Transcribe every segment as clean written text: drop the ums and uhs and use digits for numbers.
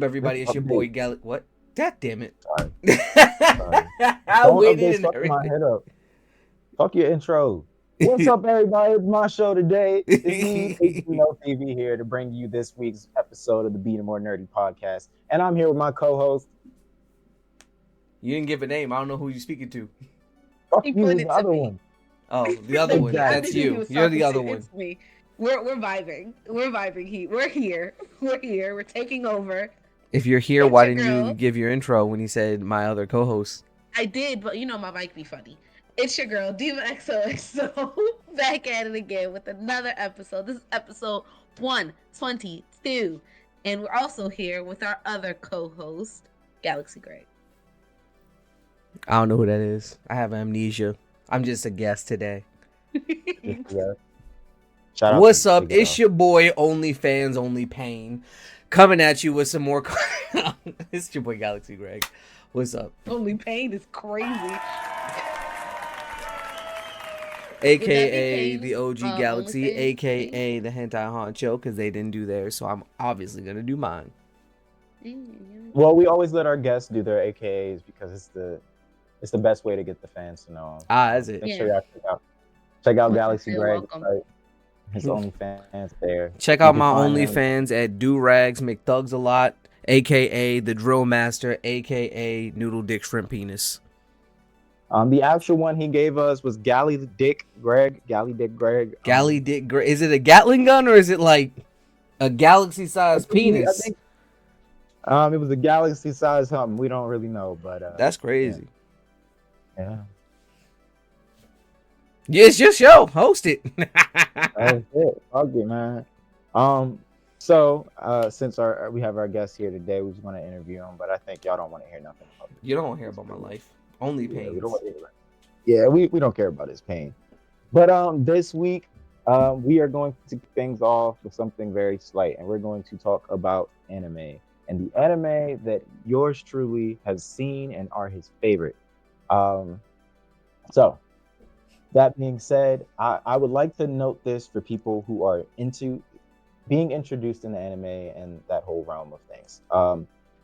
Everybody, it's your boy Gallic. What? God damn it! Sorry. I Don't waited update and fucking my everything. head up. Fuck your intro. What's up, everybody? It's my show today. It's me, HBO TV, here to bring you this week's episode of the Beat More Nerdy podcast. And I'm here with my co-host. You didn't give a name. I don't know who you're speaking to. Fuck He you, pointed the to other me. one. Oh, the other one. I That's knew who he you. was You're talking the other to. one. It's me. We're vibing. We're vibing. We're here. We're here. We're taking over. If you're here, It's why your didn't you girl. give your intro when he said my other co-host? I did, but you know my mic be funny. It's your girl, Diva XOXO, back at it again with another episode. This is episode 122. And we're also here with our other co-host, Galaxy Greg. I don't know who that is. I have amnesia. I'm just a guest today. Shout out What's to up? Big It's Girl. your boy, OnlyFans, Only Pain, coming at you with some more. It's your boy Galaxy Greg. What's up? Only Pain is crazy. AKA the OG Pain's, Galaxy, OnlyFans AKA the Hentai Honcho, because they didn't do theirs, so I'm obviously gonna do mine. Well, we always let our guests do their AKAs because it's the best way to get the fans to know. That's it. Make sure y'all check out Galaxy You're Greg's welcome. site. His OnlyFans there. Check You out can my find him. OnlyFans at Durags McThugs a lot, AKA the Drill Master, AKA Noodle Dick Shrimp Penis. The actual one he gave us was Galley Dick Greg. Galley Dick Greg. Is it a Gatling gun or is it like a galaxy-sized penis? I think, it was a galaxy size something. We don't really know, but That's crazy. yeah. Yeah, it's your show. Host it. That's it. Fuck it, man. So since we have our guest here today, we just want to interview him, but I think y'all don't want to hear nothing about it. You don't want to hear about my life. Only Yeah, pain. we don't want to hear that. Yeah, we don't care about his pain. But this week, we are going to kick things off with something very slight, and we're going to talk about anime and the anime that yours truly has seen and are his favorite. So that being said, I would like to note this for people who are into being introduced into anime and that whole realm of things.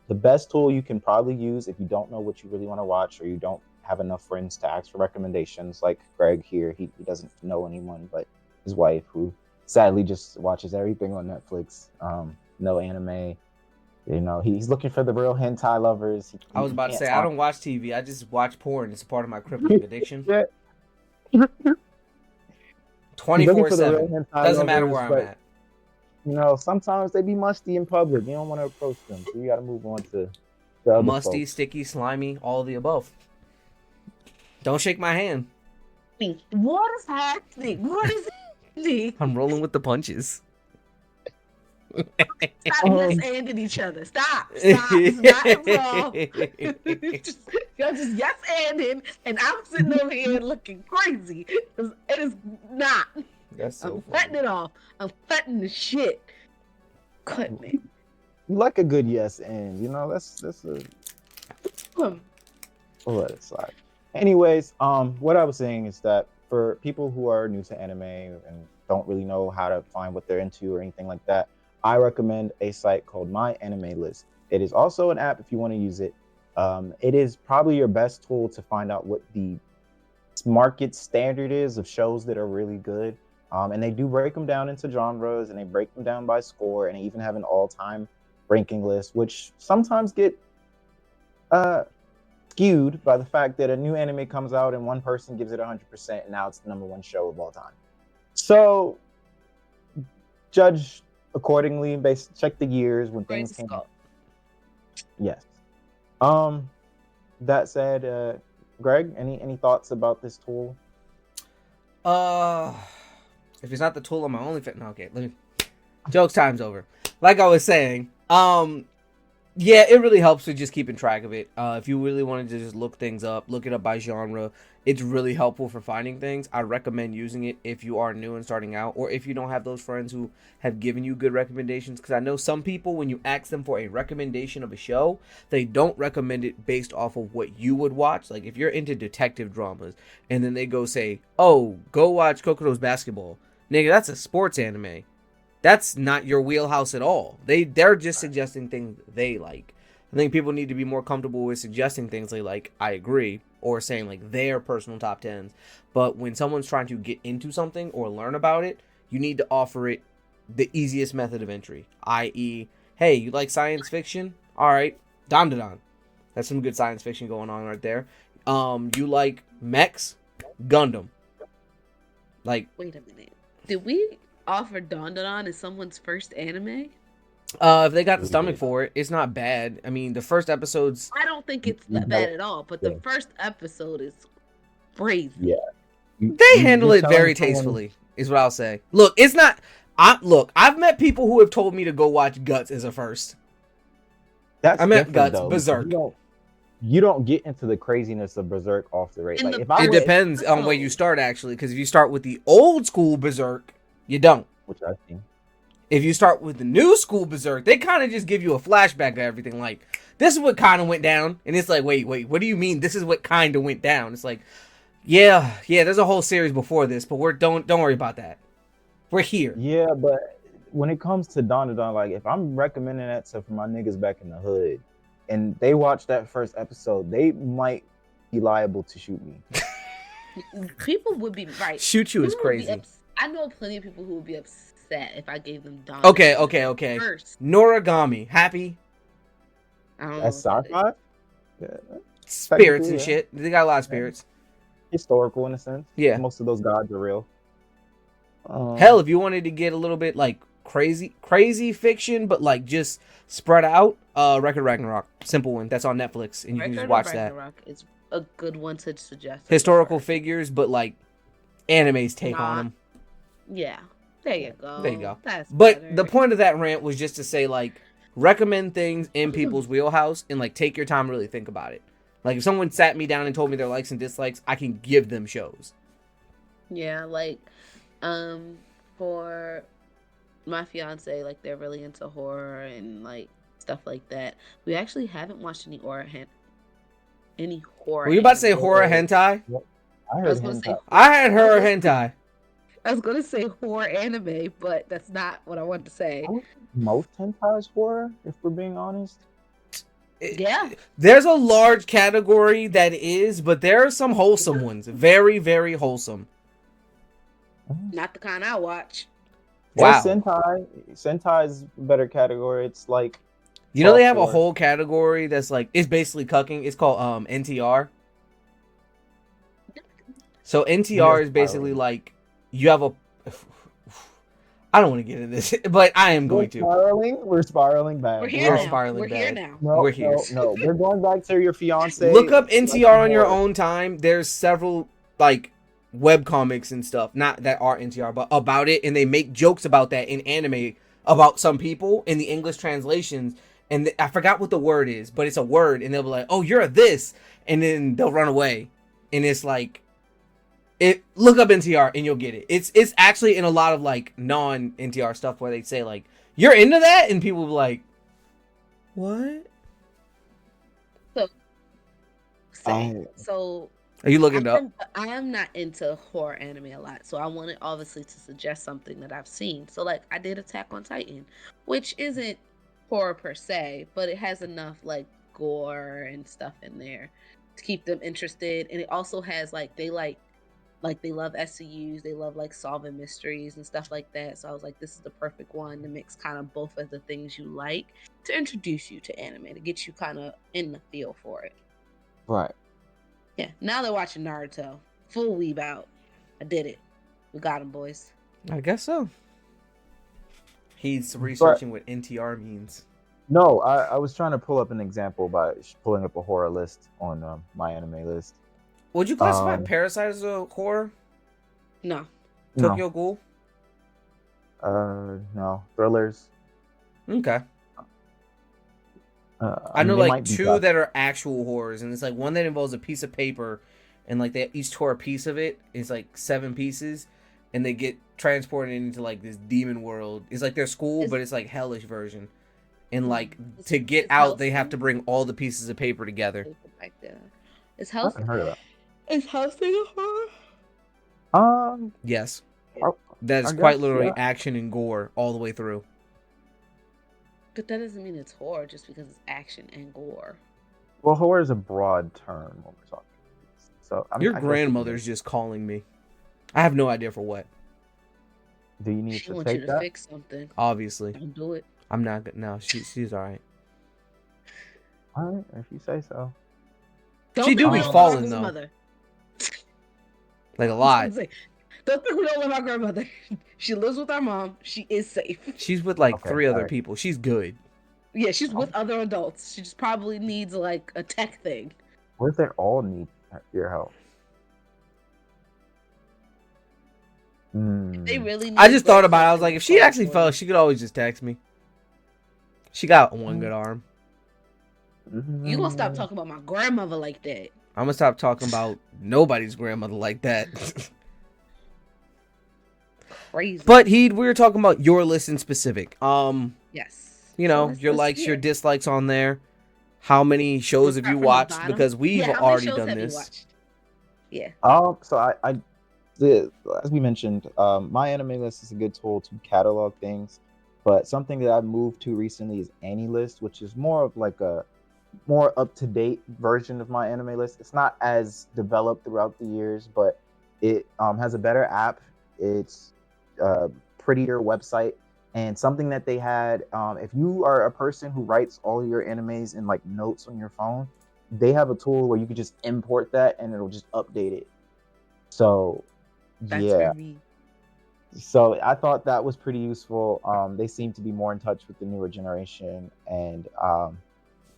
The best tool you can probably use if you don't know what you really want to watch or you don't have enough friends to ask for recommendations, like Greg here, he doesn't know anyone but his wife, who sadly just watches everything on Netflix. No anime. You know, he's looking for the real hentai lovers. I was about to say, can't I don't watch TV. I just watch porn. It's a part of my crippling addiction. 24/7. Doesn't matter where I'm at. You know, sometimes they be musty in public. You don't want to approach them, so you got to move on to the other Musty, folks. sticky, slimy, all of the above. Don't shake my hand. What is happening? What is happening? I'm rolling with the punches. Stop yes anding each other. Stop. It's not involved. Y'all just yes anding, and I'm sitting over here looking crazy. It is not. That's so I'm funny. cutting it off. I'm cutting the shit. Cutting it. You like a good yes and, you know, that's a we'll let it slide. Anyways, what I was saying is that for people who are new to anime and don't really know how to find what they're into or anything like that, I recommend a site called My Anime List. It is also an app if you want to use it. It is probably your best tool to find out what the market standard is of shows that are really good. And they do break them down into genres, and they break them down by score, and they even have an all-time ranking list, which sometimes get skewed by the fact that a new anime comes out and one person gives it 100%, and now it's the number one show of all time. So judge accordingly. Check the years when things came out. Yes. That said, Greg, any thoughts about this tool? If it's not the tool on my OnlyFans, no, okay. Let me. Jokes time's over. Like I was saying, yeah, it really helps with just keeping track of it. If you really wanted to just look things up, look it up by genre, it's really helpful for finding things. I recommend using it if you are new and starting out, or if you don't have those friends who have given you good recommendations. Because I know some people, when you ask them for a recommendation of a show, they don't recommend it based off of what you would watch. Like if you're into detective dramas, and then they go say, "Oh, go watch Kokodo's Basketball." Nigga, that's a sports anime. that's not your wheelhouse at all. They're just suggesting things they like. I think people need to be more comfortable with suggesting things they like. I agree, or saying like their personal top 10s. But when someone's trying to get into something or learn about it, you need to offer it the easiest method of entry, i.e., hey, you like science fiction? All right, Don. That's some good science fiction going on right there. You like mechs? Gundam. Like, wait a minute. Did we offer Don as someone's first anime? if they got the stomach for it, it's not bad. I mean, the first episode's... I don't think it's that bad at all, but the first episode is crazy. Yeah. They handle it very tastefully, is what I'll say. Look, it's not... I've met people who have told me to go watch Guts as a first. I met Guts, Berserk. You don't get into the craziness of Berserk off the rate. Like, it depends on where you start, actually, because if you start with the old school Berserk, you don't. Which I've seen. If you start with the new school Berserk, they kind of just give you a flashback of everything. Like, this is what kind of went down. And it's like, wait, what do you mean this is what kind of went down? It's like, yeah, there's a whole series before this, but don't worry about that. We're here. Yeah, but when it comes to Don, like, if I'm recommending that to my niggas back in the hood, and they watch that first episode, they might be liable to shoot me. People would be right. Shoot you is crazy. I know plenty of people who would be upset if I gave them Don. Okay. First. Noragami, happy? I don't know. That's sci-fi? Yeah. Spirits and shit. They got a lot of spirits. Historical in a sense. Yeah. Most of those gods are real. Hell, if you wanted to get a little bit like crazy fiction, but like just spread out, Record Ragnarok, simple one. That's on Netflix, and you can just watch that. Ragnarok is a good one to suggest. Historical figures, but like anime's take on them. Yeah, there you go. That's but better. The point of that rant was just to say, like, recommend things in people's wheelhouse and like take your time to really think about it. Like, if someone sat me down and told me their likes and dislikes, I can give them shows. Yeah, like, for my fiance, like, they're really into horror and like stuff like that. We actually haven't watched any horror. Were you about to say horror hentai? I heard hentai. I had horror hentai. I was gonna say horror anime, but that's not what I wanted to say. Most hentai is horror, if we're being honest. Yeah. There's a large category that is, but there are some wholesome ones. Very, very wholesome. Not the kind I watch. Wow. Sentai is a better category. It's like, you know, they have a whole category that's like, it's basically cucking. It's called NTR. So NTR is basically like, you have a... I don't want to get into this, but I am going to. We're spiraling back. We're here now. We're here. No, we're going back to your fiance. Look up NTR on your own time. There's several like web comics and stuff, not that are NTR, but about it, and they make jokes about that in anime about some people in the English translations, and I forgot what the word is, but it's a word, and they'll be like, "Oh, you're a this," and then they'll run away, and it's like. Look up NTR and you'll get it. It's actually in a lot of like non-NTR stuff where they say like, you're into that? And people will be like, what? So are you looking it up? I am not into horror anime a lot, so I wanted obviously to suggest something that I've seen. So like I did Attack on Titan, which isn't horror per se, but it has enough like gore and stuff in there to keep them interested. And it also has like they love SCUs, they love like solving mysteries and stuff like that. So I was like, this is the perfect one to mix kind of both of the things you like to introduce you to anime, to get you kind of in the feel for it. Right. Yeah. Now they're watching Naruto. Full weeb out. I did it. We got him, boys. I guess so. He's researching what NTR means. No, I was trying to pull up an example by pulling up a horror list on my anime list. Would you classify Parasite as a horror? No. Tokyo Ghoul? No. Thrillers. Okay. I know like two that are actual horrors, and it's like one that involves a piece of paper, and like they each tore a piece of it. It's like 7 pieces, and they get transported into like this demon world. It's like their school, but it's like hellish version. And like to get out, they have to bring all the pieces of paper together. Is Hellsing? I haven't heard of that. Is Hellsing a horror? Yes. That's I quite guess, literally yeah. action and gore all the way through. But that doesn't mean it's horror just because it's action and gore. Well, horror is a broad term when we're talking. So I mean, Your I guess you grandmother's just calling me. I have no idea for what. do you need She to wants you take to that? fix something. Obviously, Don't do it. I'm not good. No, she's all right. All right, if you say so. Don't She think do we be don't love falling our though, grandmother. like a I was lot. gonna say, don't think we don't love our grandmother. She lives with our mom. She is safe. She's with like Okay, 3 other alright. people. She's good. Yeah, she's with other adults. She just probably needs like a tech thing. What if they all need your help? They really need I just thought great about it. I help was like, if she call actually for fell, them. she could always just text me. She got one good arm. You gonna stop talking about my grandmother like that? I'm gonna stop talking about nobody's grandmother like that. Crazy. But we were talking about your list in specific. Yes. You So know, let's your likes, hear your it. dislikes on there. How many shows have Start you from the watched? bottom. Because we've Yeah, how many already shows done have you this. watched? Yeah. So as we mentioned, my anime list is a good tool to catalog things, but something that I've moved to recently is AniList, which is more of like a more up-to-date version of my anime list. It's not as developed throughout the years, but it has a better app. It's a prettier website, and something that they had, if you are a person who writes all your animes in like notes on your phone, they have a tool where you can just import that and it'll just update it. So That's yeah, very so I thought that was pretty useful. They seem to be more in touch with the newer generation, and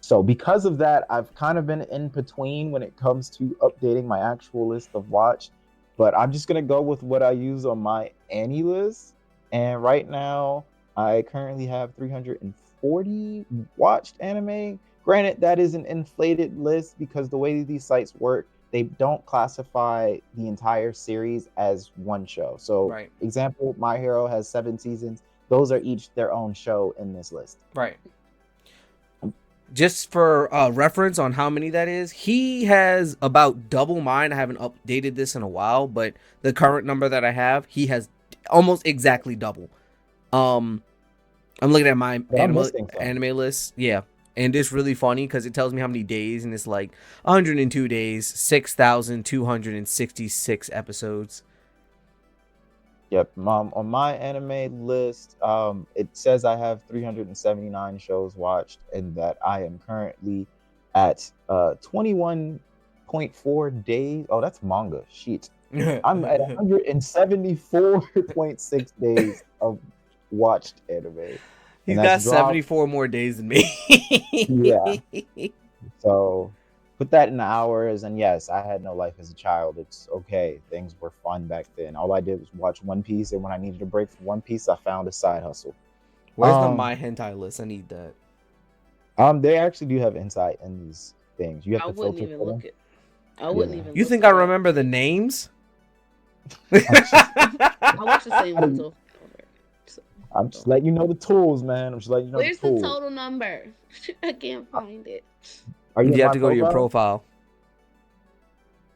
so because of that, I've kind of been in between when it comes to updating my actual list of watch. But I'm just gonna go with what I use on my Annie list, and right now I currently have 340 watched anime. Granted, that is an inflated list because the way these sites work, they don't classify the entire series as one show. So, Right. example, My Hero has 7 seasons. Those are each their own show in this list. Right. Just for reference on how many that is, he has about double mine. I haven't updated this in a while, but the current number that I have, he has almost exactly double. I'm looking at my But I'm missing some. anime list. Yeah. And it's really funny because it tells me how many days, and it's like 102 days, 6,266 episodes. Yep, on my anime list, it says I have 379 shows watched, and that I am currently at 21.4 days. Oh, that's manga. Shit. I'm at 174.6 days of watched anime. He's And got that's dropped. 74 more days than me. Yeah. So put that in hours, and yes, I had no life as a child. It's okay. Things were fun back then. All I did was watch One Piece, and when I needed a break from One Piece, I found a side hustle. Where's the My Hentai list? I need that. They actually do have insight in these things. You have I to wouldn't filter even for them. look at. I wouldn't even. You look think it I up. remember the names? I watch the same ones over. So, I'm just letting you know the tools, man. I'm just letting you know where's the the tools. total number? I can't find it. Are you You in have my to go to your profile?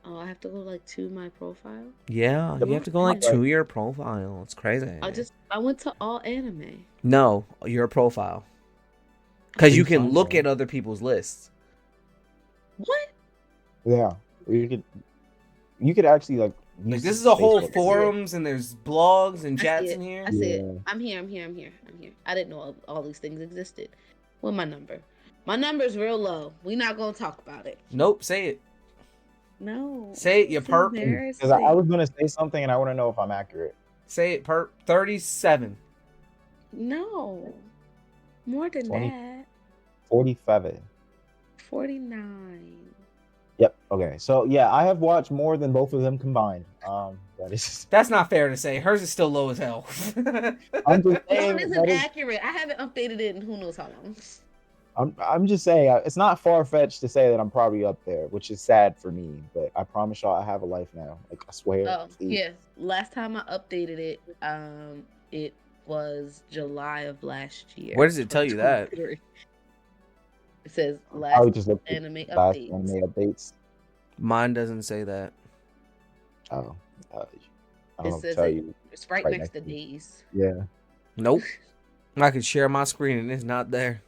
profile. Oh, I have to go like to my profile. Yeah, you have to go like Right. to your profile. It's crazy. I went to all anime. No, your profile. Because you can Find look one. at other people's lists. What? Yeah, you could actually like. Like use this is a whole Facebook. forums and there's blogs and I chats see in it. here. I see it. Yeah. I'm here. I didn't know all these things existed. What my number? My number's real low. We not gonna talk about it. Nope, say it. No. Say it, you It's perp. Because I was gonna say something, and I want to know if I'm accurate. Say it, perp. 37. No. More than 20. that. 47. 49. Yep. Okay. So yeah, I have watched more than both of them combined. That is. That's not fair to say. Hers is still low as hell. I'm just No, saying. it isn't accurate. I haven't updated it in who knows how long. I'm just saying. It's not far fetched to say that I'm probably up there, which is sad for me. But I promise y'all, I have a life now. Like I swear. Oh, please. yeah. Last time I updated it, it was July of last year. Where does it tell you that? 2023. It says I last would just look at anime last updates. anime updates. Mine doesn't say that. Oh. It I'll says tell it. you It's right right next next to to you. days. Yeah. Nope. I could share my screen and it's not there.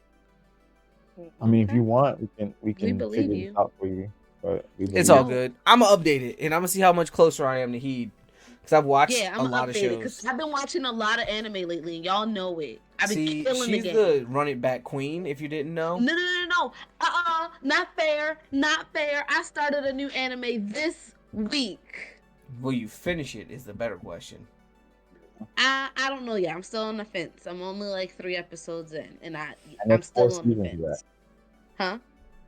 I mean, if Okay. you want, we We can believe figure this you. out for you. But we It's believe all No. good. I'm gonna update it and I'm gonna see how much closer I am to Heed. Because I've watched Yeah, a I'm gonna lot of update it because shows. I've been watching a lot of anime lately, and y'all know it. I've been See, killing the she's game. the run it back queen, if you didn't know. No. Not fair. Not fair. I started a new anime this week. Will you finish it is the better question. I don't know yet. I'm still on the fence. I'm only like 3 episodes in, and and I'm it's 4 still on the seasons of that. fence. Huh?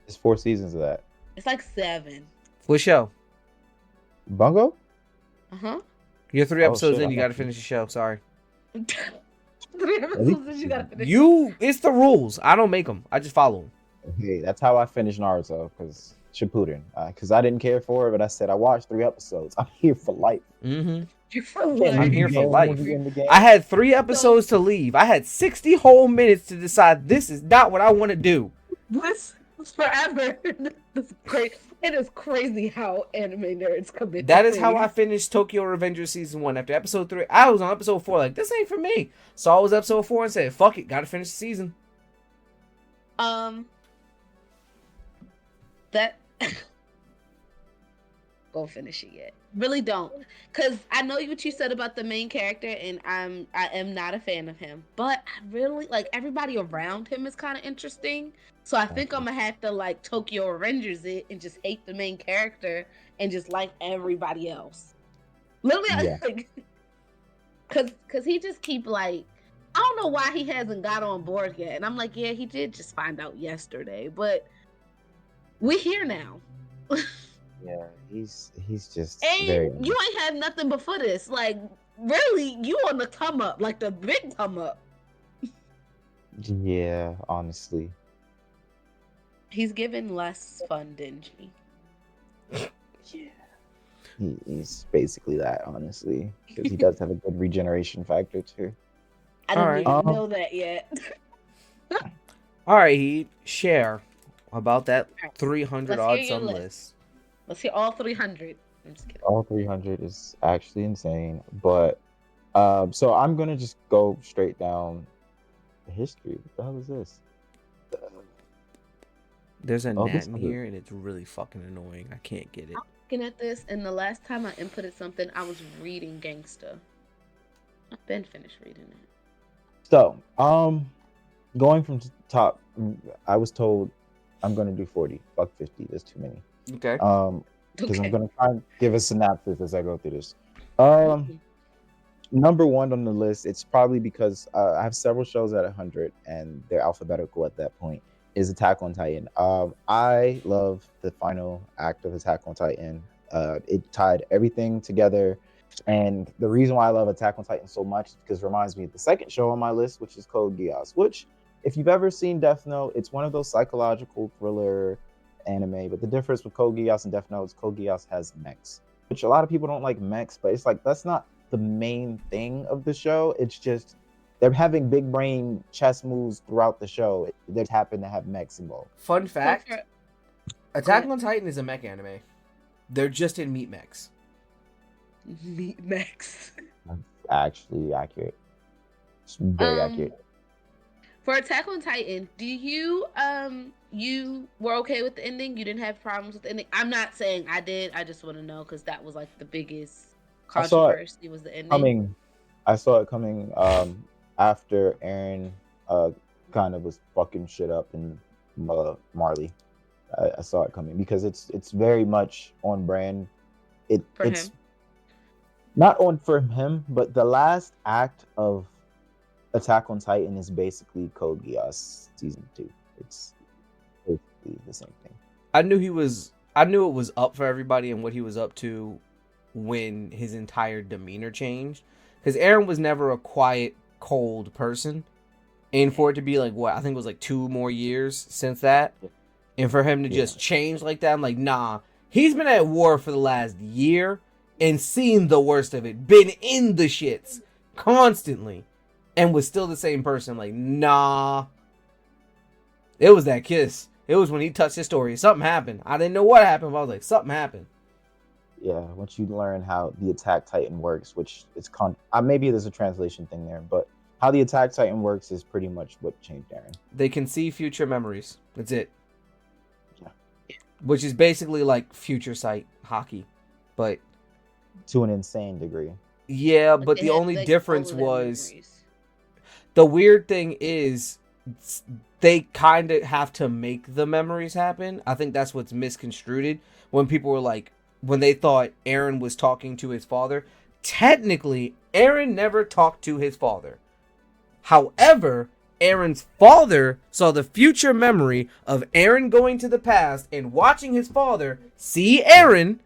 It's 4 seasons of that. It's like 7. What show? Bungo? Uh-huh. You're 3 Oh, episodes shit, in, I you know. gotta finish the show. Sorry. 3 episodes and you gotta finish. It's the rules. I don't make them. I just follow them. Hey, that's how I finished Naruto, because Shippuden. Because I didn't care for it, but I said I watched 3 episodes. I'm here for life. Mm-hmm. You're for Can't life. I'm leave here the for game life. when we in the game. I had 3 episodes to leave. I had 60 whole minutes to decide this is not what I want to do. This is forever. This great. It is crazy how anime nerds commit. That is how I finished Tokyo Revengers season 1. After episode 3, I was on episode 4. Like, this ain't for me. Saw it was episode 4 and said, "Fuck it, gotta finish the season." That go finish it yet. Really don't, because I know what you said about the main character, and I am not a fan of him. But I really like everybody around him is kind of interesting. So I think I'm gonna have to like Tokyo Revengers it and just hate the main character and just like everybody else. Literally, Yeah. like, cause he just keep like, I don't know why he hasn't got on board yet. And I'm like, yeah, he did just find out yesterday, but we're here now. Yeah, he's just And very. you ain't had nothing before this. Like, really, you on the come up, like the big come up. Yeah, honestly. He's given less fun, Dingy. Yeah. He's basically that, honestly, because he does have a good regeneration factor too. I didn't Alright. even know that yet. All right, Heed, share about that 300 Let's odd hear your some list. list. Let's hear all 300. I'm just kidding. All 300 is actually insane, but so I'm gonna just go straight down the history. What the hell is this? There's a Oh, gnat this in is- here, and it's really fucking annoying. I can't get it. I'm looking at this, and the last time I inputted something, I was reading Gangsta. I've been finished reading it. So, going from top, I was told I'm gonna do 40. Fuck 50. There's too many. Okay. Because I'm Okay. gonna try and give a synopsis as I go through this. Mhm. Number 1 on the list, it's probably because I have several shows at 100 and they're alphabetical at that point, is Attack on Titan. I love the final act of Attack on Titan. It tied everything together. And the reason why I love Attack on Titan so much is because it reminds me of the second show on my list, which is Code Geass, which, if you've ever seen Death Note, it's one of those psychological thriller anime. But the difference with Code Geass and Death Note is Code Geass has mechs, which a lot of people don't like mechs, but it's like that's not the main thing of the show. It's just they're having big brain chess moves throughout the show. They just happen to have mechs involved. Fun fact: So Attack on Titan is a mech anime. They're just in meat mechs. Meat Max. That's actually accurate. It's very accurate. For Attack on Titan, do you were okay with the ending? You didn't have problems with the ending? I'm not saying I did. I just want to know because that was like the biggest I saw it controversy was the ending. I saw it coming after Aaron kind of was fucking shit up in Marley. I saw it coming because it's very much on brand. For It's him. not on for him, but the last act of Attack on Titan is basically Code Geass season 2. It's basically the same thing. I knew it was up for everybody and what he was up to when his entire demeanor changed. Because Aaron was never a quiet, cold person. And for it to be like, what, I think it was like 2 more years since that. And for him to just change like that, I'm like, nah. He's been at war for the last year and seen the worst of it. Been in the shits constantly. And was still the same person. Like, nah. It was that kiss. It was when he touched his story. Something happened. I didn't know what happened, but I was like, something happened. Yeah, once you learn how the Attack Titan works, which is maybe there's a translation thing there, but how the Attack Titan works is pretty much what changed Eren. They can see future memories. That's it. Yeah. Which is basically like future sight hockey, but to an insane degree. Yeah, Like but they the had, only like, difference all of their was memories. the weird thing is they kind of have to make the memories happen. I think that's what's misconstrued when people were like, when they thought Eren was talking to his father. Technically, Eren never talked to his father. However, Eren's father saw the future memory of Eren going to the past and watching his father see Eren.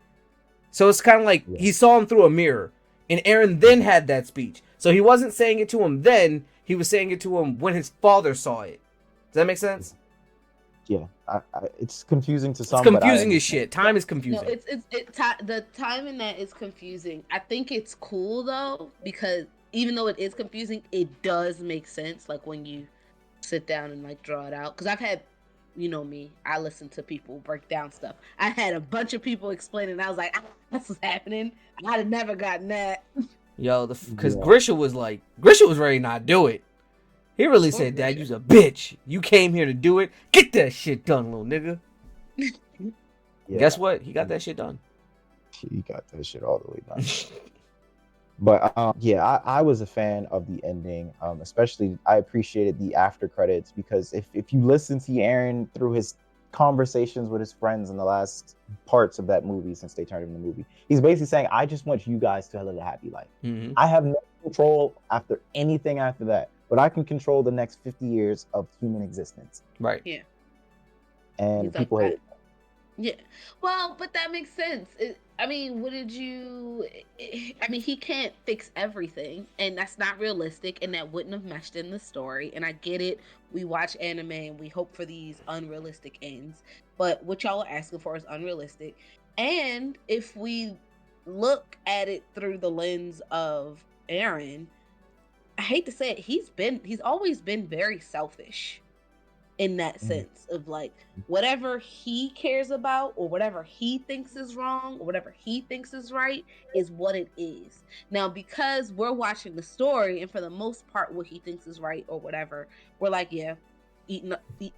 So it's kind of like he saw him through a mirror. And Eren then had that speech. So he wasn't saying it to him then. He was saying it to him when his father saw it. Does that make sense? Yeah. It's confusing to some. It's confusing as shit. Time is confusing. No, the time in that is confusing. I think it's cool though, because even though it is confusing, it does make sense. Like when you sit down and like draw it out. Because I've had, you know me, I listen to people break down stuff. I had a bunch of people explaining. I was like, that's what's happening. I'd have never gotten that. Yo, because Grisha was ready to not do it. He really said, Dad, you's a bitch. You came here to do it. Get that shit done, little nigga. Yeah. Guess what? He got that shit done. He got that shit all the way done. But I was a fan of the ending. Especially, I appreciated the after credits because if you listen to Eren through his conversations with his friends in the last parts of that movie, since they turned him into the movie, he's basically saying, I just want you guys to live a happy life. Mm-hmm. I have no control after anything after that, but I can control the next 50 years of human existence. Right. Yeah. And people hate it. Yeah. Well, but that makes sense. I mean, he can't fix everything, and that's not realistic, and that wouldn't have meshed in the story. And I get it. We watch anime and we hope for these unrealistic ends, but what y'all are asking for is unrealistic. And if we look at it through the lens of Eren, I hate to say it, he's always been very selfish in that sense of like whatever he cares about or whatever he thinks is wrong or whatever he thinks is right is what it is. Now, because we're watching the story and for the most part what he thinks is right or whatever, we're like, yeah,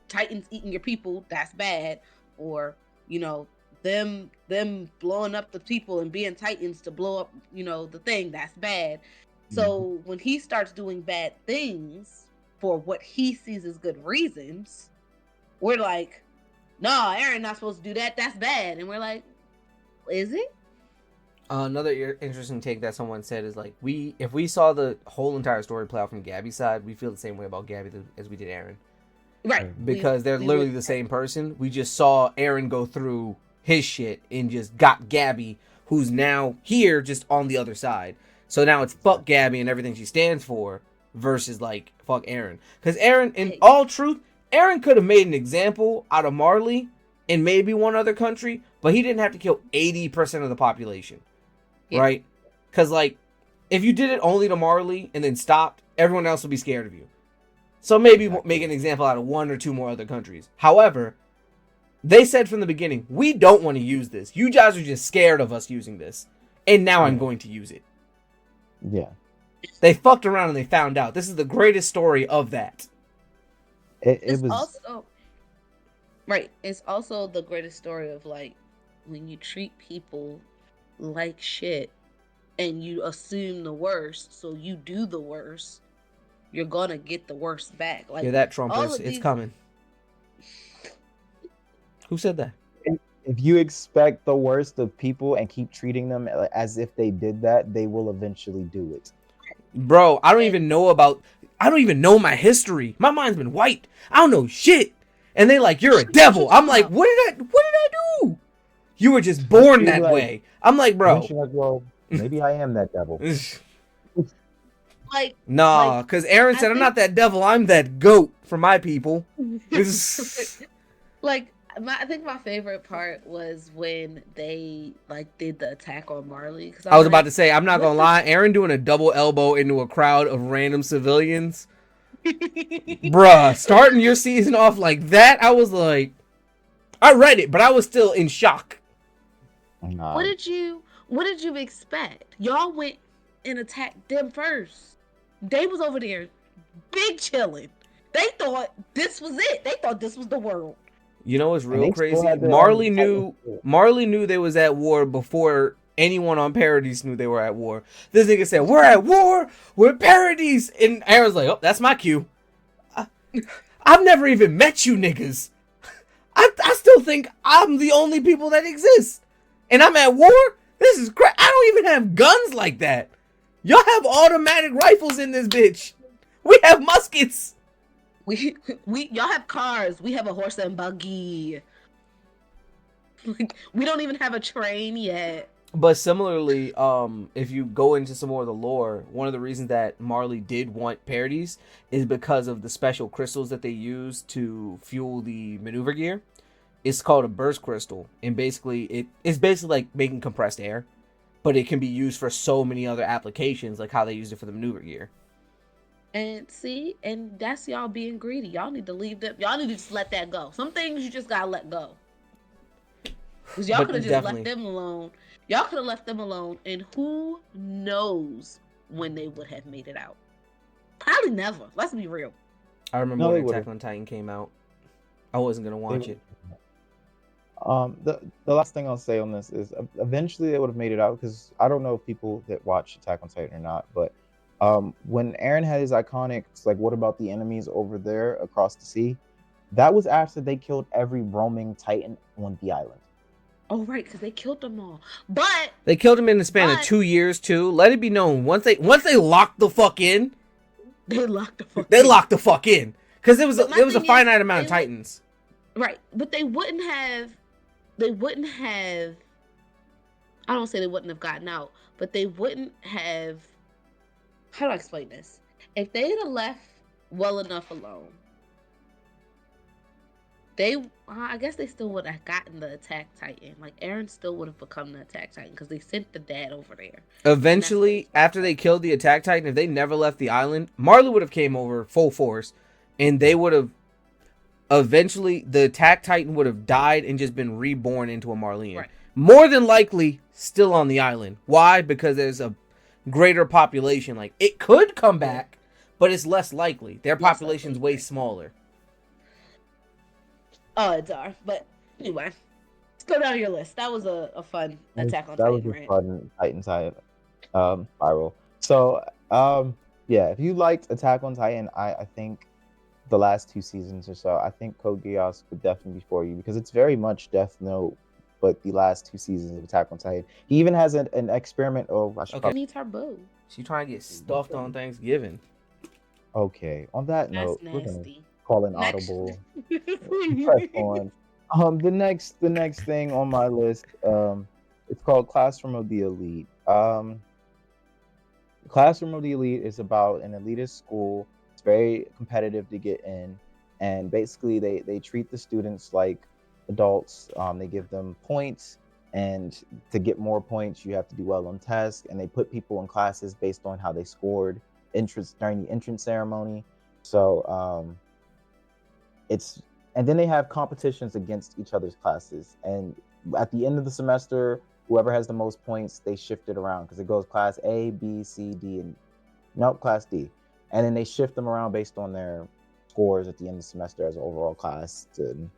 Titans eating your people, that's bad. Or, you know, them blowing up the people and being Titans to blow up, you know, the thing, that's bad. So when he starts doing bad things for what he sees as good reasons, we're like, no, Eren not supposed to do that. That's bad. And we're like, is it? Another interesting take that someone said is like, if we saw the whole entire story play out from Gabby's side, we feel the same way about Gabby as we did Eren. Right. Because they're literally the same person. We just saw Eren go through his shit and just got Gabby, who's now here just on the other side. So now it's fuck Gabby and everything she stands for versus like fuck Eren. Because Eren, in all truth, Eren could have made an example out of Marley in maybe one other country, but he didn't have to kill 80% of the population. Yeah. Right? Because like, if you did it only to Marley and then stopped, everyone else would be scared of you. So maybe make an example out of one or two more other countries. However, they said from the beginning, we don't want to use this. You guys are just scared of us using this. And now I'm going to use it. Yeah. They fucked around and they found out. This is the greatest story of that. It was also right. It's also the greatest story of like when you treat people like shit and you assume the worst, so you do the worst, you're gonna get the worst back. Like, yeah, that Trumpers, it's coming. Who said that? If you expect the worst of people and keep treating them as if they did that, they will eventually do it. Bro, I don't even know my history. My mind's been wiped. I don't know shit. And they like, you're a devil. I'm like, what did I do? You were just born that way. I'm like, bro. Like, well, maybe I am that devil. Like, nah, because Eren said, I'm not that devil. I'm that goat for my people. Like, I think my favorite part was when they like did the attack on Marley. I was about to say, I'm not gonna lie, Eren doing a double elbow into a crowd of random civilians. Bruh, starting your season off like that, I was like, I read it, but I was still in shock. What did you What did you expect? Y'all went and attacked them first. They was over there big chilling. They thought this was it. They thought this was the world. You know what's And real they still crazy? had their Marley Titans. knew they was at war before anyone on Paradise knew they were at war. This nigga said, "We're at war with Paradise," and Aaron's like, "Oh, that's my cue." I've never even met you niggas. I still think I'm the only people that exist, and I'm at war. This is crap. I don't even have guns like that. Y'all have automatic rifles in this bitch. We have muskets. We y'all have cars. We have a horse and buggy. Like, we don't even have a train yet. But similarly, if you go into some more of the lore, one of the reasons that Marley did want Paradise is because of the special crystals that they use to fuel the maneuver gear. It's called a burst crystal, and basically it's basically like making compressed air, but it can be used for so many other applications, like how they used it for the maneuver gear. And see, and that's y'all being greedy. Y'all need to leave them. Y'all need to just let that go. Some things you just gotta let go. Because y'all But could have just definitely- left them alone. Y'all could have left them alone, and who knows when they would have made it out? Probably never. Let's be real. I remember No, they when Attack would've. on Titan came out. I wasn't gonna watch it. The last thing I'll say on this is eventually they would have made it out, because I don't know if people that watch Attack on Titan or not, but when Aaron had his iconic, it's like, what about the enemies over there across the sea? That was after they killed every roaming Titan on the island. Oh right, because they killed them all. But They killed him in the span of 2 years too. Let it be known, once they locked the fuck in, they locked the fuck. they locked the fuck in, because there was But my a thing finite is, amount of they would- Titans. Right, but they wouldn't have. They wouldn't have. I don't say they wouldn't have gotten out, but they wouldn't have. How do I explain this? If they'd have left well enough alone, I guess they still would have gotten the Attack Titan. Like Aaron still would have become the Attack Titan because they sent the dad over there. Eventually, after they killed the Attack Titan, if they never left the island, Marley would have came over full force, and they would have. Eventually, the Attack Titan would have died and just been reborn into a Marleyan. Right. More than likely, still on the island. Why? Because there's a greater population. Like, it could come back, but it's less likely. Their population's way smaller. Oh, it's are. But anyway, let's go down your list. That was a fun Attack on That Titan was a rant. fun Titan side spiral. So yeah, if you liked Attack on Titan, I think the last 2 seasons or so, I think Code Geass would definitely be for you, because it's very much Death Note, but the last 2 seasons of Attack on Titan. He even has an experiment. Oh, I should Okay. Needs her boo. She trying to get stuffed on Thanksgiving. Okay. On that That's note, we're gonna nasty. call an Next. audible. Press on. The next thing on my list, it's called Classroom of the Elite. Classroom of the Elite is about an elitist school. It's very competitive to get in, and basically they treat the students like adults. They give them points, and to get more points, you have to do well on tests. And they put people in classes based on how they scored entrance during the entrance ceremony. So and then they have competitions against each other's classes. And at the end of the semester, whoever has the most points, they shift it around, because it goes class A, B, C, D, and nope, class D. And then they shift them around based on their scores at the end of the semester as an overall class. And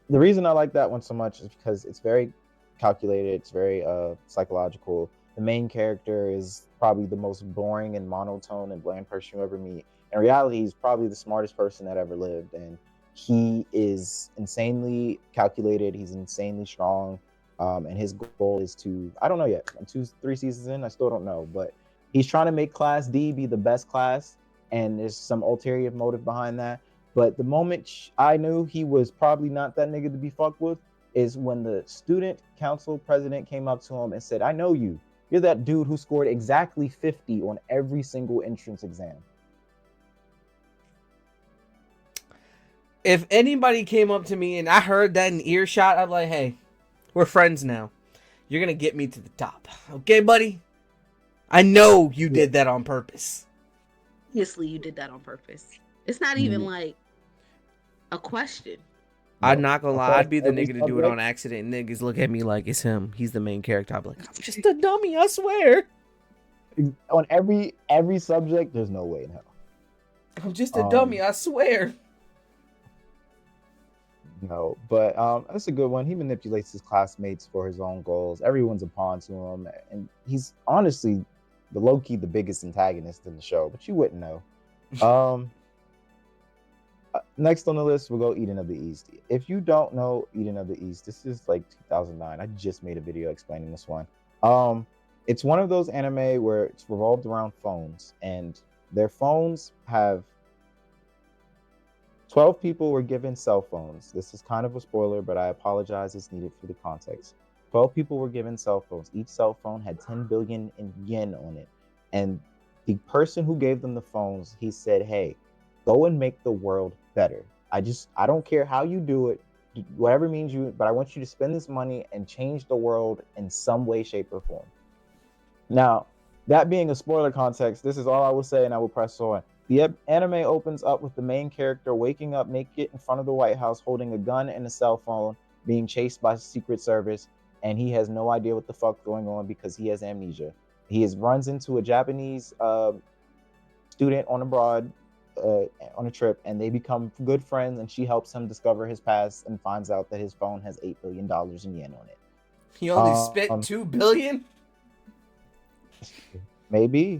the reason I like that one so much is because it's very calculated. It's very psychological. The main character is probably the most boring and monotone and bland person you ever meet. In reality, he's probably the smartest person that ever lived, and he is insanely calculated. He's insanely strong, and his goal is to, I don't know yet. I'm 2-3 seasons in, I still don't know, but he's trying to make Class D be the best class, and there's some ulterior motive behind that. But the moment I knew he was probably not that nigga to be fucked with is when the student council president came up to him and said, "I know you. You're that dude who scored exactly 50 on every single entrance exam." If anybody came up to me and I heard that in earshot, I'd be like, hey, we're friends now. You're going to get me to the top. Okay, buddy? I know you did that on purpose. Obviously, you did that on purpose. It's not even like a question. I'm not gonna lie, I'd be the every nigga to do it on accident. Niggas look at me like it's him. He's the main character. I'd be like, I'm just a dummy, I swear. On every subject, there's no way in hell. I'm just a dummy, I swear. No, but that's a good one. He manipulates his classmates for his own goals. Everyone's a pawn to him, and he's honestly the low-key the biggest antagonist in the show, but you wouldn't know. Next on the list, we'll go Eden of the East. If you don't know Eden of the East, this is like 2009. I just made a video explaining this one. It's one of those anime where it's revolved around phones, and their phones have 12 people were given cell phones. This is kind of a spoiler, but I apologize. It's needed for the context. 12 people were given cell phones. Each cell phone had 10 billion in yen on it. And the person who gave them the phones, he said, hey, go and make the world better. I don't care how you do it, whatever means you, but I want you to spend this money and change the world in some way, shape, or form. Now, that being a spoiler context, this is all I will say, and I will press on. The anime opens up with the main character waking up naked in front of the White House, holding a gun and a cell phone, being chased by Secret Service, and he has no idea what the fuck's going on because he has amnesia. He runs into a Japanese student on a trip, and they become good friends, and she helps him discover his past and finds out that his phone has $8 billion in yen on it. He only spent 2 billion? Maybe.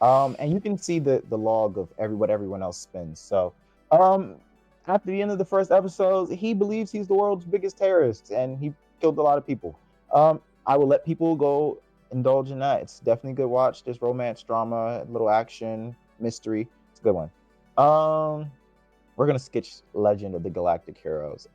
And you can see the log of what everyone else spends. So after the end of the first episode, he believes he's the world's biggest terrorist, and he killed a lot of people. I will let people go indulge in that. It's definitely a good watch. There's romance, drama, a little action, mystery. It's a good one. We're gonna sketch Legend of the Galactic Heroes.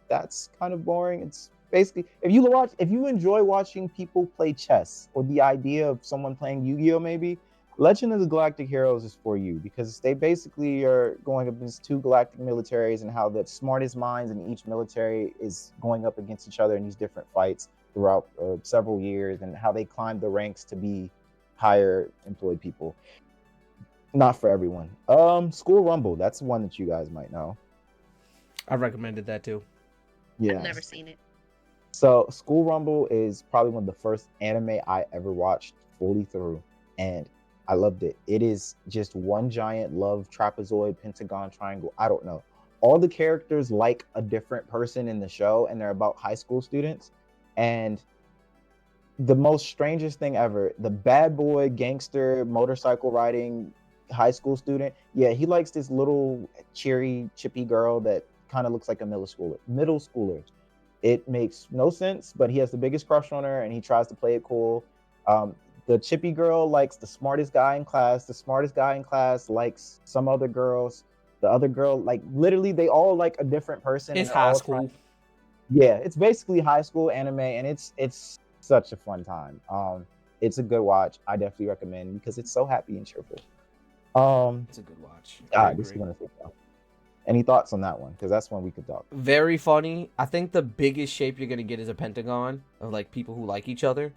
That's kind of boring. It's basically, if you enjoy watching people play chess, or the idea of someone playing Yu-Gi-Oh, maybe Legend of the Galactic Heroes is for you, because they basically are going up against two galactic militaries, and how the smartest minds in each military is going up against each other in these different fights throughout several years, and how they climb the ranks to be higher employed people. Not for everyone. School Rumble, that's one that you guys might know. I recommended that too. Yeah, I've never seen it. So School Rumble is probably one of the first anime I ever watched fully through, and I loved it. It is just one giant love trapezoid, pentagon, triangle. I don't know. All the characters like a different person in the show, and they're about high school students. And the most strangest thing ever, the bad boy gangster motorcycle riding high school student, yeah, he likes this little cheery, chippy girl that kind of looks like a middle schooler. It makes no sense, but he has the biggest crush on her, and he tries to play it cool. The chippy girl likes the smartest guy in class. The smartest guy in class likes some other girls. The other girl, like, literally, they all like a different person. It's high school. Yeah, it's basically high school anime, and it's such a fun time. It's a good watch. I definitely recommend, because it's so happy and cheerful. It's a good watch. This is gonna say so. Any thoughts on that one? Because that's one we could talk. Very funny. I think the biggest shape you're gonna get is a pentagon of like people who like each other.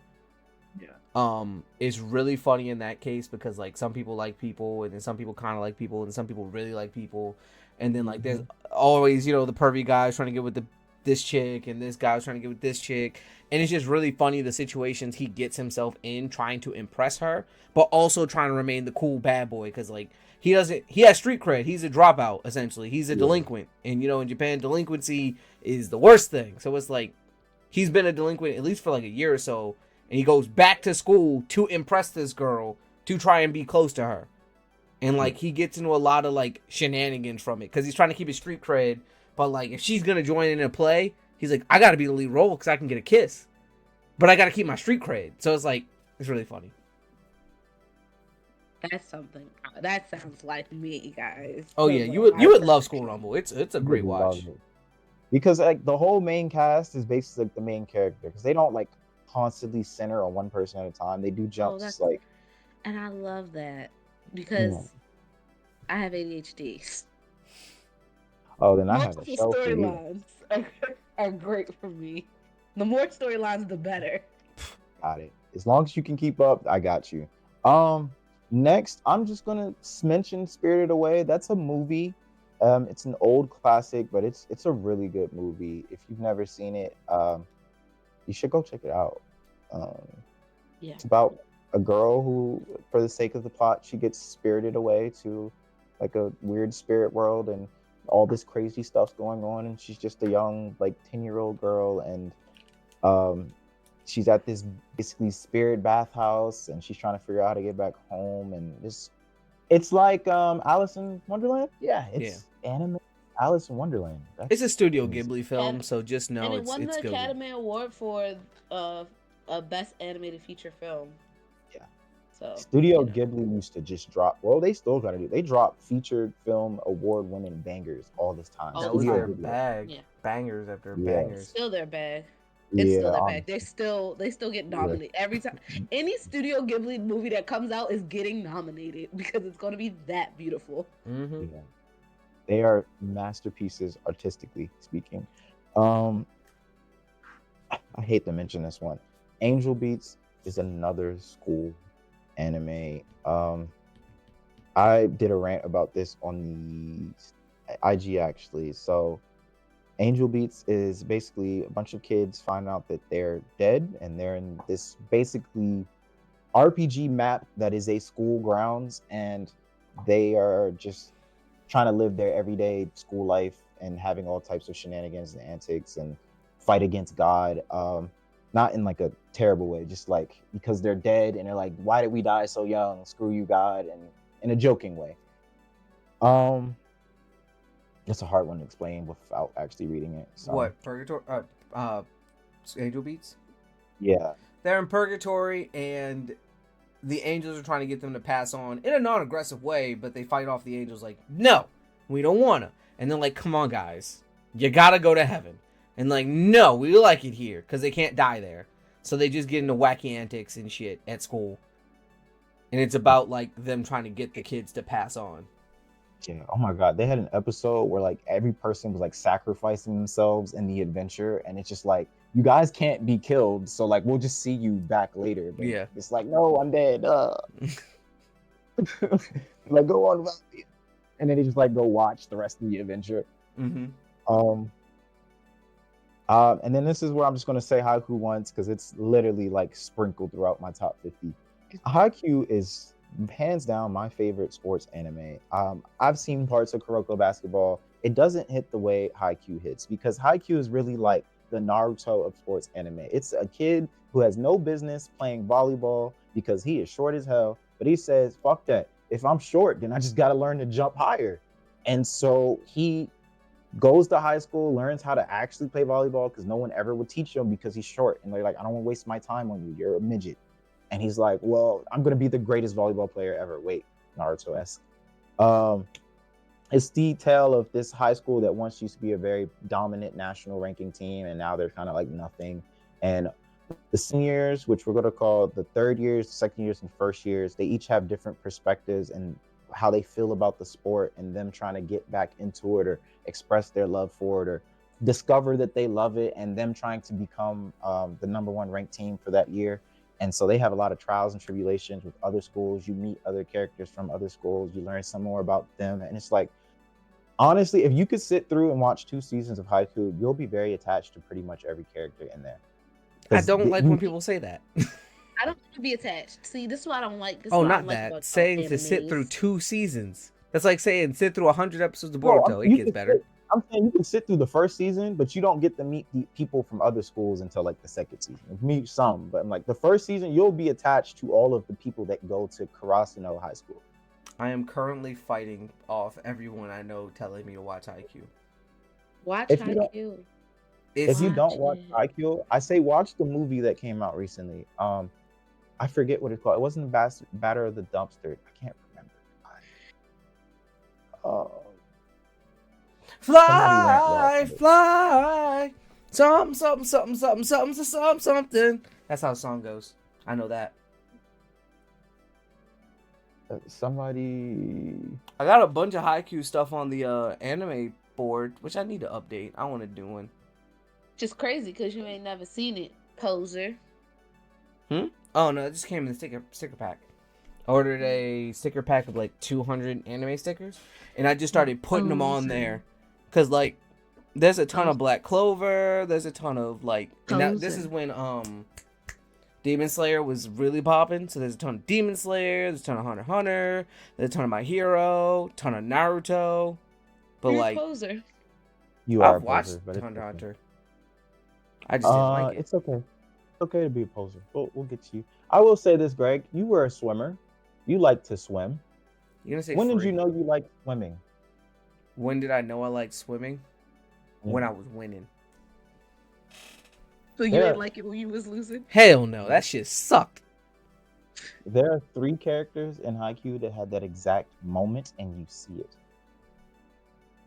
Yeah. It's really funny in that case, because like some people like people, and then some people kind of like people, and some people really like people, and then like there's always, you know, the pervy guys trying to get with this chick, and this guy's trying to get with this chick, and it's just really funny the situations he gets himself in trying to impress her, but also trying to remain the cool bad boy, because like he has street cred. He's a dropout, essentially. He's a delinquent, and you know, in Japan, delinquency is the worst thing. So it's like he's been a delinquent at least for like a year or so, and he goes back to school to impress this girl, to try and be close to her, and like he gets into a lot of like shenanigans from it, because he's trying to keep his street cred. But like, if she's gonna join in a play, he's like, I gotta be the lead role because I can get a kiss, but I gotta keep my street cred. So it's like, it's really funny. That's something. That sounds like me, guys. Oh yeah, you would love School Rumble. It's a great watch. Because like the whole main cast is basically like the main character, because they don't like constantly center on one person at a time. They do jumps and I love that, because I have ADHD. Oh, then I have a show for you. Storylines are great for me. The more storylines, the better. Got it. As long as you can keep up, I got you. Next, I'm just gonna mention Spirited Away. That's a movie. It's an old classic, but it's a really good movie. If you've never seen it, you should go check it out. Um, Yeah. it's about a girl who, for the sake of the plot, she gets spirited away to like a weird spirit world, and all this crazy stuff's going on, and she's just a young, like 10-year-old girl, and um, she's at this basically spirit bathhouse, and she's trying to figure out how to get back home, and it's like Alice in Wonderland. Yeah, Yeah. it's anime Alice in Wonderland. It's a Studio amazing. Ghibli film, so just know And it won it's the good. Academy Award for a best animated feature film. Yeah. So Studio you know. Ghibli used to just drop. Well, they still gotta do. They drop featured film award-winning bangers all this time. All That the was Studio their time. Ghibli. bag. Yeah. Bangers after Yeah. bangers. Still their bag. It's Yeah. still their bag. They still get nominated every time. Any Studio Ghibli movie that comes out is getting nominated because it's going to be that beautiful. Mm-hmm. Yeah. They are masterpieces artistically speaking. I hate to mention this one. Angel Beats is another school anime. I did a rant about this on the IG actually. So Angel Beats is basically a bunch of kids find out that they're dead, and they're in this basically RPG map that is a school grounds, and they are just trying to live their everyday school life and having all types of shenanigans and antics and fight against God. Not in like a terrible way, just like because they're dead and they're like, why did we die so young? Screw you, God, and in a joking way. Um, it's a hard one to explain without actually reading it. So. What Purgatory? Angel Beats. Yeah. They're in purgatory, and the angels are trying to get them to pass on in a non-aggressive way, but they fight off the angels like, no, we don't wanna. And they're like, come on, guys, you gotta go to heaven. And like, no, we like it here because they can't die there. So they just get into wacky antics and shit at school. And it's about like them trying to get the kids to pass on. Yeah. Oh my God. They had an episode where like every person was like sacrificing themselves in the adventure, and it's just like, you guys can't be killed, so like we'll just see you back later. But Yeah. it's like, no, I'm dead. Like go on without me. And then they just like go watch the rest of the adventure. Mm-hmm. And then this is where I'm just gonna say Haiku once because it's literally like sprinkled throughout my top 50. Haiku is hands down my favorite sports anime. I've seen parts of Kuroko Basketball. It doesn't hit the way Haiku hits because Haiku is really like the Naruto of sports anime. It's a kid who has no business playing volleyball because he is short as hell, but he says, fuck that. If I'm short, then I just gotta learn to jump higher. And so he goes to high school, learns how to actually play volleyball because no one ever would teach him because he's short. And they're like, I don't want to waste my time on you. You're a midget. And he's like, well, I'm going to be the greatest volleyball player ever. Wait, Naruto-esque. It's the tale of this high school that once used to be a very dominant national ranking team, and now they're kind of like nothing. And the seniors, which we're going to call the third years, second years, and first years, they each have different perspectives and how they feel about the sport, and them trying to get back into it or express their love for it or discover that they love it, and them trying to become the number one ranked team for that year. And so they have a lot of trials and tribulations with other schools. You meet other characters from other schools. You learn some more about them. And it's like, honestly, if you could sit through and watch 2 seasons of Haiku, you'll be very attached to pretty much every character in there. I don't like when people say that. I don't want to be attached. See, this is what I don't like. This Oh, is what I not don't like that. about Saying to sit animes. through 2 seasons. That's like saying sit through 100 episodes of Boruto. It gets better. I'm saying you can sit through the first season, but you don't get to meet the people from other schools until like the second season. You meet some, but I'm like the first season, you'll be attached to all of the people that go to Karasuno High School. I am currently fighting off everyone I know telling me to watch IQ. Watch If you don't- IQ. If you don't watch Watch IQ, I say watch the movie that came out recently. I forget what it's called. It wasn't Batter of the Dumpster. I can't remember. Fly, fly. Something. That's how the song goes. I know that. Somebody. I got a bunch of Haikyuu stuff on the anime board, which I need to update. I want to do one. Just crazy because you ain't never seen it, poser. Oh no, it just came in the sticker pack. ordered a sticker pack of like 200 anime stickers, and I just started putting them on there, cause like there's a ton of Black Clover, there's a ton of like, and this is when Demon Slayer was really popping, so there's a ton of Demon Slayer, there's a ton of Hunter x Hunter, there's a ton of My Hero, ton of Naruto, but You're like a poser. You are I've a watched poser, but Hunter x it's okay. Hunter. I just didn't like it. It's okay. It's okay to be a poser. We'll get to you. I will say this, Greg. You were a swimmer. You like to swim. You're gonna say When did free. you know you liked swimming? When did I know I liked swimming? Yeah. When I was winning. So you Yeah. didn't like it when you was losing? Hell no, that shit sucked. There are 3 characters in Haikyuu that had that exact moment, and you see it.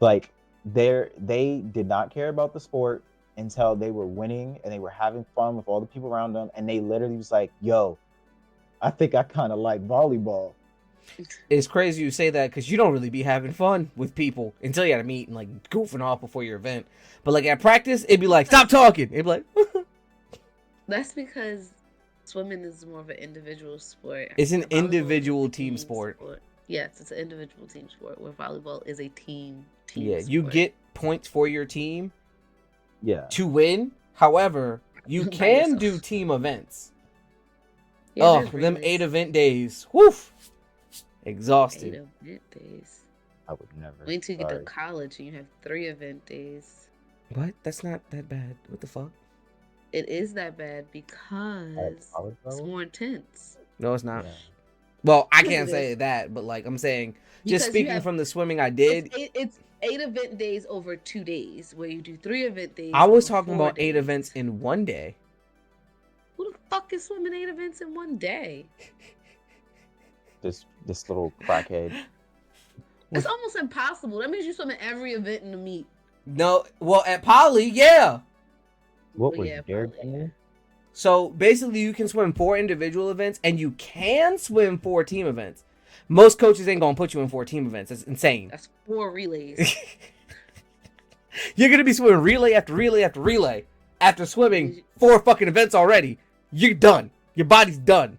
Like they did not care about the sport until they were winning and they were having fun with all the people around them, and they literally was like, "Yo, I think I kind of like volleyball." It's crazy you say that because you don't really be having fun with people until you gotta meet and like goofing off before your event. But like at practice, it'd be like, stop talking. It'd be like, That's because swimming is more of an individual sport. It's an Volleyball is a individual team sport. Yes, it's an individual team sport where volleyball is a team yeah, you sport. get points for your team Yeah. to win. However, you By can yourself. do team events. Yeah, Oh, there's them reasons. 8 event days. Woof. 8 Exhausted. event days. I would never. Wait till you get to Sorry. college and you have 3 event days. What? That's not that bad. What the fuck? It is that bad At because college it's level? more intense. No, it's not. Yeah. Well, I Yes, can't it say is. that, but like I'm saying, Because just you speaking have- from the swimming I did, It's 8 event days over 2 days, where you do 3 event days. I was over talking 4 about 8 days. events in one day. Who the fuck is swimming 8 events in one day? This little crackhead. It's almost impossible. That means you swim in every event in the meet. No, well at Poly, yeah. What Well, was yeah, your probably, game? So basically, you can swim 4 individual events, and you can swim 4 team events. Most coaches ain't gonna put you in 4 team events. That's insane. That's 4 relays. You're gonna be swimming relay after relay after relay after swimming 4 fucking events already. You're done. Your body's done.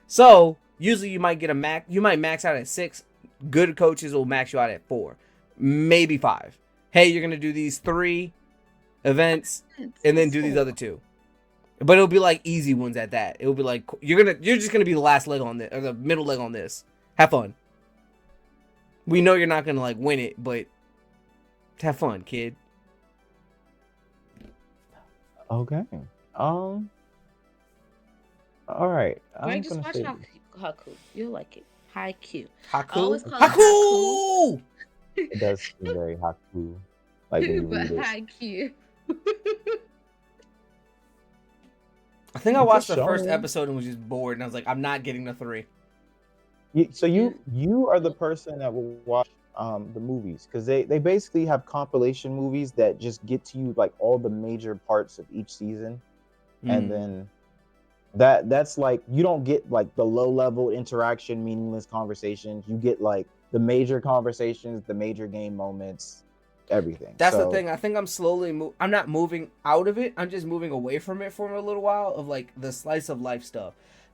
So usually you might get a max. You might max out at 6. Good coaches will max you out at 4, maybe 5. Hey, you're gonna do these 3 events and then do these other 2. But it'll be like easy ones at that. It'll be like you're just gonna be the last leg on this or the middle leg on this. Have fun. We know you're not gonna like win it, but have fun, kid. Okay. All right. I'm Right, just gonna watch say Haku. You'll like it. Haikyuu. Haku. always call it Haku. it does seem very haku. Like when you But read it. Haikyuu. I think I It's a watched the first show. episode and was just bored, and I was like, I'm not getting the 3. So you are the person that will watch the movies, because they basically have compilation movies that just get to you like all the major parts of each season, and then that's like you don't get like the low level interaction, meaningless conversations. You get like the major conversations, the major game moments, everything. That's the So, thing. I think I'm slowly I'm not moving out of it. I'm just moving away from it for a little while of like the slice of life stuff.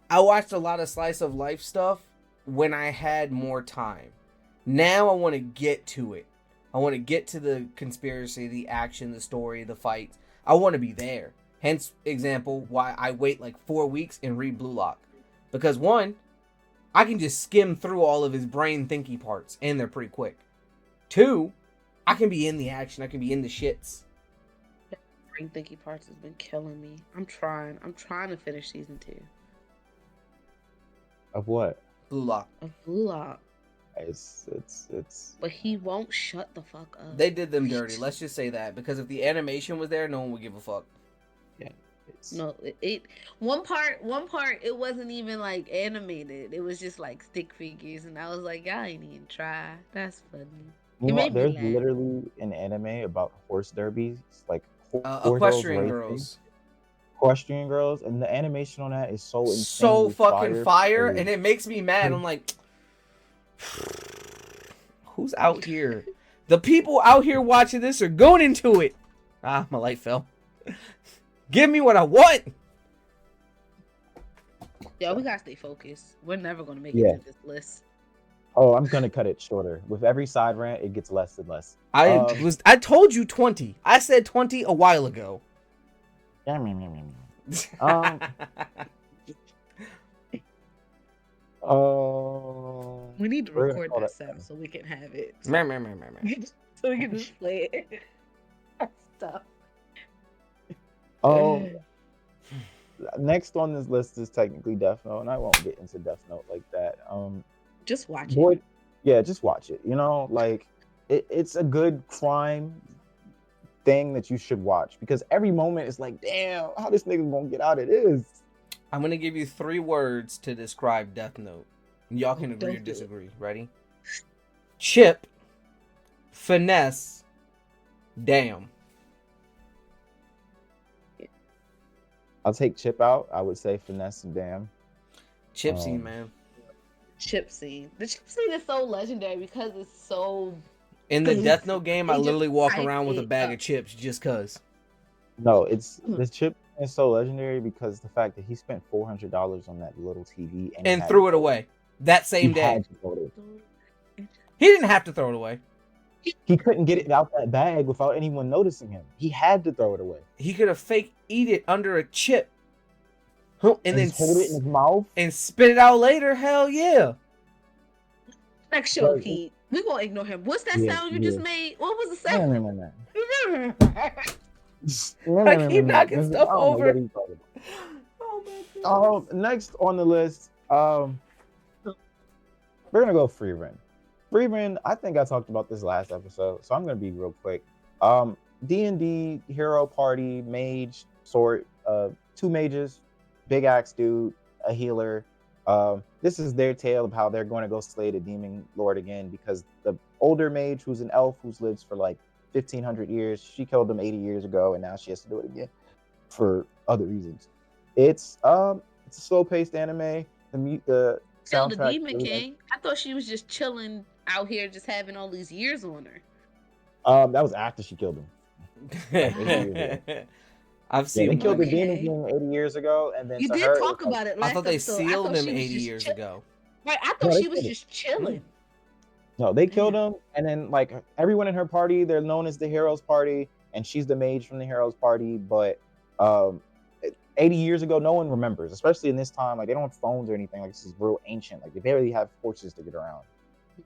I watched a lot of slice of life stuff when I had more time. Now I want to get to it. I want to get to the conspiracy, the action, the story, the fights. I want to be there. Hence, example, why I wait like 4 weeks and read Blue Lock. Because 1, I can just skim through all of his brain thinky parts, and they're pretty quick. 2, I can be in the action. I can be in the shits. Brain thinky parts has been killing me. I'm trying to finish season 2 of what? Blue Lock. of Blue Lock. It's But he won't shut the fuck up. They did them dirty. Let's just say that. Because if the animation was there, no one would give a fuck. No, it one part it wasn't even like animated. It was just like stick figures, and I was like, y'all ain't even try. That's funny. You know, made me there's laugh. literally an anime about horse derbies, like Equestrian racing. Girls. Equestrian Girls, and the animation on that is so So insanely fucking fire, because- and it makes me mad. I'm like, who's out here? The people out here watching this are going into it. Ah, my light fell. Give me what I want. Yo, we gotta stay focused. We're never gonna make it Yeah. to this list. Oh, I'm gonna cut it shorter. With every side rant, it gets less and less. I told you 20. I said 20 a while ago. We need to we're gonna record call that that sound so we can have it. Meh, meh, meh, meh, meh. So we can just play it. Stuff. Next on this list is technically Death Note, and I won't get into Death Note like that. Just watch boy, it. yeah, just watch it. You know, like it's a good crime thing that you should watch because every moment is like, damn, how this nigga gonna get out of this? I'm gonna give you 3 words to describe Death Note. Y'all can agree or Don't do it. disagree. Ready? Chip, finesse, damn. I'll take Chip out. I would say finesse and damn. Chip scene, man. Chip scene. The chip scene is so legendary because it's so. In the Death Note game, I They literally just walk hype around with a it bag up. of chips just cause. No, it's the Chip is so legendary because the fact that he spent $400 on that little TV And threw it away that same day. He didn't have to throw it away. He couldn't get it out that bag without anyone noticing him. He had to throw it away. He could have fake eat it under a chip. And then just hold it in his mouth and spit it out later. Hell yeah. Next show, Pete. We gonna ignore him. What's that sound you just made? What was the sound? I keep knocking stuff over. Oh, next on the list, we're gonna go Freerin. Freerin, I think I talked about this last episode, so I'm gonna be real quick. D&D hero party mage sort, 2 mages, big axe dude, a healer. This is their tale of how they're going to go slay the demon lord again because the older mage, who's an elf who's lived for like 1,500 years, she killed him 80 years ago, and now she has to do it again for other reasons. It's a slow-paced anime. The Kill the soundtrack. Demon King. I thought she was just chilling out here, just having all these years on her. That was after she killed him. I've seen. They killed the Demon King 80 years ago, and then you to did her, talk about it. Last I thought they episode. sealed him 80 was years ago. Right, I thought she was just chilling. No, they killed him, and then like everyone in her party, they're known as the Heroes Party, and she's the mage from the Heroes Party. But 80 years ago, no one remembers, especially in this time. Like they don't have phones or anything. Like this is real ancient. Like they barely have horses to get around.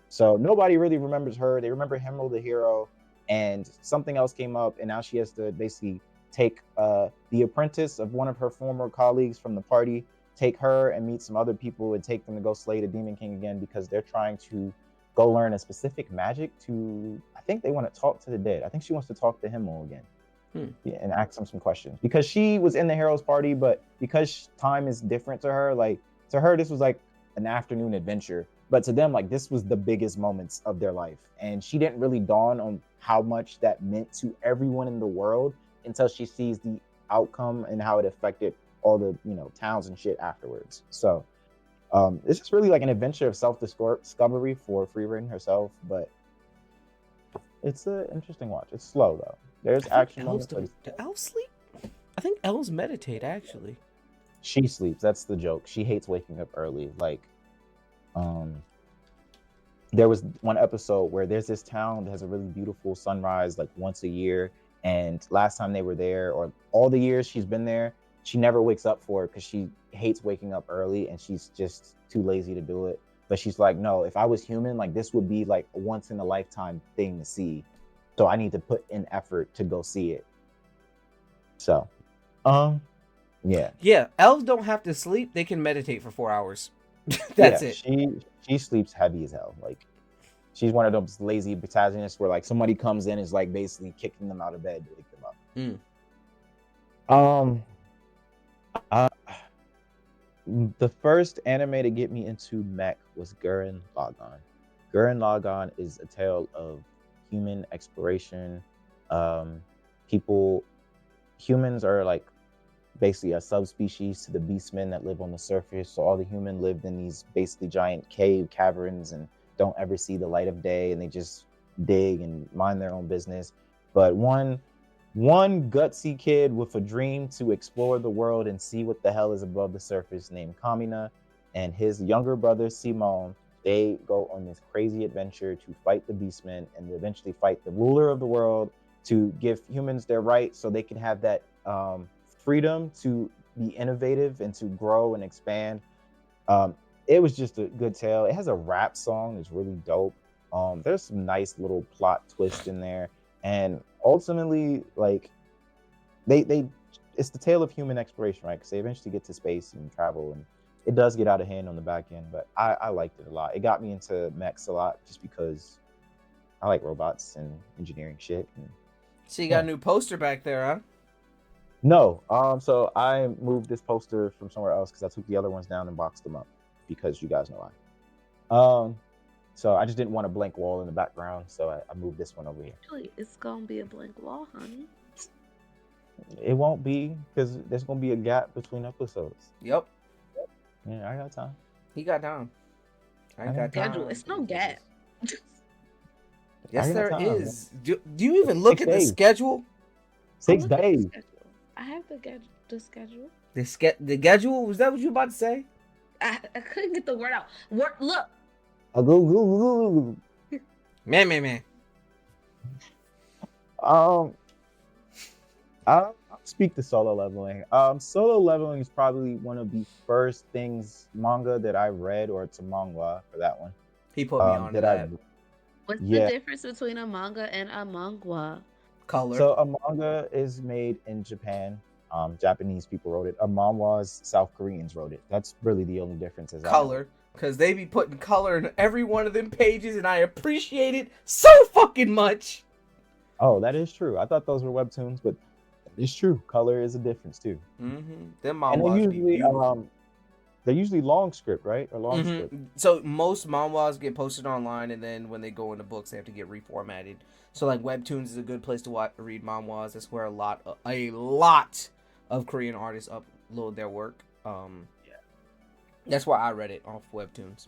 So nobody really remembers her. They remember Himro the hero, and something else came up, and now she has to basically take the apprentice of one of her former colleagues from the party, take her and meet some other people and take them to go slay the Demon King again because they're trying to go learn a specific magic to, I think they want to talk to the dead. I think she wants to talk to Himro again. Yeah, and ask him some questions because she was in the Heroes Party, but because time is different to her, like to her, this was like an afternoon adventure. But to them, like this was the biggest moments of their life. And she didn't really dawn on how much that meant to everyone in the world until she sees the outcome and how it affected all the, towns and shit afterwards. So it's just really like an adventure of self-discovery for Freerin herself, but it's an interesting watch. It's slow though. There's action moments. Do elves sleep? I think elves meditate actually. She sleeps. That's the joke. She hates waking up early. Like, there was one episode where there's this town that has a really beautiful sunrise like once a year, and last time they were there, or all the years she's been there, she never wakes up for it because she hates waking up early and she's just too lazy to do it. But she's like, no, if I was human, like this would be like a once in a lifetime thing to see. So I need to put in effort to go see it. So, yeah. Yeah, elves don't have to sleep. They can meditate for 4 hours. That's it. She sleeps heavy as hell. Like, she's one of those lazy protagonists where like somebody comes in and is like basically kicking them out of bed to wake them up. The first anime to get me into mech was Gurren Lagann. Gurren Lagann is a tale of human exploration. Humans are like basically a subspecies to the beastmen that live on the surface. So all the humans lived in these basically giant cave caverns and don't ever see the light of day, and they just dig and mind their own business. But one One gutsy kid with a dream to explore the world and see what the hell is above the surface named Kamina, and his younger brother Simon, they go on this crazy adventure to fight the Beastmen and eventually fight the ruler of the world to give humans their rights so they can have that freedom to be innovative and to grow and expand. Um, it was just a good tale. It has a rap song that's really dope. There's some nice little plot twist in there, and ultimately, like they it's the tale of human exploration, right? Because they eventually get to space and travel, and it does get out of hand on the back end. But I liked it a lot. It got me into mechs a lot just because I like robots and engineering shit. And, So you got a new poster back there, huh? no, so I moved this poster from somewhere else because I took the other ones down and boxed them up because you guys know why. So I just didn't want a blank wall in the background, so I moved this one over here. Actually, it's gonna be a blank wall, honey. It won't be because there's gonna be a gap between episodes. Yep. Yeah, I got time. He got down. I ain't got Schedule. time. It's no gap. Yes, I got there time, is. Do you even look 6 at the days. schedule? 6 Look at the days. schedule. I have the schedule. The schedule? Was that what you were about to say? I couldn't get the word out. Look. Man. I'll speak to solo leveling. Solo leveling is probably one of the first things manga that I read, or it's a manga for that one. He put me on that. What's the difference between a manga and a manga? Color. So a manga is made in Japan. Japanese people wrote it. A manhwa is South Koreans wrote it. That's really the only difference. Color. Because they be putting color in every one of them pages, and I appreciate it so fucking much. Oh, that is true. I thought those were webtoons, but that is true. Color is a difference too. Mm-hmm. Them manhwas be beautiful. They're usually long script, right? Or long script. So most manhwas get posted online, and then when they go into books, they have to get reformatted. So like webtoons is a good place to read manhwas. That's where a lot of Korean artists upload their work. That's why I read it off webtoons.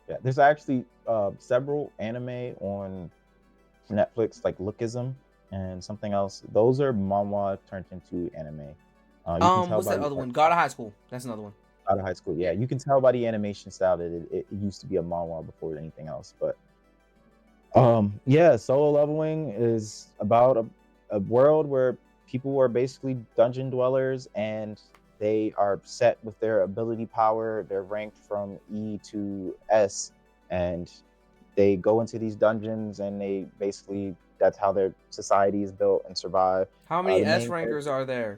Yeah, there's actually several anime on Netflix, like Lookism and something else. Those are manhwa turned into anime. What's that other one? God of High School. That's another one. Out of high school, yeah, you can tell by the animation style that it used to be a manhwa before anything else. But yeah, solo leveling is about a world where people are basically dungeon dwellers, and they are set with their ability power. They're ranked from E to S, and they go into these dungeons, and they basically, that's how their society is built and survive. How many S rankers are there?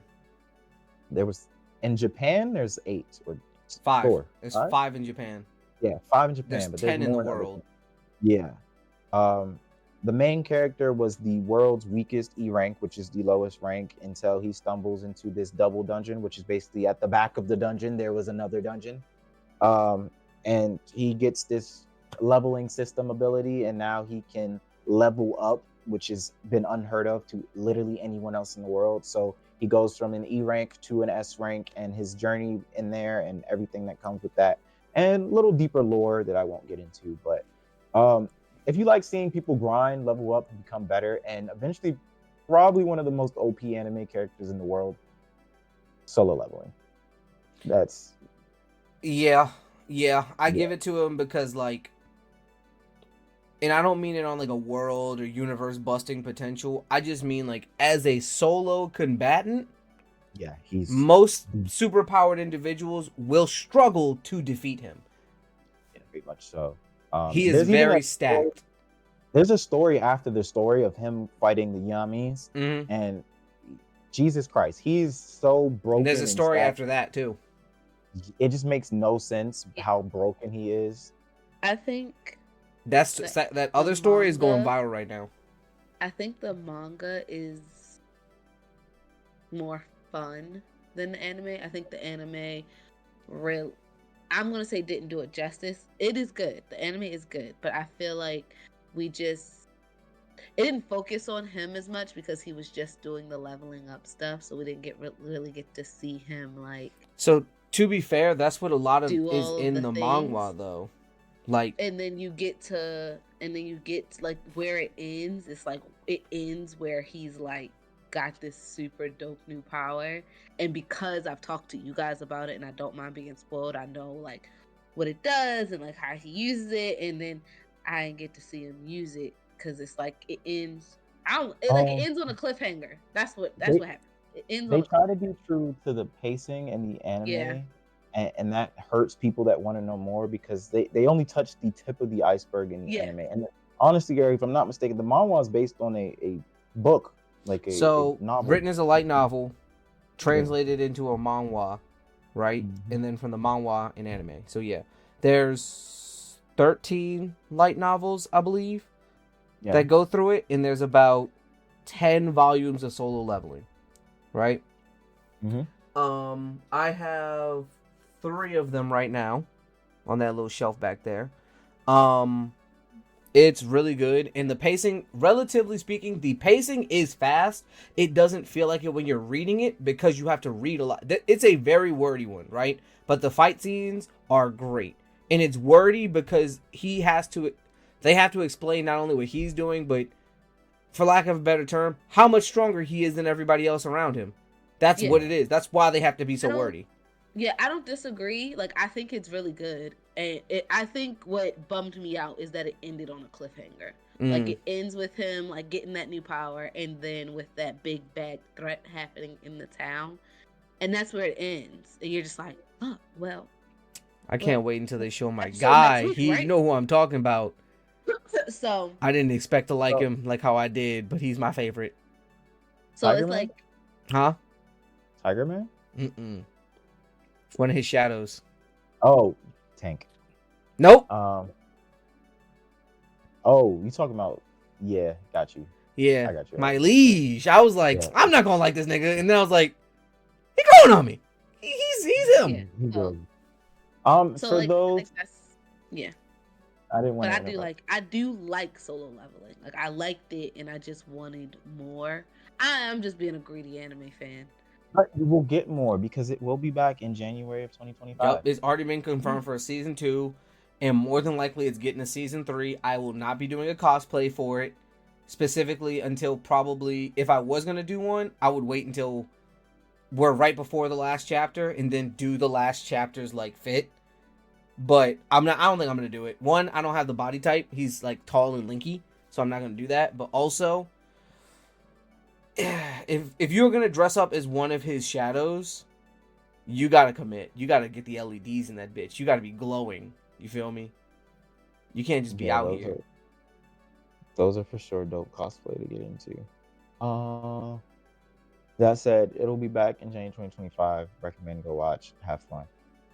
There was in Japan. There's 8 or 5. 4. There's 5 in Japan. Yeah, 5 in Japan. There's but 10 there's in more the world. Yeah. The main character was the world's weakest E rank, which is the lowest rank, until he stumbles into this double dungeon, which is basically at the back of the dungeon. There was another dungeon. And he gets this leveling system ability, and now he can level up, which has been unheard of to literally anyone else in the world. So he goes from an E rank to an S rank, and his journey in there and everything that comes with that, and a little deeper lore that I won't get into. But if you like seeing people grind, level up, and become better, and eventually probably one of the most OP anime characters in the world, solo leveling. That's Yeah, I give it to him because, like, and I don't mean it on like a world or universe busting potential. I just mean like as a solo combatant. Yeah, he's most superpowered individuals will struggle to defeat him. Yeah, very much so. He is very stacked. There's a story after the story of him fighting the Yamis, and Jesus Christ, he's so broken. And there's a story after that too. It just makes no sense how broken he is. I think that other story is going viral right now. I think the manga is more fun than the anime. I think the anime I'm gonna say didn't do it justice. It is good. The anime is good, but I feel like it didn't focus on him as much because he was just doing the leveling up stuff, so we didn't really get to see him like. So to be fair, that's what a lot of is in the manga though. Like, and then you get like where it ends. It's like it ends where he's like got this super dope new power, and because I've talked to you guys about it and I don't mind being spoiled, I know like what it does and like how he uses it, and then I didn't get to see him use it because it's like it ends. It ends on a cliffhanger. That's what happened. It ends on They a try to be true to the pacing and the yeah. anime, and that hurts people that want to know more because they only touch the tip of the iceberg in the Yeah. anime. And honestly, Gary, if I'm not mistaken, the manhwa is based on a book, like a So novel. written as a light novel, translated into a manhwa, right? Mhm. And then from the manhwa in anime. So yeah, there's 13 light novels, I believe, Yeah. that go through it, and there's about 10 volumes of solo leveling, right? Mm-hmm. I have 3 of them right now on that little shelf back there. It's really good, and the pacing, relatively speaking, the pacing is fast. It doesn't feel like it when you're reading it because you have to read a lot. It's a very wordy one, right? But the fight scenes are great, and it's wordy because they have to explain not only what he's doing, but for lack of a better term, how much stronger he is than everybody else around him. That's what it is. That's why they have to be so wordy. Yeah, I don't disagree. Like, I think it's really good. And I think what bummed me out is that it ended on a cliffhanger. Like, it ends with him, like, getting that new power, and then with that big bad threat happening in the town. And that's where it ends. And you're just like, oh, well. I can't wait until they show my So guy. next week, right? You know who I'm talking about. So I didn't expect to like him like how I did, but he's my favorite. So Tiger it's Man? like, huh? Tiger Man? Mm-mm. One of his shadows. Oh, Tank. Nope. Oh, you talking about? Yeah, got you. Yeah, I got you. my liege. I was like, Yeah. I'm not gonna like this nigga, and then I was like, he going on me. He's him. yeah. He So, good. so For like, those, that's I didn't want But to. I do like solo leveling. Like, I liked it, and I just wanted more. I'm just being a greedy anime fan. But we will get more because it will be back in January of 2025. Yup, it's already been confirmed for a season 2, and more than likely it's getting a season 3. I will not be doing a cosplay for it, specifically until probably, if I was gonna do one, I would wait until we're right before the last chapter and then do the last chapters like fit. But I don't think I'm gonna do it. One, I don't have the body type. He's like tall and linky, so I'm not gonna do that. But also, if you're gonna dress up as one of his shadows, you gotta commit. You gotta get the LEDs in that bitch. You gotta be glowing. You feel me? You can't just be out here. Those are for sure dope cosplay to get into. That said, it'll be back in January 2025. Recommend go watch. Have fun.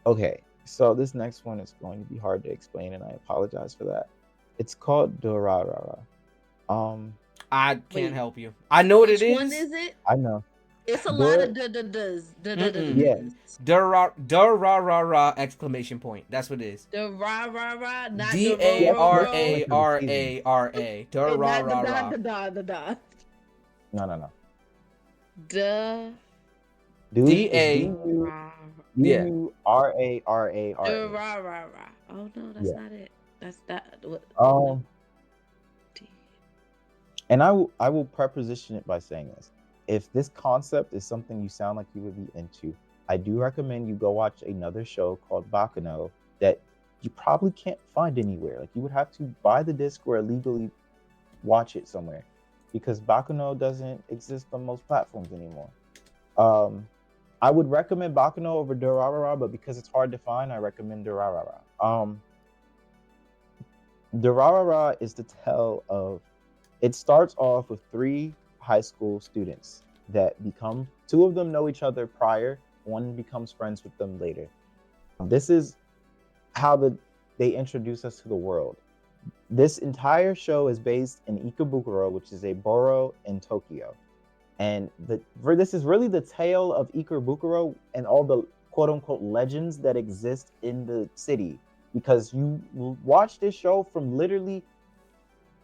Okay, so this next one is going to be hard to explain, and I apologize for that. It's called Durarara. I can't help you. I know what it is. Which one is it? I know. It's a lot of does. Yeah. Durarara exclamation point. That's what it is. Durarara, not Darara. Durarara. No. Duh. Durarara. Durarara. Oh no, that's not it. That's that. And I will preposition it by saying this. If this concept is something you sound like you would be into, I do recommend you go watch another show called Bakano that you probably can't find anywhere. Like, you would have to buy the disc or illegally watch it somewhere, because Bakano doesn't exist on most platforms anymore. I would recommend Bakano over Durarara, but because it's hard to find, I recommend Durarara. Durarara is the tale of. It starts off with 3 high school students that become, 2 of them know each other prior, 1 becomes friends with them later. This is how they introduce us to the world. This entire show is based in Ikebukuro, which is a borough in Tokyo. And this is really the tale of Ikebukuro and all the quote-unquote legends that exist in the city. Because you will watch this show from literally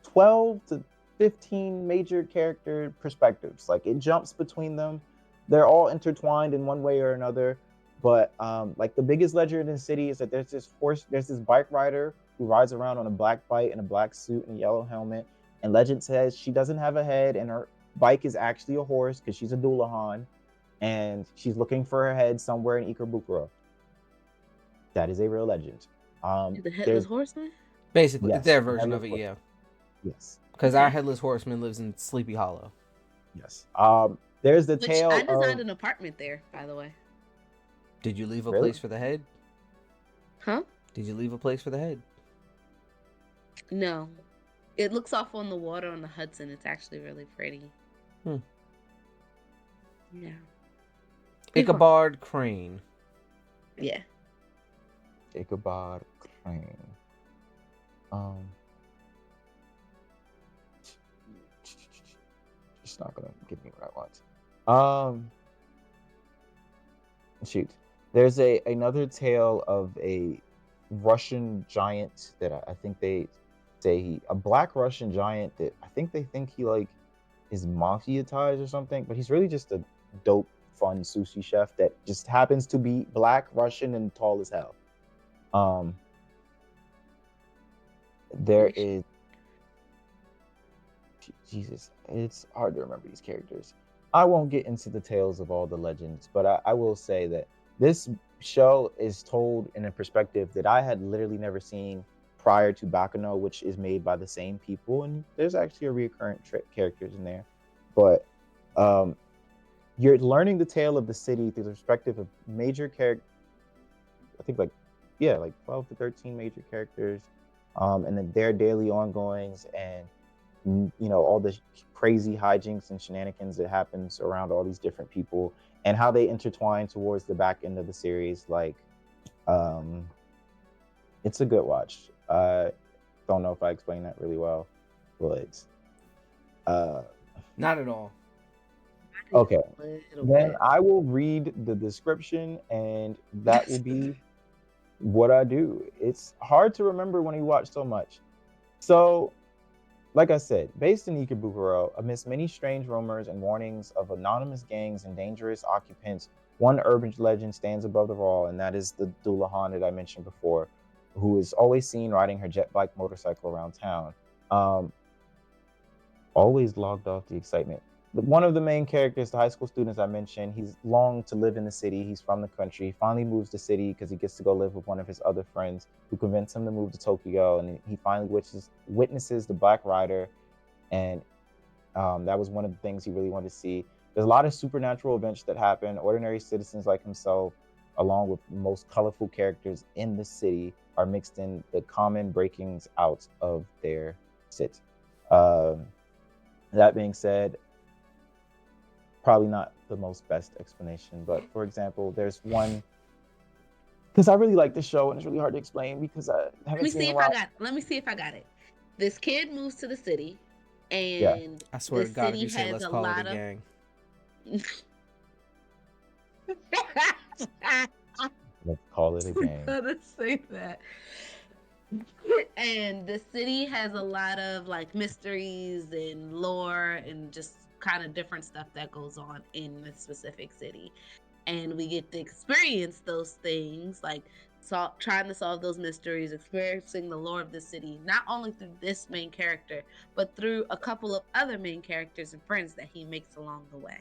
12 to 15 major character perspectives. Like, it jumps between them. They're all intertwined in one way or another. But like, the biggest legend in the city is that there's this bike rider who rides around on a black bike in a black suit and a yellow helmet. And legend says she doesn't have a head, and bike is actually a horse because she's a Dullahan, and she's looking for her head somewhere in Ikebukuro. That is a real legend. The headless There's horseman. Basically, yes, their version of it, yeah. yes, Because Okay. our headless horseman lives in Sleepy Hollow. yes. There's the Which tale I designed of an apartment there, by the way. Did you leave a Really? place for the head? Huh? Did you leave a place for the head? No. It looks off on the water on the Hudson. It's actually really pretty. Hmm. Yeah. Ichabod Crane. Yeah. Ichabod Crane. It's not gonna give me what I want. Shoot. There's another tale of a Russian giant that I think they say a black Russian giant that I think they think he like is mafia ties or something, but he's really just a dope, fun sushi chef that just happens to be black, Russian, and tall as hell. There is Jesus, it's hard to remember these characters. I won't get into the tales of all the legends, but I will say that this show is told in a perspective that I had literally never seen prior to Bakano, which is made by the same people, and there's actually a recurrent characters in there. But you're learning the tale of the city through the perspective of major characters. I think like 12 to 13 major characters, and then their daily ongoings and all the crazy hijinks and shenanigans that happens around all these different people and how they intertwine towards the back end of the series. Like, it's a good watch. Don't know if I explained that really well, but Not at all. okay. Then I will read the description, and that will be what I do. It's hard to remember when you watch so much. So, like I said, based in Ikebukuro, amidst many strange rumors and warnings of anonymous gangs and dangerous occupants, one urban legend stands above the all, and that is the Dullahan that I mentioned before, who is always seen riding her jet bike motorcycle around town. Always logged off the excitement. One of the main characters, the high school students I mentioned, he's longed to live in the city. He's from the country. He finally moves to city because he gets to go live with one of his other friends who convince him to move to Tokyo. And he finally witnesses the Black Rider. And that was one of the things he really wanted to see. There's a lot of supernatural events that happen. Ordinary citizens like himself, along with the most colorful characters in the city, are mixed in the common breakings out of their sit. That being said, probably not the most best explanation, but for example, there's one because I really like the show and it's really hard to explain because I haven't seen it in a while. Let me see if I got it. This kid moves to the city, and Yeah. I swear the to God, if city you say has let's a call it lot a of. gang. Let's call it a game. Gotta say that. And the city has a lot of like mysteries and lore and just kind of different stuff that goes on in the specific city, and we get to experience those things, like trying to solve those mysteries, experiencing the lore of the city, not only through this main character but through a couple of other main characters and friends that he makes along the way.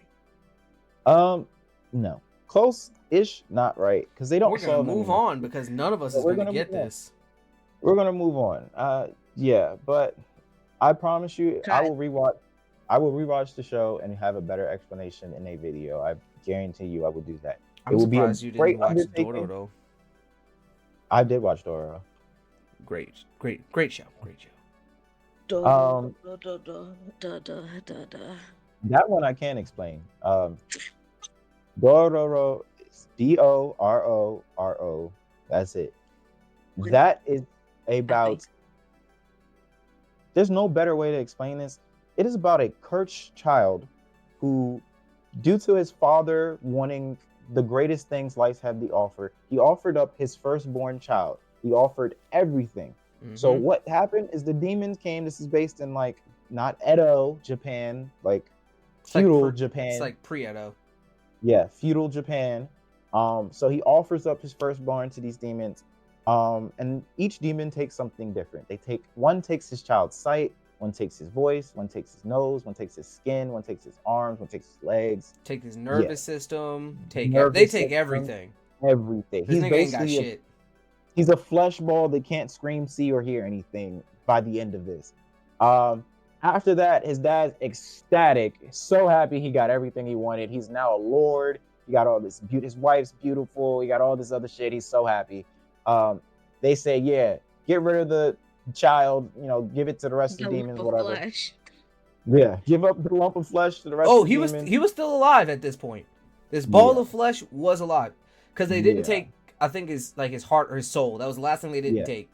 No, close-ish, not right, because they don't. We're gonna move on because none of us is gonna get this. We're gonna move on. Yeah, but I promise you, I will rewatch the show and have a better explanation in a video. I guarantee you, I will do that. I'm surprised you didn't watch Doro. I did watch Doro. Great show. That one I can't explain. Dororo is Dororo. That's it. That is about. There's no better way to explain this. It is about a cursed child who, due to his father wanting the greatest things life had to offer, he offered up his firstborn child. He offered everything. Mm-hmm. So what happened is the demons came. This is based in like not Edo, Japan, like feudal Japan. It's like pre-Edo. Yeah, feudal Japan. So he offers up his firstborn to these demons. And each demon takes something different. One takes his child's sight, One takes his voice, one takes his nose, one takes his skin, one takes his arms, one takes his legs. Take his nervous system. They Nervous take system, everything. everything. This He's nigga ain't got basically shit. he's a flesh ball that can't scream, see, or hear anything by the end of this. After that, his dad's ecstatic, so happy he got everything he wanted. He's now a lord. He got all this. His wife's beautiful. He got all this other shit. He's so happy. They say, yeah, get rid of the child. You know, give it to the rest of the demons, whatever. Flesh. Yeah, give up the lump of flesh to the rest. Oh, of the demons. he was still alive at this point. This ball of flesh was alive because they didn't take. I think his heart or his soul. That was the last thing they didn't take.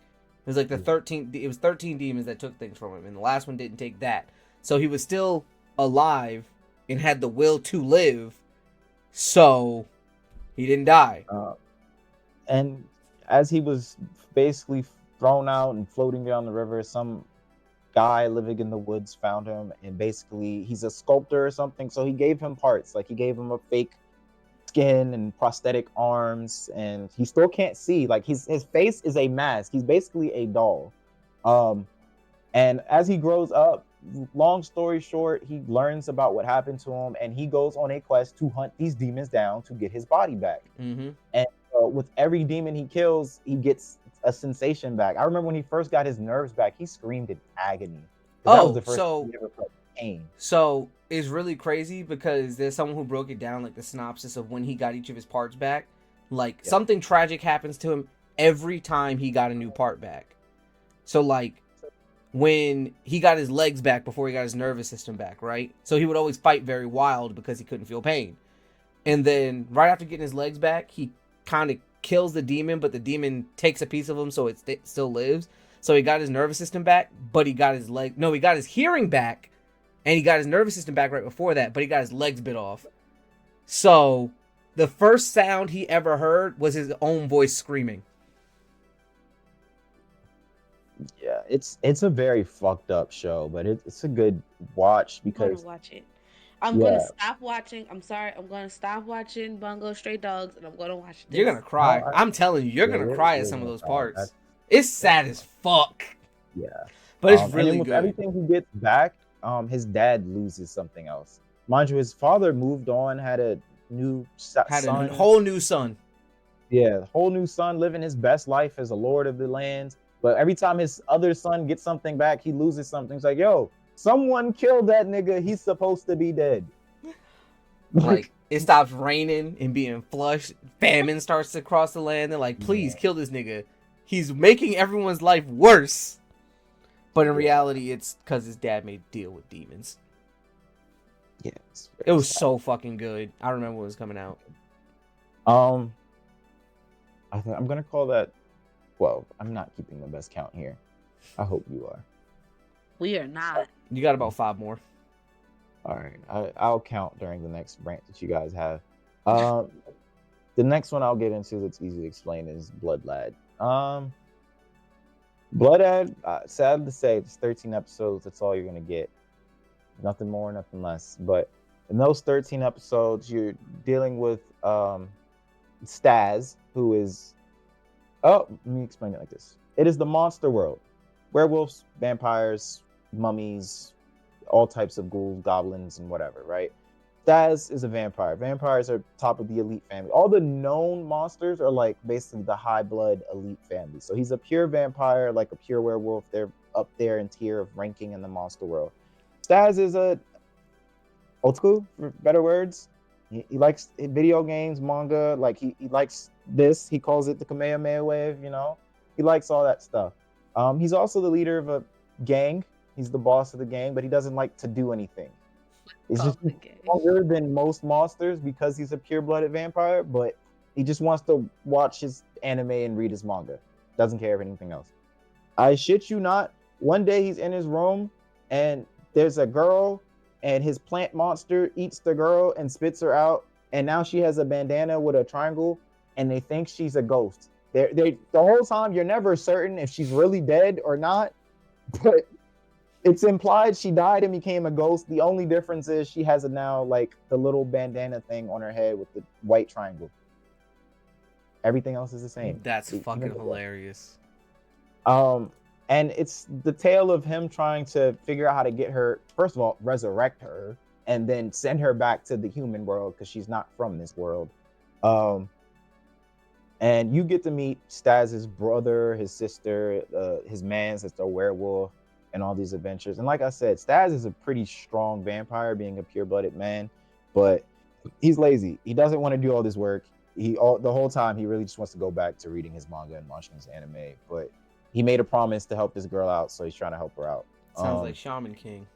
It was like the 13. It was 13 demons that took things from him, and the last one didn't take that. So he was still alive and had the will to live. So he didn't die. And as he was basically thrown out and floating down the river, some guy living in the woods found him, and basically he's a sculptor or something. So he gave him parts, like he gave him a fake skin and prosthetic arms, and he still can't see. Like his face is a mask. He's basically a doll. And as he grows up, long story short, he learns about what happened to him, and he goes on a quest to hunt these demons down to get his body back. Mm-hmm. And with every demon he kills, he gets a sensation back. I remember when he first got his nerves back, he screamed in agony. That was the first time he ever felt pain. So it's really crazy because there's someone who broke it down, like the synopsis of when he got each of his parts back. Like something tragic happens to him every time he got a new part back. So like when he got his legs back before he got his nervous system back, right? So he would always fight very wild because he couldn't feel pain. And then right after getting his legs back, he kind of kills the demon, but the demon takes a piece of him, so it still lives. So he got his nervous system back, but he got his he got his hearing back, and he got his nervous system back right before that, but he got his legs bit off. So the first sound he ever heard was his own voice screaming. Yeah, it's a very fucked up show, but it's a good watch because I'm gonna watch it. I'm gonna stop watching. I'm sorry. I'm gonna stop watching Bungo Stray Dogs, and I'm gonna watch this. You're gonna cry. I'm telling you, you're gonna cry at some of those parts. It's sad as fuck. Yeah, but it's really with good. Everything he gets back, his dad loses something else. Mind you, his father moved on, had a new son. A whole new son. Yeah, whole new son, living his best life as a lord of the land. But every time his other son gets something back, he loses something. It's like, yo, someone killed that nigga. He's supposed to be dead. Like, it stops raining and being flushed. Famine starts to cross the land. They're like, please kill this nigga. He's making everyone's life worse. But in reality, it's because his dad made a deal with demons. Yeah, it was so fucking good. I remember when it was coming out. I think I'm gonna call that. Well, I'm not keeping the best count here. I hope you are. We are not. You got about 5 more. All right, I'll count during the next rant that you guys have. The next one I'll get into that's easy to explain is Blood Lad. Blood Lad, sad to say, it's 13 episodes. That's all you're gonna get. Nothing more, nothing less. But in those 13 episodes, you're dealing with Staz, who is... Oh, let me explain it like this. It is the monster world. Werewolves, vampires, mummies, all types of ghouls, goblins, and whatever, right? Staz is a vampire. Vampires are top of the elite family. All the known monsters are like basically the high blood elite family. So he's a pure vampire, like a pure werewolf. They're up there in tier of ranking in the monster world. Staz is a old school, for better words. He likes video games, manga. Like he likes this. He calls it the Kamehameha wave. You know, he likes all that stuff. He's also the leader of a gang. He's the boss of the gang, but he doesn't like to do anything. He's just stronger than most monsters because he's a pure-blooded vampire. But he just wants to watch his anime and read his manga. Doesn't care of anything else. I shit you not. One day he's in his room and there's a girl. And his plant monster eats the girl and spits her out. And now she has a bandana with a triangle, and they think she's a ghost. The whole time you're never certain if she's really dead or not, but it's implied she died and became a ghost. The only difference is she has now like the little bandana thing on her head with the white triangle. Everything else is the same. That's fucking hilarious. And it's the tale of him trying to figure out how to get her, first of all, resurrect her, and then send her back to the human world because she's not from this world. Um, and you get to meet Staz's brother, his sister, his man's that's a werewolf, and all these adventures. And like I said, Staz is a pretty strong vampire, being a pure-blooded man, but he's lazy. He doesn't want to do all this work. The whole time he really just wants to go back to reading his manga and watching his anime. But he made a promise to help this girl out, so he's trying to help her out. Sounds like Shaman King.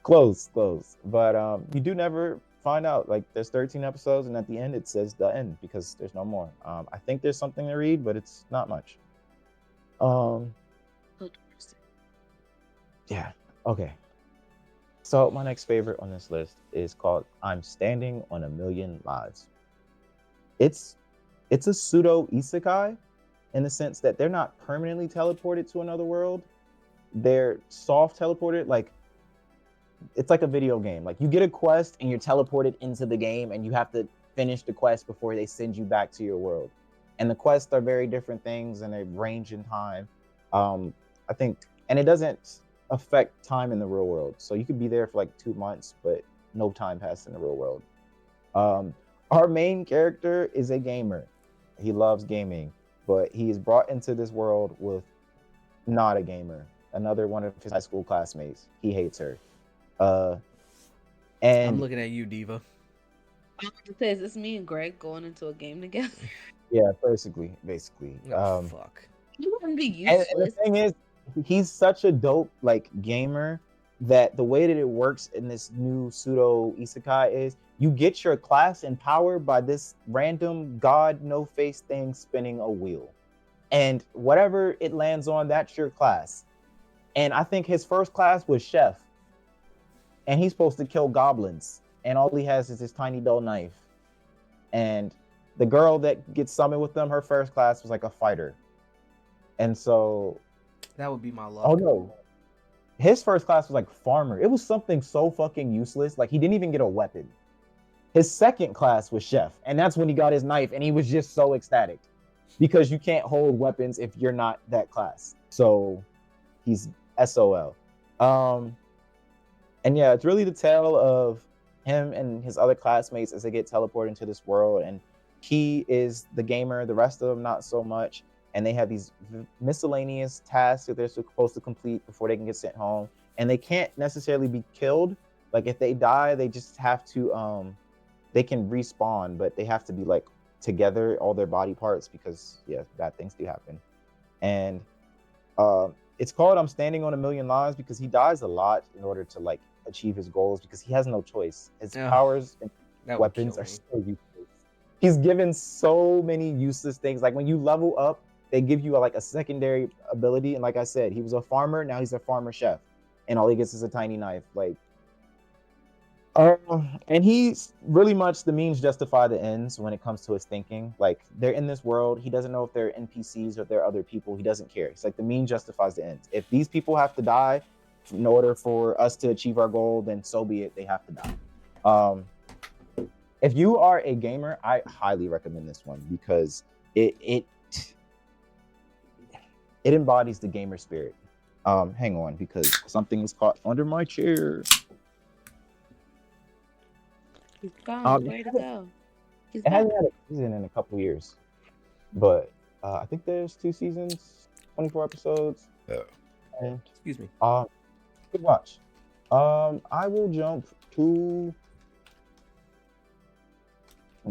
Close. But you do never find out. Like, there's 13 episodes, and at the end it says the end because there's no more. I think there's something to read, but it's not much. Yeah. Okay. So my next favorite on this list is called "I'm Standing on a Million Lives." It's a pseudo isekai in the sense that they're not permanently teleported to another world. They're soft teleported, like it's like a video game. Like you get a quest and you're teleported into the game and you have to finish the quest before they send you back to your world. And the quests are very different things and they range in time. I think, and it doesn't affect time in the real world. So you could be there for like 2 months, but no time passed in the real world. Our main character is a gamer. He loves gaming, but he is brought into this world with not a gamer. Another one of his high school classmates. He hates her. And I'm looking at you, Diva. I was gonna say, is this me and Greg going into a game together? yeah, basically. Oh, fuck. You wouldn't be useless. And the thing is, he's such a dope like gamer that the way that it works in this new pseudo isekai is you get your class and power by this random god no face thing spinning a wheel, and whatever it lands on, that's your class. And I think his first class was chef, and he's supposed to kill goblins, and all he has is his tiny dull knife. And the girl that gets summoned with them, her first class was like a fighter. And so that would be my luck. Oh no, his first class was like farmer. It was something so fucking useless. Like he didn't even get a weapon. His second class was chef, and that's when he got his knife, and he was just so ecstatic because you can't hold weapons if you're not that class. So he's SOL. And yeah, it's really the tale of him and his other classmates as they get teleported into this world, and he is the gamer, the rest of them not so much, and they have these miscellaneous tasks that they're supposed to complete before they can get sent home, and they can't necessarily be killed. Like if they die, they just have to they can respawn, but they have to be like together, all their body parts, because yeah, bad things do happen. And it's called "I'm Standing on a Million Lives" because he dies a lot in order to like achieve his goals because he has no choice. His powers and weapons are so useless. He's given so many useless things. Like when you level up, they give you like a secondary ability. And like I said, he was a farmer. Now he's a farmer chef, and all he gets is a tiny knife. Like, and he's really much the means justify the ends when it comes to his thinking. Like they're in this world. He doesn't know if they're NPCs or if they're other people. He doesn't care. It's like the mean justifies the ends. If these people have to die in order for us to achieve our goal, then so be it. They have to die. If you are a gamer, I highly recommend this one because it embodies the gamer spirit. Hang on, because something is caught under my chair. He's gone. Where to go? It hasn't had a season in a couple years, but I think there's 2 seasons, 24 episodes. And, excuse me. Good watch. I will jump to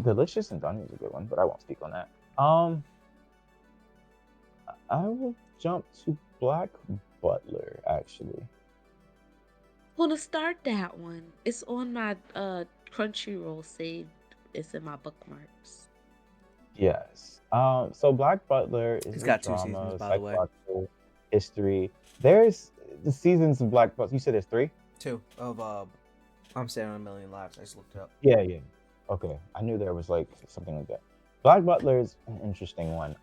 Delicious and Dunny is a good one, but I won't speak on that. I will jump to Black Butler, actually. I'm gonna start that one. It's on my Crunchyroll saved. It's in my bookmarks. Yes. So Black Butler is got drama, 2 seasons, by the way. History. There's the seasons of Black Butler. You said there's 3? 2 of I'm Standing on a Million Lives. I just looked it up. Yeah. Okay. I knew there was like something like that. Black Butler is an interesting one.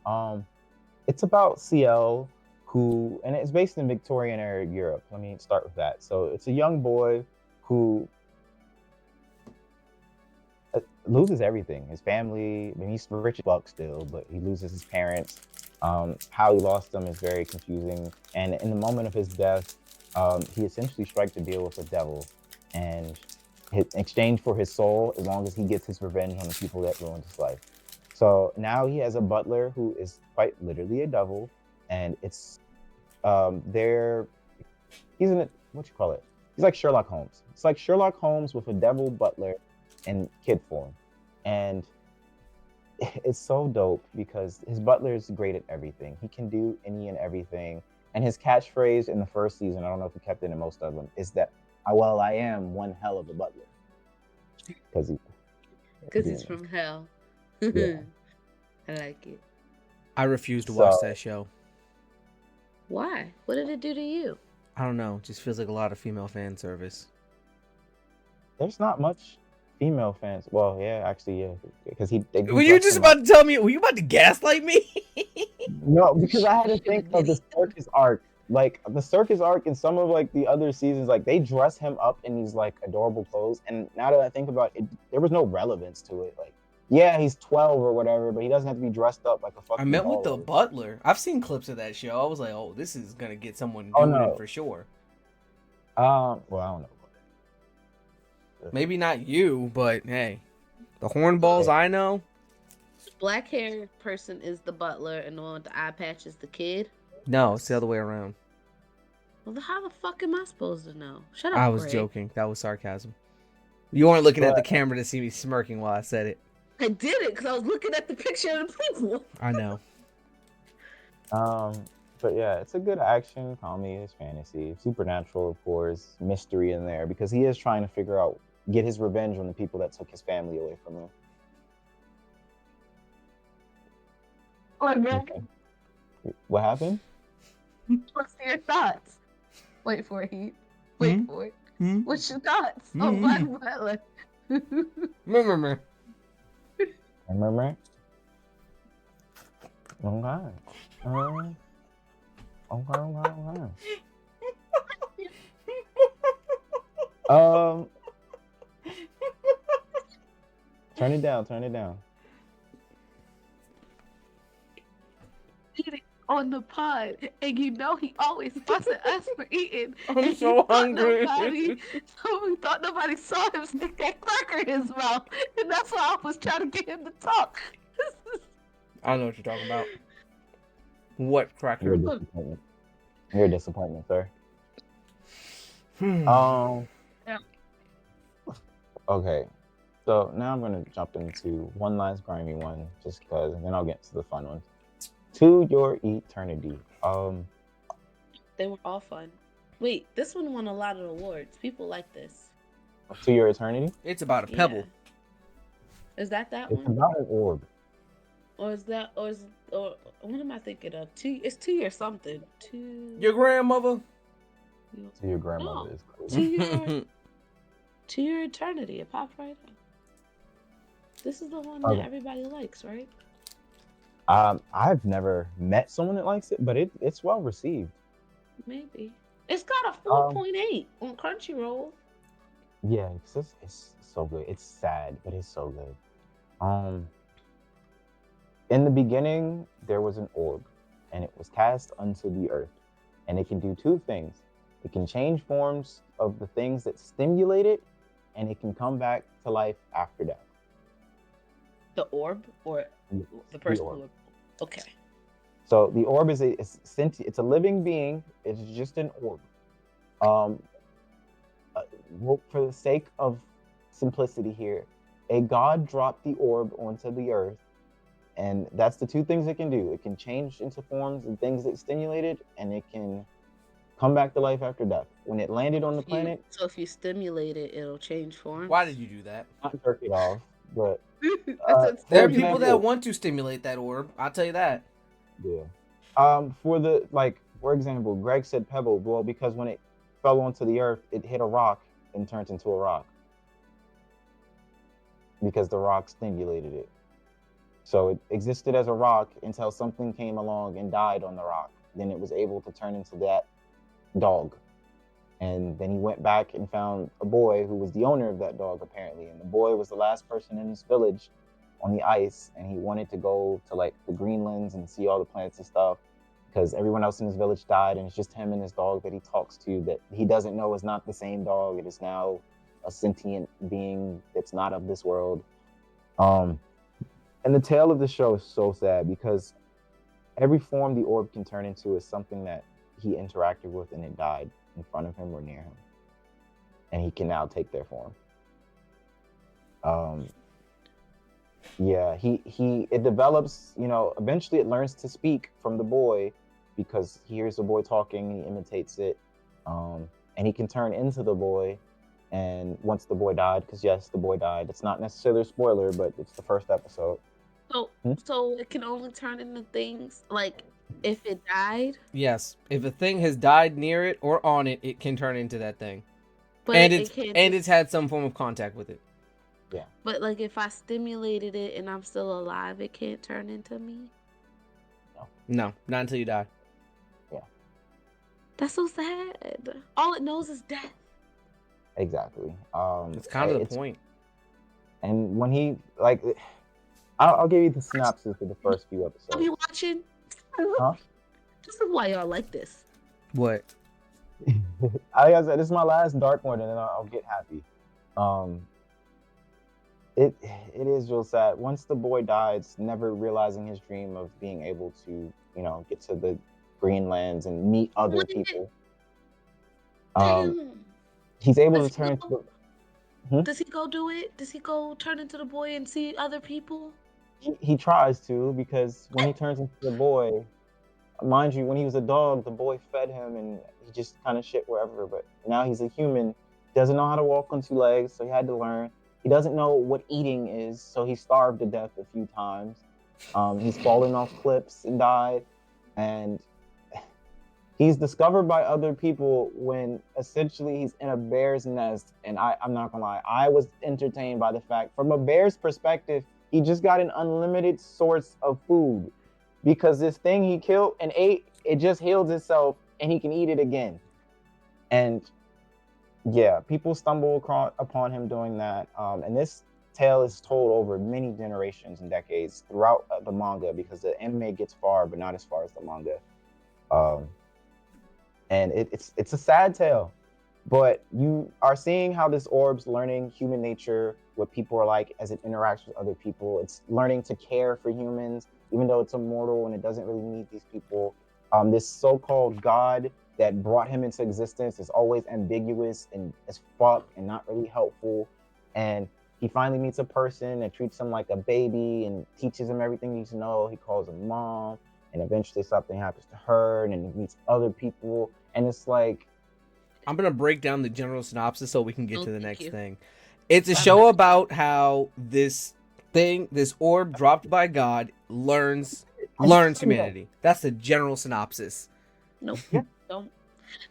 It's about CL who, and it's based in Victorian era Europe. Let me start with that. So it's a young boy who loses everything. His family, I mean, he's rich as fuck still, but he loses his parents. How he lost them is very confusing. And in the moment of his death, he essentially strikes a deal with the devil, and in exchange for his soul, as long as he gets his revenge on the people that ruined his life. So now he has a butler who is quite literally a devil, and it's he's in it. What you call it? He's like Sherlock Holmes. It's like Sherlock Holmes with a devil butler in kid form, and it's so dope because his butler is great at everything. He can do any and everything. And his catchphrase in the first season, I don't know if he kept it in most of them, is that, well, I am one hell of a butler. Because he's from hell. Yeah. I like it. I refuse to watch that show. Why? What did it do to you? I don't know. It just feels like a lot of female fan service. There's not much female fans. Well, yeah, actually, yeah. Because were you just about to tell me? Were you about to gaslight me? No, because I had to think of the circus arc. Like the circus arc in some of like the other seasons, like they dress him up in these like adorable clothes. And now that I think about it, there was no relevance to it. Like, yeah, he's 12 or whatever, but he doesn't have to be dressed up like a fucking. I meant with the butler. I've seen clips of that show. I was like, oh, this is gonna get someone doing it for sure. Well, I don't know. Maybe not you, but hey, the hornballs I know. Black haired person is the butler, and the one with the eye patch is the kid. No, it's the other way around. Well, how the fuck am I supposed to know? Shut up. I was joking. That was sarcasm. You weren't looking at the camera to see me smirking while I said it. I did it because I was looking at the picture of the people. I know. But yeah, it's a good action comedy. It's fantasy, supernatural, of course, mystery in there because he is trying to get his revenge on the people that took his family away from him. Okay. What happened? What's your thoughts? Wait for it, Heat. Wait for it. What's your thoughts on Black Butler? Remember. Okay. Okay. Turn it down. Eating on the pod, and you know he always fuss at us for eating. I'm so hungry. We thought nobody saw him stick that cracker in his mouth, and that's why I was trying to get him to talk. I don't know what you're talking about. What cracker? You're a disappointment, sir. Yeah. Okay. So now I'm gonna jump into one last grimy one, just because, and then I'll get to the fun ones. To Your Eternity. They were all fun. Wait, this one won a lot of awards. People like this. To Your Eternity? It's about a pebble. Yeah. Is that one? It's about an orb. Or what am I thinking of? It's To Your something. Your grandmother? To Your Grandmother is cool. To Your Eternity. It popped right up. This is the one that everybody likes, right? I've never met someone that likes it, but it's well received. Maybe. It's got a 4.8 on Crunchyroll. Yeah, it's so good. It's sad, but it's so good. In the beginning, there was an orb, and it was cast unto the earth, and it can do two things. It can change forms of the things that stimulate it, and it can come back to life after death. The orb or the person? Orb. Okay. So the orb is it's a living being. It's just an orb. Well, for the sake of simplicity here, a god dropped the orb onto the earth, and that's the two things it can do. It can change into forms and things that stimulate it, and it can come back to life after death. When it landed on the planet... So if you stimulate it, it'll change form? Why did you do that? Not jerk it off, but... there are people that want to stimulate that orb. I'll tell you that. Yeah. For example, Greg said pebble. Well, because when it fell onto the earth, it hit a rock and turned into a rock. Because the rock stimulated it. So it existed as a rock until something came along and died on the rock. Then it was able to turn into that dog. And then he went back and found a boy who was the owner of that dog, apparently. And the boy was the last person in his village on the ice, and he wanted to go to like the Greenlands and see all the planets and stuff, because everyone else in his village died, and it's just him and his dog that he talks to that he doesn't know is not the same dog. It is now a sentient being that's not of this world. And the tale of the show is so sad because every form the orb can turn into is something that he interacted with and it died in front of him or near him. And he can now take their form. It develops, eventually it learns to speak from the boy because he hears the boy talking and he imitates it. And he can turn into the boy. And once the boy died, because yes, the boy died. It's not necessarily a spoiler, but it's the first episode. So it can only turn into things like if it died? Yes. If a thing has died near it or on it, it can turn into that thing. But it's had some form of contact with it. Yeah. But like if I stimulated it and I'm still alive, it can't turn into me? No, not until you die. Yeah. That's so sad. All it knows is death. Exactly. It's kind of the point. And when he I'll give you the synopsis of the first few episodes. Are you watching? Huh? This is why y'all like this. What? Like I said, this is my last dark one, and then I'll get happy. It is real sad. Once the boy dies, never realizing his dream of being able to, get to the Greenlands and meet other people. He's able to turn into. Does he go do it? Does he go turn into the boy and see other people? He tries to, because when he turns into the boy, mind you, when he was a dog, the boy fed him and he just kind of shit wherever. But now he's a human, doesn't know how to walk on two legs, so he had to learn. He doesn't know what eating is, so he starved to death a few times. He's fallen off cliffs and died, and he's discovered by other people when essentially he's in a bear's nest. And I'm not gonna lie, I was entertained by the fact, from a bear's perspective, he just got an unlimited source of food because this thing he killed and ate, it just heals itself and he can eat it again. And yeah, people stumble upon him doing that. And this tale is told over many generations and decades throughout the manga, because the anime gets far, but not as far as the manga. And it's a sad tale, but you are seeing how this orb's learning human nature, what people are like as it interacts with other people. It's learning to care for humans, even though it's immortal and it doesn't really need these people. This so-called God that brought him into existence is always ambiguous and as fuck and not really helpful. And he finally meets a person that treats him like a baby and teaches him everything he needs to know. He calls him mom, and eventually something happens to her, and then he meets other people. And it's like, I'm going to break down the general synopsis so we can get to the next thing. It's a show about how this orb dropped by God learns humanity. That's the general synopsis. Nope. Don't.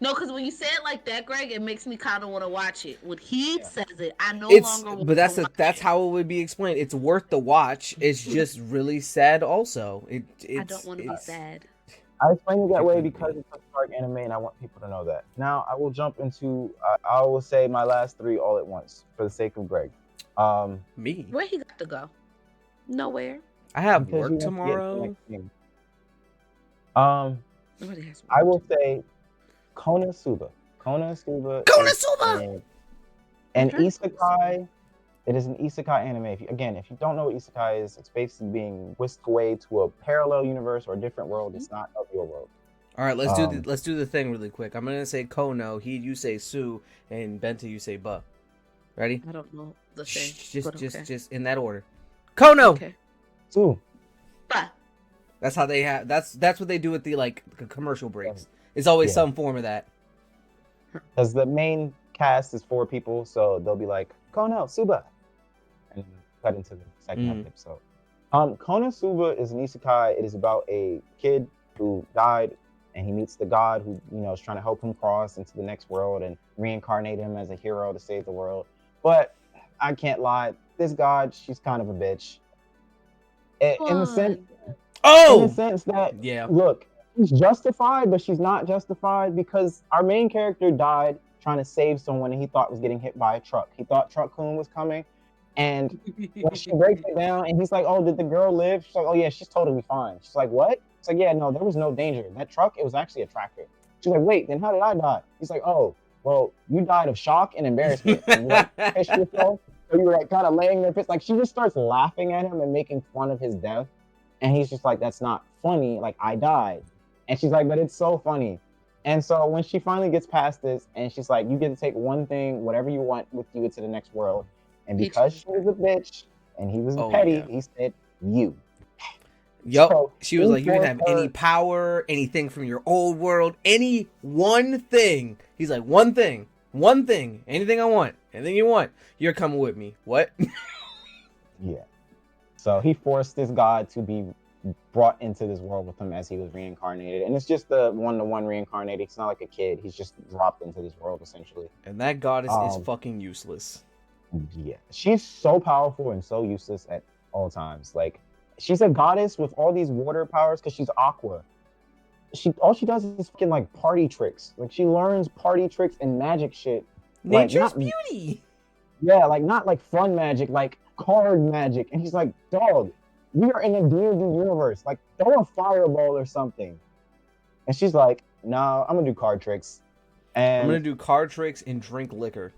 No, because when you say it like that, Greg, it makes me kind of want to watch it. When he says it, I no longer want to watch it. That's how it would be explained. It's worth the watch. It's just really sad also. I don't want to be sad. I explain it that way because it's a dark anime and I want people to know that. Now, I will jump into, I will say my last three all at once for the sake of Greg. Me? Where he got to go? Nowhere. I have work tomorrow. I will say Konosuba. Konosuba! An isekai. It is an isekai anime. If you don't know what isekai is, it's basically being whisked away to a parallel universe or a different world. It's not of your world. All right, let's do the thing really quick. I'm gonna say Kono, you say Su, and Benta you say Ba. Ready? I don't know the thing. Just in that order. Kono. Okay. Su. Ba. That's how they have. That's what they do with the commercial breaks. It's always some form of that. Because the main cast is 4 people, so they'll be like Kono Suba, and cut into the second episode. Konosuba is an isekai. It is about a kid who died, and he meets the god who is trying to help him cross into the next world and reincarnate him as a hero to save the world. But I can't lie, this god, she's kind of a bitch. In the sense that look, she's justified, but she's not justified because our main character died trying to save someone and he thought was getting hit by a truck. He thought Truck Kun was coming, And when she breaks it down, and he's like, "Oh, did the girl live?" She's like, "Oh yeah, she's totally fine." She's like, "What?" It's like, "Yeah, no, there was no danger. That truck, it was actually a tractor." She's like, "Wait, then how did I die?" He's like, "Oh, well, you died of shock and embarrassment, and you like pissed yourself, so you were like kind of laying there pissed." Like she just starts laughing at him and making fun of his death, and he's just like, "That's not funny. Like I died," and she's like, "But it's so funny." And so when she finally gets past this, and she's like, "You get to take one thing, whatever you want, with you into the next world." And because she was a bitch and he was Oh petty, yeah. he said, "You." Yup. So She was he like, you can forced have her. any power, anything from your old world, any one thing. He's like, one thing, anything I want, anything you want. You're coming with me. What? Yeah. So he forced this god to be brought into this world with him as he was reincarnated. And it's just the one-to-one reincarnated. It's not like a kid. He's just dropped into this world essentially. And that goddess is Um, fucking useless. Yeah. She's so powerful and so useless at all times. Like she's a goddess with all these water powers because she's aqua. All she does is fucking like party tricks. Like she learns party tricks and magic shit. Like Nature's not beauty. yeah, like not like fun magic, like card magic. And he's like, "Dog, we are in a D&D universe. Like throw a fireball or something." And she's like, "No, I'm gonna do card tricks." I'm gonna And do card tricks and drink liquor.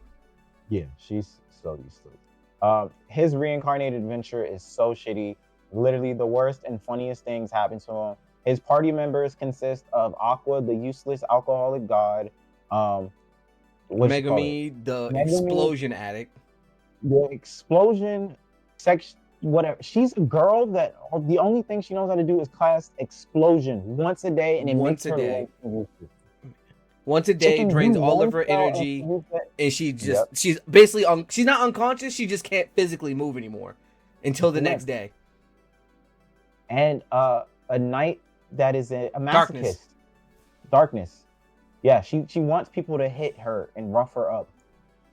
yeah, she's so useless. His reincarnated adventure is so shitty. Literally, the worst and funniest things happen to him. His party members consist of Aqua, the useless alcoholic god, um, what you call it, Megami, the Megami, explosion addict. the explosion, sex, whatever. She's a girl that the only thing she knows how to do is cast explosion once a day, and it Once makes a her day. life useless. Once a She day can drains do all one of her spell and energy, use it. and she's Yep. basically she's not unconscious. She just can't physically move anymore until the next day. And a knight that is a Darkness. masochist. Darkness. Yeah, she wants people to hit her and rough her up.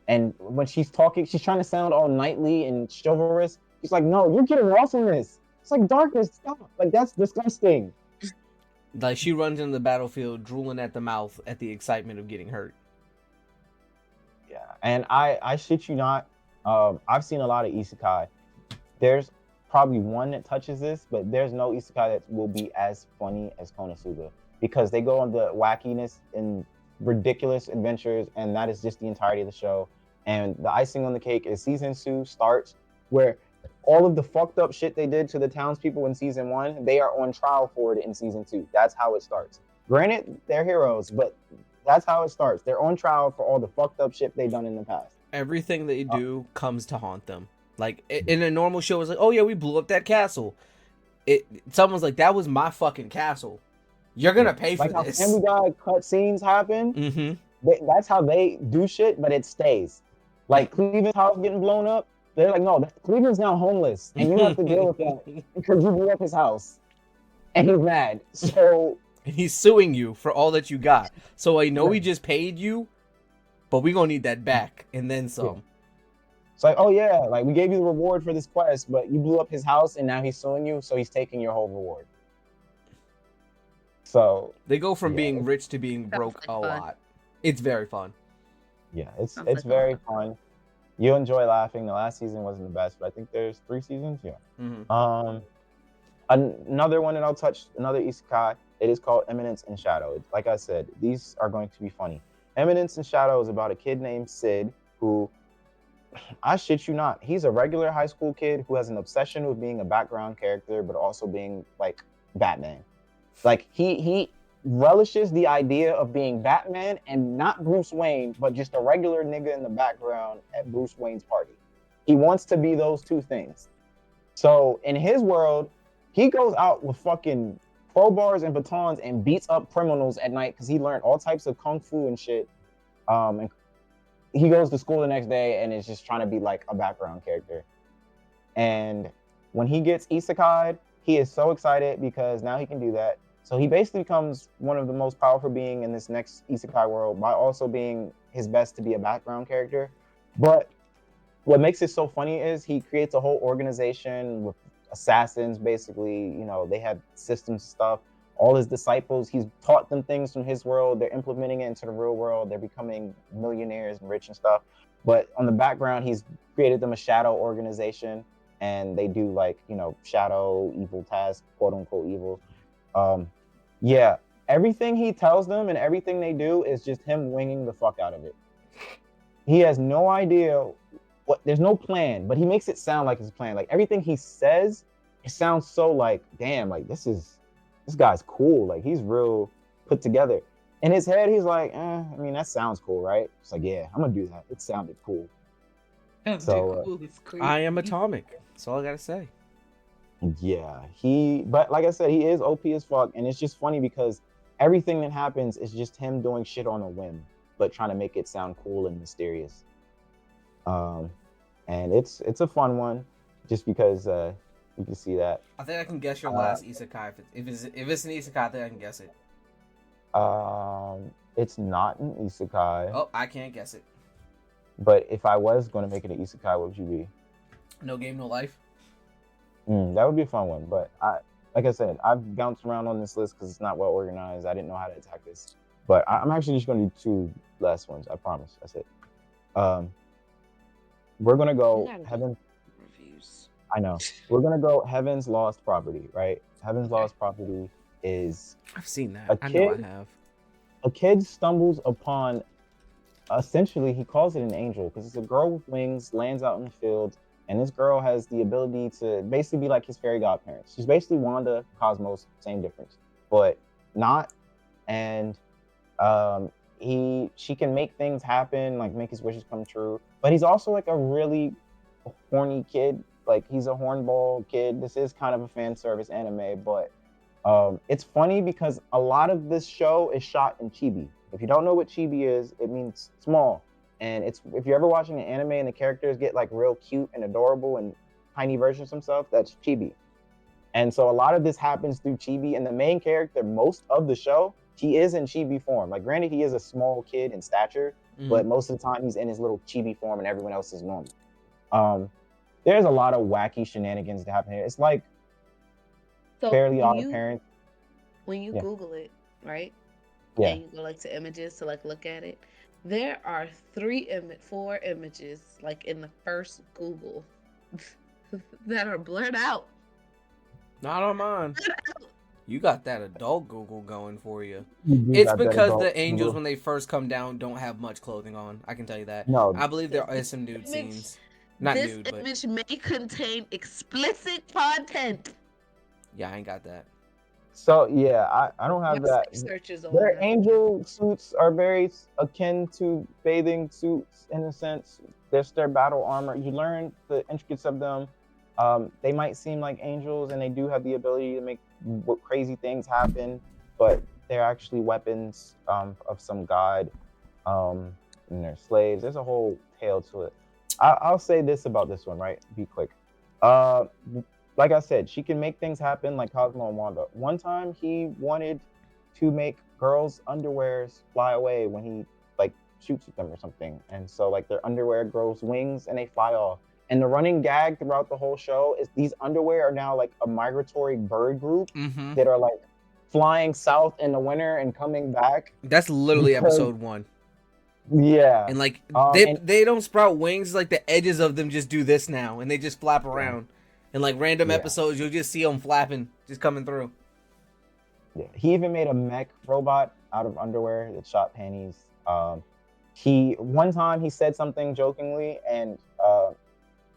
And when she's talking, she's trying to sound all knightly and chivalrous. She's like, "No, you're getting lost in this." It's like, Darkness, stop. Like that's disgusting. Like she runs into the battlefield, drooling at the mouth at the excitement of getting hurt. Yeah, and I shit you not. I've seen a lot of isekai. There's probably one that touches this, but there's no isekai that will be as funny as Konosuba because they go on the wackiness and ridiculous adventures, and that is just the entirety of the show. And the icing on the cake is season 2 starts where all of the fucked up shit they did to the townspeople in season 1, they are on trial for it in season 2. That's how it starts. Granted, they're heroes, but that's how it starts. They're on trial for all the fucked up shit they've done in the past. Everything they do comes to haunt them. Like in a normal show, it's like, oh yeah, we blew up that castle. Someone's like, that was my fucking castle. You're gonna pay for like this. How Family Guy cutscenes happen. Mm-hmm. That's how they do shit, but it stays. Like Cleveland's house getting blown up. They're like, no, Cleveland's now homeless, and you have to deal with that because you blew up his house, and he's mad. So he's suing you for all that you got. So I know we just paid you, but we gonna need that back and then some. Yeah. It's like, oh yeah, like we gave you the reward for this quest, but you blew up his house, and now he's suing you, so he's taking your whole reward. So they go from being rich to being broke like a fun. lot. It's very fun. Yeah, it's like very fun. You'll enjoy laughing. The last season wasn't the best, but I think there's 3 seasons. Yeah. Mm-hmm. Another one that I'll touch, another isekai. It is called Eminence and Shadow. Like I said, these are going to be funny. Eminence and Shadow is about a kid named Sid who, I shit you not, he's a regular high school kid who has an obsession with being a background character, but also being like Batman. Like he relishes the idea of being Batman and not Bruce Wayne, but just a regular nigga in the background at Bruce Wayne's party. He wants to be those two things. So in his world, he goes out with fucking crowbars and batons and beats up criminals at night because he learned all types of kung fu and shit. And he goes to school the next day and is just trying to be like a background character. And when he gets isekai'd, he is so excited because now he can do that. So he basically becomes one of the most powerful being in this next isekai world by also being his best to be a background character. But what makes it so funny is he creates a whole organization with assassins, basically. You know, they have systems stuff. All his disciples, he's taught them things from his world. They're implementing it into the real world. They're becoming millionaires and rich and stuff. But on the background, he's created them a shadow organization, and they do like shadow evil tasks, quote unquote evil. Yeah, everything he tells them and everything they do is just him winging the fuck out of it. He has no idea there's no plan, but he makes it sound like his plan. Like everything he says, it sounds so like, damn, like this guy's cool. Like he's real put together. In his head, he's like, I mean, that sounds cool, right? It's like, yeah, I'm gonna do that. It sounded cool. So I am atomic. That's all I gotta say. Yeah, but like I said, he is OP as fuck, and it's just funny because everything that happens is just him doing shit on a whim, but trying to make it sound cool and mysterious. And it's a fun one, just because you can see that. I think I can guess your last isekai. If it's an isekai, I think I can guess it. It's not an isekai. Oh, I can't guess it. But if I was going to make it an isekai, what would you be? No Game, No Life. That would be a fun one. But like I said, I've bounced around on this list because it's not well organized. I didn't know how to attack this. But I'm actually just going to do 2 last ones. I promise. That's it. We're going to go Heaven. Reviews. I know. We're going to go Heaven's Lost Property, right? Heaven's Lost Property is... I've seen that. I know I have. A kid stumbles upon... Essentially, he calls it an angel because it's a girl with wings, lands out in the field, and this girl has the ability to basically be like his fairy godparents. She's basically Wanda, Cosmos, same difference, but not. And she can make things happen, like make his wishes come true. But he's also like a really horny kid. Like he's a hornball kid. This is kind of a fan service anime, but it's funny because a lot of this show is shot in chibi. If you don't know what chibi is, it means small. And it's if you're ever watching an anime and the characters get like real cute and adorable and tiny versions of themselves, that's chibi. And so a lot of this happens through chibi. And the main character, most of the show, he is in chibi form. Like granted, he is a small kid in stature, but most of the time he's in his little chibi form and everyone else is normal. There's a lot of wacky shenanigans that happen here. It's like Fairly Odd Parents. When you Google it, right? Yeah. And you go like to images to like look at it. There are 4 images like in the first Google that are blurred out. Not on mine. You got that adult Google going for you. It's because the angels, when they first come down, don't have much clothing on. I can tell you that. No, I believe there are some nude scenes. Not this nude, but image may contain explicit content. Yeah, I ain't got that. So yeah, I don't have that. Their angel suits are very akin to bathing suits in a sense. That's their battle armor. You learn the intricacies of them. They might seem like angels, and they do have the ability to make crazy things happen, but they're actually weapons of some god, and they're slaves. There's a whole tale to it. I'll say this about this one, right? Be quick. Like I said, she can make things happen like Cosmo and Wanda. One time he wanted to make girls' underwears fly away when he like shoots at them or something. And so like their underwear grows wings and they fly off. And the running gag throughout the whole show is these underwear are now like a migratory bird group that are like flying south in the winter and coming back. That's literally episode 1. Yeah. And like they don't sprout wings, like the edges of them just do this now and they just flap around. In like random episodes, you'll just see them flapping, just coming through. Yeah, he even made a mech robot out of underwear that shot panties. One time he said something jokingly, and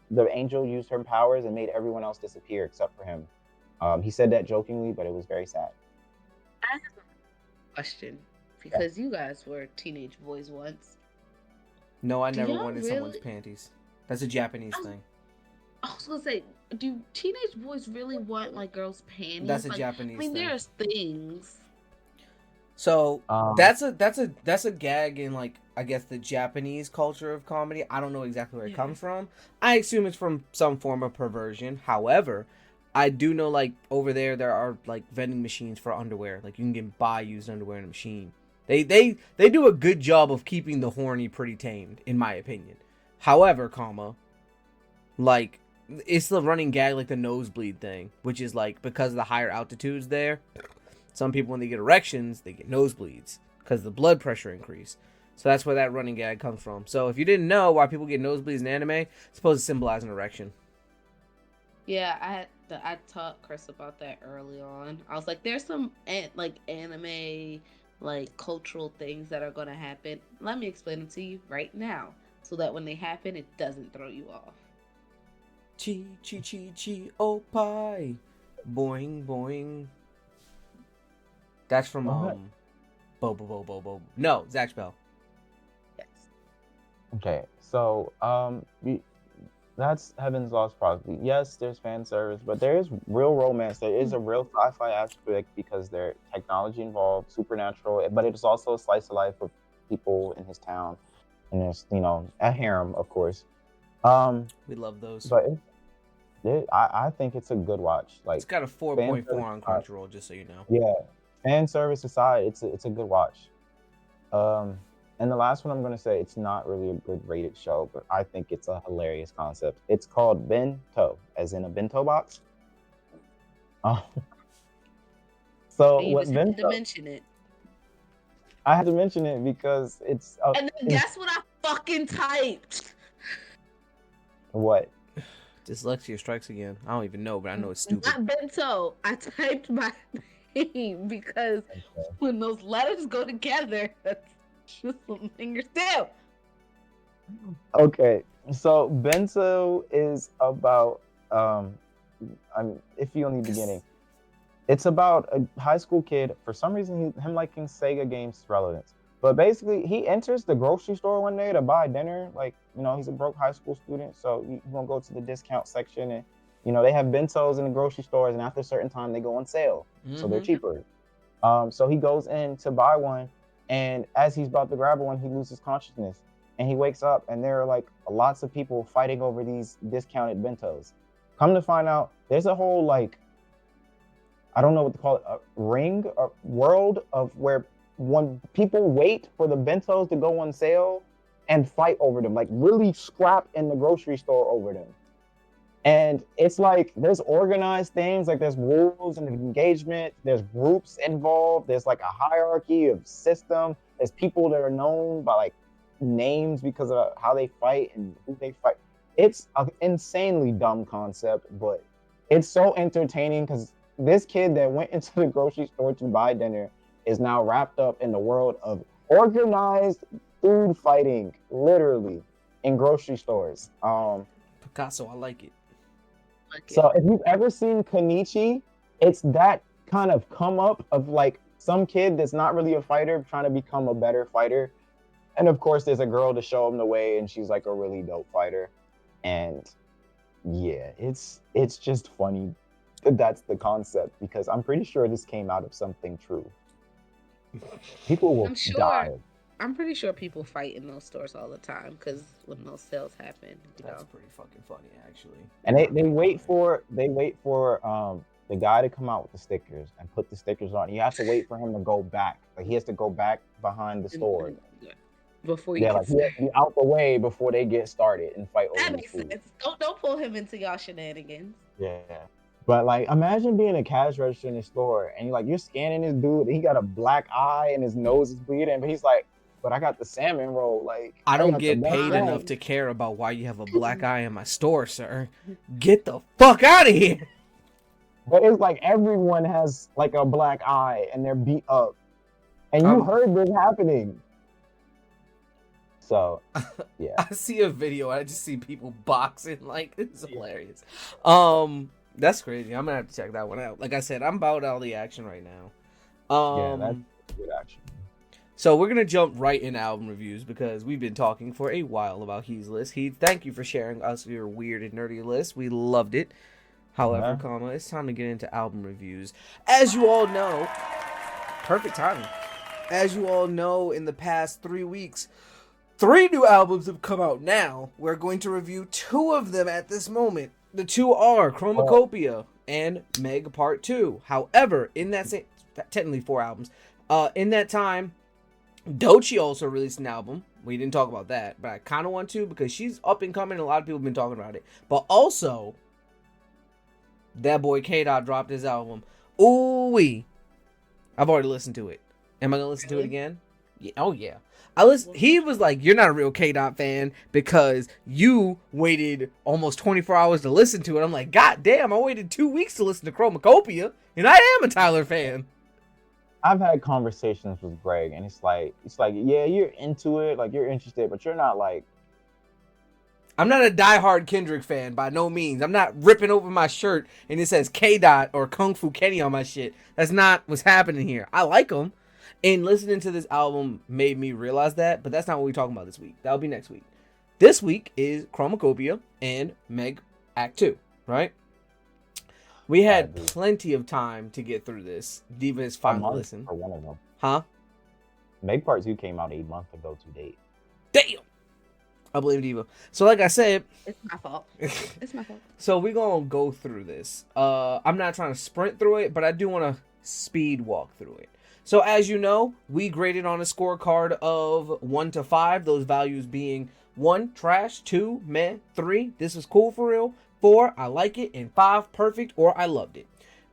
the angel used her powers and made everyone else disappear except for him. He said that jokingly, but it was very sad. I have a question because you guys were teenage boys once. No, I never wanted someone's panties. That's a Japanese thing. I was gonna say, do teenage boys really want like girls' panties? That's a Japanese thing. There's things. So that's a gag in like I guess the Japanese culture of comedy. I don't know exactly where it comes from. I assume it's from some form of perversion. However, I do know like over there are like vending machines for underwear. Like you can buy used underwear in a machine. They do a good job of keeping the horny pretty tamed, in my opinion. However, like it's the running gag like the nosebleed thing, which is like because of the higher altitudes there, some people when they get erections they get nosebleeds because the blood pressure increase. So that's where that running gag comes from. So if you didn't know why people get nosebleeds in anime, it's supposed to symbolize an erection. Yeah, I taught Chris about that early on. I was like, there's some like anime, like cultural things that are gonna happen. Let me explain them to you right now, so that when they happen, it doesn't throw you off. Chi chi chi chi oh pie, boing boing. That's from Bo. No, Zach Bell. Yes. Okay, so that's Heaven's Lost Prophecy. Yes, there's fan service, but there is real romance. There is a real sci-fi aspect because there's technology involved, supernatural, but it is also a slice of life of people in his town, and there's a harem, of course. We love those. But I think it's a good watch. Like, it's got a 4.4 on Crunchyroll, just so you know. Yeah, fan service aside, it's a good watch. And the last one I'm gonna say, it's not really a good rated show, but I think it's a hilarious concept. It's called Bento, as in a bento box. So And you what just had to Bento? mention it. I had to mention it because it's. And then guess what I fucking typed? What? Dyslexia strikes again. I don't even know, but I know it's stupid. Not bento. I typed my name because when those letters go together, that's just some fingers do. Okay, so Bento is about if you only beginning, it's about a high school kid. For some reason, him liking Sega games is relevant. But basically, he enters the grocery store one day to buy dinner. Like, he's a broke high school student, so he's gonna go to the discount section, and they have bentos in the grocery stores, and after a certain time, they go on sale, so they're cheaper. So he goes in to buy one, and as he's about to grab one, he loses consciousness, and he wakes up, and there are like lots of people fighting over these discounted bentos. Come to find out, there's a whole I don't know what to call it, a ring, a world of where when people wait for the bentos to go on sale and fight over them, like really scrap in the grocery store over them. And it's like there's organized things, like there's rules and engagement, there's groups involved, there's like a hierarchy of system, there's people that are known by like names because of how they fight and who they fight. It's an insanely dumb concept, but it's so entertaining because this kid that went into the grocery store to buy dinner is now wrapped up in the world of organized food fighting, literally, in grocery stores. Picasso, I like it. So if you've ever seen Konichi, it's that kind of come up of like some kid that's not really a fighter trying to become a better fighter. And of course, there's a girl to show him the way, and she's like a really dope fighter. And yeah, it's just funny. That's the concept, because I'm pretty sure this came out of something true. People will die. I'm pretty sure people fight in those stores all the time because when those sales happen, that's pretty fucking funny, actually. And they wait for the guy to come out with the stickers and put the stickers on. You have to wait for him to go back. Like, he has to go back behind the store before you he has to be out the way before they get started and fight over. That makes sense. Don't pull him into y'all shenanigans. Yeah. But like, imagine being a cash register in the store and you're scanning this dude. And he got a black eye and his nose is bleeding, but he's like, "But I got the salmon roll." Like, I don't get paid enough to care about why you have a black eye in my store, sir. Get the fuck out of here. But it's like everyone has like a black eye and they're beat up, and you heard this happening. So, yeah. I see a video. I just see people boxing. Like, it's hilarious. That's crazy. I'm gonna have to check that one out. Like I said, I'm about all the action right now. Yeah, that's good action. So we're gonna jump right into album reviews because we've been talking for a while about Heath's list. Heath, thank you for sharing us your weird and nerdy list. We loved it. However, it's time to get into album reviews. As you all know, perfect timing. As you all know, in the past 3 weeks, 3 new albums have come out now. We're going to review 2 of them at this moment. The 2 are Chromacopia and Meg Part 2. However, in that same, technically 4 albums, in that time, Doechii also released an album. We didn't talk about that, but I kind of want to because she's up and coming and a lot of people have been talking about it. But also, that boy K-Dot dropped his album. Ooh-wee. I've already listened to it. Am I going to listen to it again? Yeah, oh yeah. He was like, "You're not a real K Dot fan because you waited almost 24 hours to listen to it." I'm like, "God damn! I waited 2 weeks to listen to Chromacopia, and I am a Tyler fan." I've had conversations with Greg, and it's like, yeah, you're into it, like you're interested, but you're not like. I'm not a diehard Kendrick fan by no means. I'm not ripping over my shirt and it says K Dot or Kung Fu Kenny on my shit. That's not what's happening here. I like him. And listening to this album made me realize that, but that's not what we're talking about this week. That'll be next week. This week is Chromacopia and Meg Act 2, right? We had plenty of time to get through this. Diva is finally listened. For one of them. Huh? Meg Part 2 came out a month ago to date. Damn! I blame Diva. So like I said... It's my fault. It's my fault. So we're going to go through this. I'm not trying to sprint through it, but I do want to speed walk through it. So as you know, we graded on a scorecard of 1 to 5. Those values being 1, trash, 2, meh, 3, this is cool for real, 4, I like it, and 5, perfect, or I loved it.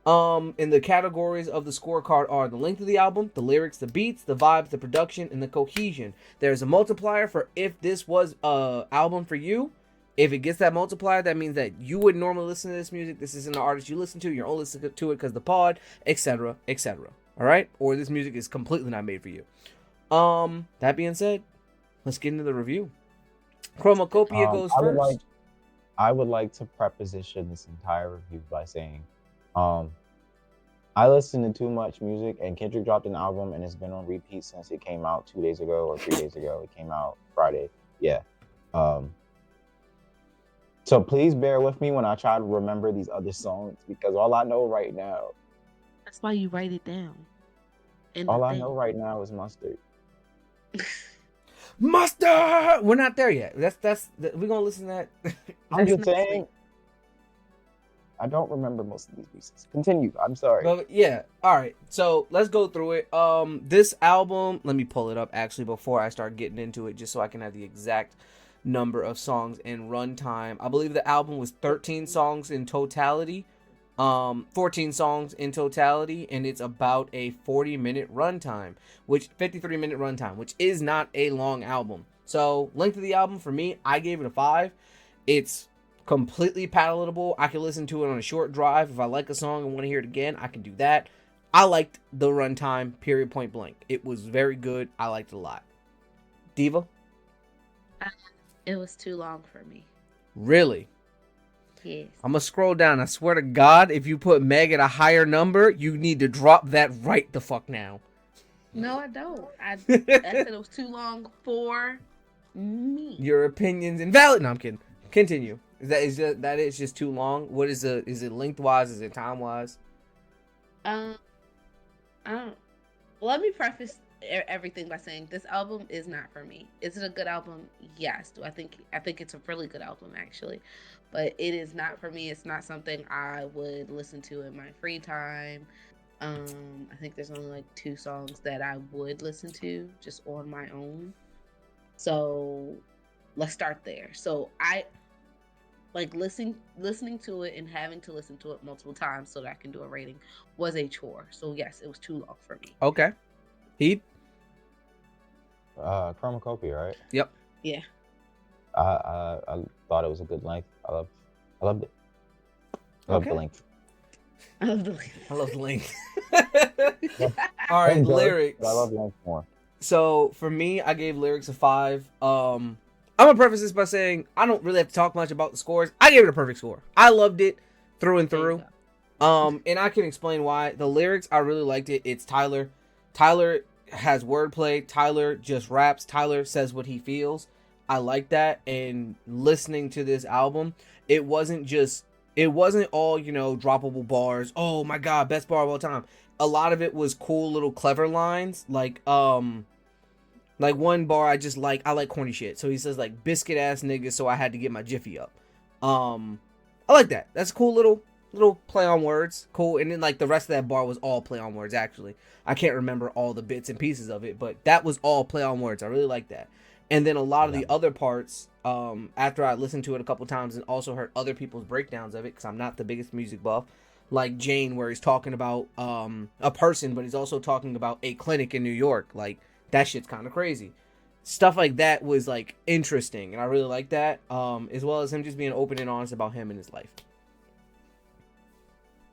And the categories of the scorecard are the length of the album, the lyrics, the beats, the vibes, the production, and the cohesion. There's a multiplier for if this was a album for you. If it gets that multiplier, that means that you would normally listen to this music. This isn't an artist you listen to. You're only listening to it because the pod, etc., etc. All right? Or this music is completely not made for you. That being said, let's get into the review. Chromacopia goes first. I would like to preposition this entire review by saying, I listen to too much music, and Kendrick dropped an album, and it's been on repeat since it came out 2 days ago or 3 days ago. It came out Friday. Yeah. So please bear with me when I try to remember these other songs, because all I know right now. That's why you write it down. All I know right now is Mustard. Mustard! We're not there yet. We're gonna listen to that. I'm just saying. I don't remember most of these pieces. Continue. I'm sorry. But yeah. All right. So let's go through it. This album. Let me pull it up actually before I start getting into it, just so I can have the exact number of songs and runtime. I believe the album was 13 songs in totality. 14 songs in totality, and it's about a 40-minute runtime, 53-minute runtime, which is not a long album. So length of the album for me, I gave it a 5. It's completely palatable. I can listen to it on a short drive. If I like a song and want to hear it again, I can do that. I liked the runtime, period, point blank. It was very good. I liked it a lot. Diva? It was too long for me. Really? Yes. I'm gonna scroll down. I swear to God, if you put Meg at a higher number, you need to drop that right the fuck now. No, I don't. I said it was too long for me. Your opinion's invalid. No, I'm kidding. Continue. Is that just too long? What is it lengthwise? Is it time wise? I don't. Let me preface everything by saying this album is not for me. Is it a good album? Yes. I think it's a really good album actually, but it is not for me. It's not something I would listen to in my free time. I think there's only like 2 songs that I would listen to just on my own. So let's start there. So I like listening to it and having to listen to it multiple times so that I can do a rating was a chore. So yes, it was too long for me. Okay. Heath? Chromacopia, right? Yep. Yeah. I thought it was a good length. I loved it. I love the length. I love the length. I love the length. All right, lyrics. I love length more. So for me, I gave lyrics a 5. I'm gonna preface this by saying I don't really have to talk much about the scores. I gave it a perfect score. I loved it through and through. And I can explain why. The lyrics, I really liked it. It's Tyler. Tyler has wordplay. Tyler just raps. Tyler says what he feels. I like that. And listening to this album, it wasn't all, droppable bars. Oh my God, best bar of all time. A lot of it was cool little clever lines. Like one bar I like corny shit. So he says like biscuit ass niggas, so I had to get my jiffy up. I like that. That's a cool little play on words. Cool. And then like the rest of that bar was all play on words actually. I can't remember all the bits and pieces of it, but that was all play on words. I really like that. And then a lot of the other parts, after I listened to it a couple times and also heard other people's breakdowns of it, because I'm not the biggest music buff, like Jane, where he's talking about a person, but he's also talking about a clinic in New York. Like, That shit's kind of crazy. Stuff like that was like interesting, and I really like that. As well as him just being open and honest about him and his life.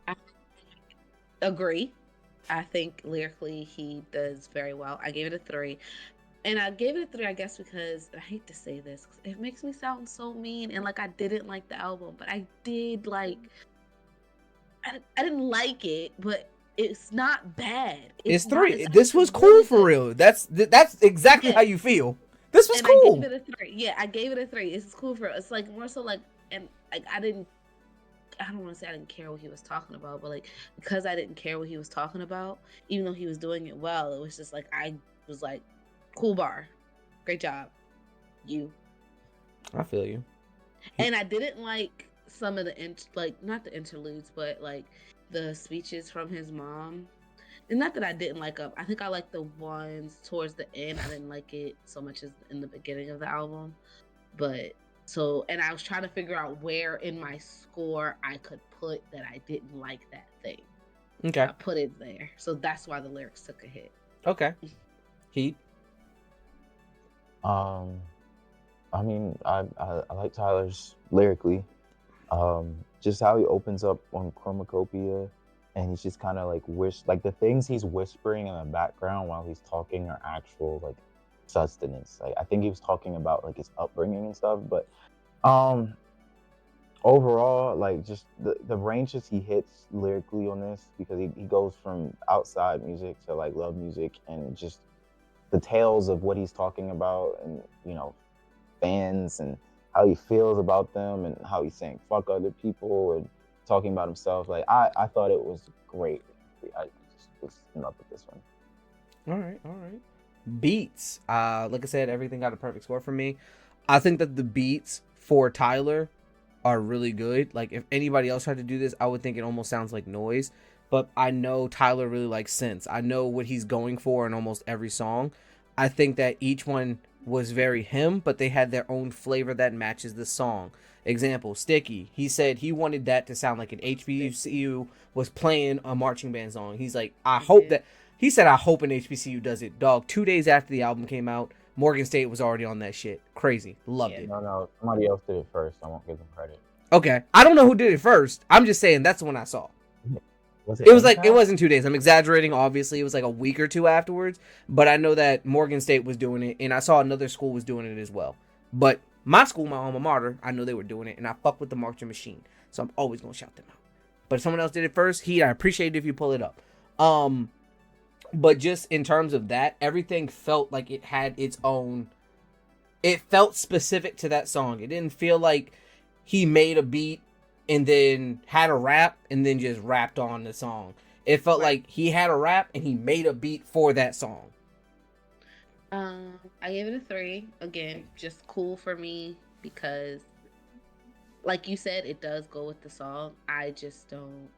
I agree. I think lyrically he does very well. I gave it a 3. And I gave it a 3, I guess, because I hate to say this, 'cause it makes me sound so mean. And like, I didn't like the album, but I did like, I didn't like it, but it's not bad. It's not, 3. it's This was actually cool really for good. real. That's exactly Yeah. how you feel. This was And cool. I gave it a 3. Yeah, I gave it a 3. It's cool for it's like more so like, and like I don't want to say I didn't care what he was talking about, but like because I didn't care what he was talking about, even though he was doing it well, it was just like I was like, cool bar, great job, you. I feel you. And I didn't like some of the like not the interludes, but like the speeches from his mom. And not that I didn't like them. I think I like the ones towards the end. I didn't like it so much as in the beginning of the album. But so, and I was trying to figure out where in my score I could put that I didn't like that thing. Okay. I put it there. So that's why the lyrics took a hit. Okay. Heat. I mean, I like Tyler's lyrically. Just how he opens up on Chromacopia, and he's just kind of like the things he's whispering in the background while he's talking are actual like sustenance. Like I think he was talking about like his upbringing and stuff, but overall, like just the ranges he hits lyrically on this, because he goes from outside music to like love music, and just the tales of what he's talking about, and fans, and how he feels about them, and how he's saying fuck other people and talking about himself. Like I thought it was great. I just was in love with this one. All right. Beats. Like I said, everything got a perfect score for me. I think that the beats for Tyler are really good. Like if anybody else tried to do this, I would think it almost sounds like noise. But I know Tyler really likes synths. I know what he's going for in almost every song. I think that each one was very him, but they had their own flavor that matches the song. Example, Sticky. He said he wanted that to sound like an HBCU was playing a marching band song. He's like, I hope that... He said, I hope an HBCU does it. Dog, 2 days after the album came out, Morgan State was already on that shit. Crazy. Loved it. No, somebody else did it first. I won't give them credit. Okay. I don't know who did it first. I'm just saying that's the one I saw. Was It was like, it wasn't 2 days. I'm exaggerating, obviously. It was like a week or two afterwards. But I know that Morgan State was doing it, and I saw another school was doing it as well. But my school, my alma mater, I know they were doing it, and I fuck with the marching machine. So I'm always going to shout them out. But if someone else did it first, I appreciate it if you pull it up. But just in terms of that, everything felt like it had its own... It felt specific to that song. It didn't feel like he made a beat and then had a rap and then just rapped on the song. It felt like he had a rap and he made a beat for that song. I gave it a 3. Again, just cool for me because, like you said, it does go with the song. I just don't.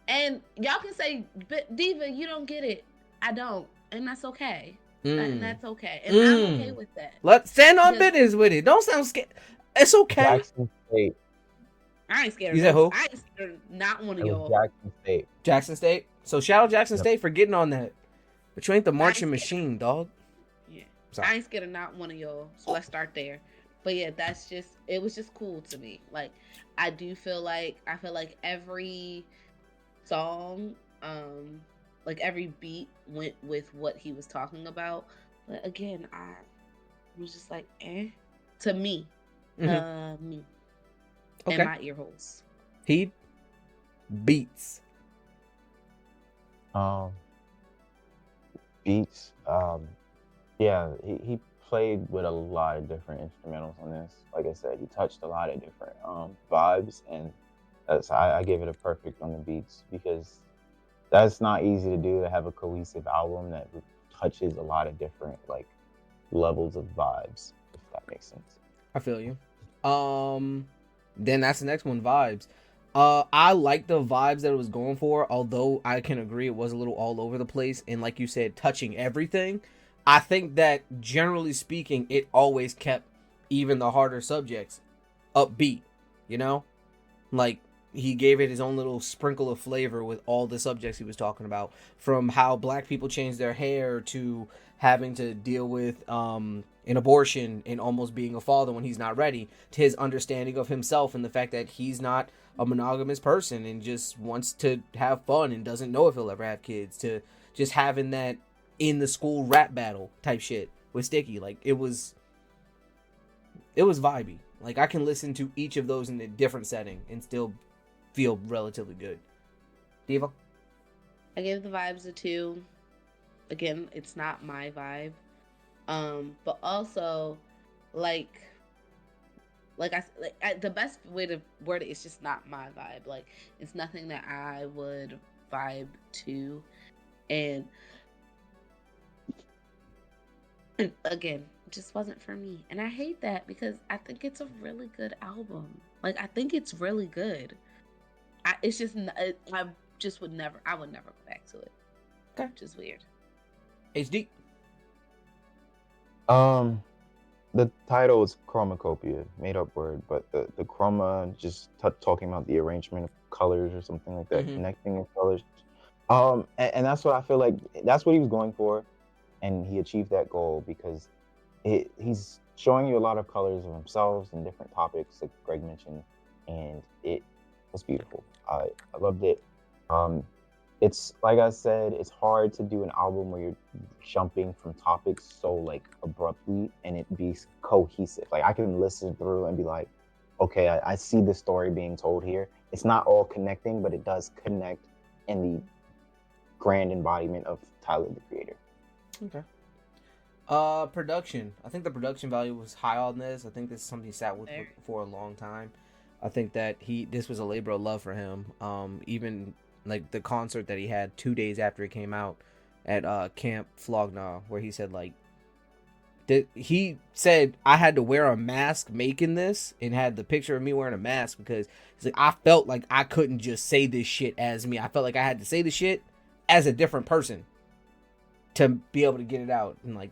And y'all can say, but Diva, you don't get it. I don't. And that's okay. And that's okay. And I'm okay with that. Let's stand on business with it. Don't sound scared. It's okay. Jackson State. I ain't scared of who? I ain't scared of not one of y'all. Jackson State. Jackson State. So shout out Jackson State for getting on that. But you ain't the marching machine, dog. Yeah. Sorry. I ain't scared of not one of y'all. So let's start there. But yeah, it was just cool to me. Like I feel like every song, like every beat went with what he was talking about. But again, I was just like, to me. Me. Okay. And my ear holes. He beats. Beats. Yeah, he played with a lot of different instrumentals on this. Like I said, he touched a lot of different vibes, and I gave it a perfect on the beats, because that's not easy to do, to have a cohesive album that touches a lot of different like levels of vibes, if that makes sense. I feel you. Then that's the next one, vibes. I like the vibes that it was going for, although I can agree it was a little all over the place, and like you said, touching everything. I think that generally speaking, it always kept even the harder subjects upbeat, like he gave it his own little sprinkle of flavor with all the subjects he was talking about, from how black people change their hair to having to deal with an abortion and almost being a father when he's not ready, to his understanding of himself and the fact that he's not a monogamous person and just wants to have fun and doesn't know if he'll ever have kids, to just having that in the school rap battle type shit with Sticky. Like it was vibey. Like I can listen to each of those in a different setting and still feel relatively good. Diva? I gave the vibes a 2. Again, it's not my vibe. But also, like the best way to word it is just not my vibe. Like it's nothing that I would vibe to, and again, it just wasn't for me. And I hate that because I think it's a really good album. Like I think it's really good. It's just I just would never. I would never go back to it. Okay, which is weird. HD. The title is chromacopia, made up word, but the chroma just talking about the arrangement of colors or something like that, connecting the colors. And that's what I feel like. That's what he was going for, and he achieved that goal because he's showing you a lot of colors of himself and different topics, like Greg mentioned, and it was beautiful. I loved it. It's like I said, it's hard to do an album where you're jumping from topics so like abruptly and it be cohesive. Like I can listen through and be like, okay, I see the story being told here. It's not all connecting, but it does connect in the grand embodiment of Tyler the Creator. Okay. Production. I think the production value was high on this. I think this is something he sat with for a long time. I think that this was a labor of love for him. Even like the concert that he had 2 days after it came out at Camp Flogna, where he said like he said I had to wear a mask making this, and had the picture of me wearing a mask because he's like I felt like I couldn't just say this shit as me. I felt like I had to say the shit as a different person to be able to get it out, and like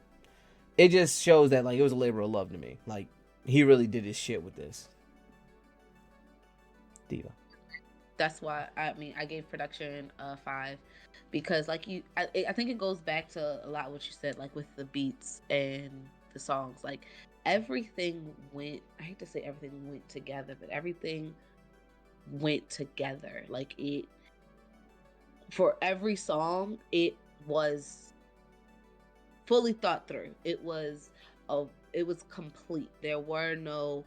it just shows that like it was a labor of love to me. Like he really did his shit with this. Diva. That's why I gave production a 5 because like I think it goes back to a lot what you said, like with the beats and the songs, like everything went, I hate to say everything went together, but everything went together. Like it, for every song, it was fully thought through. It was complete. There were no,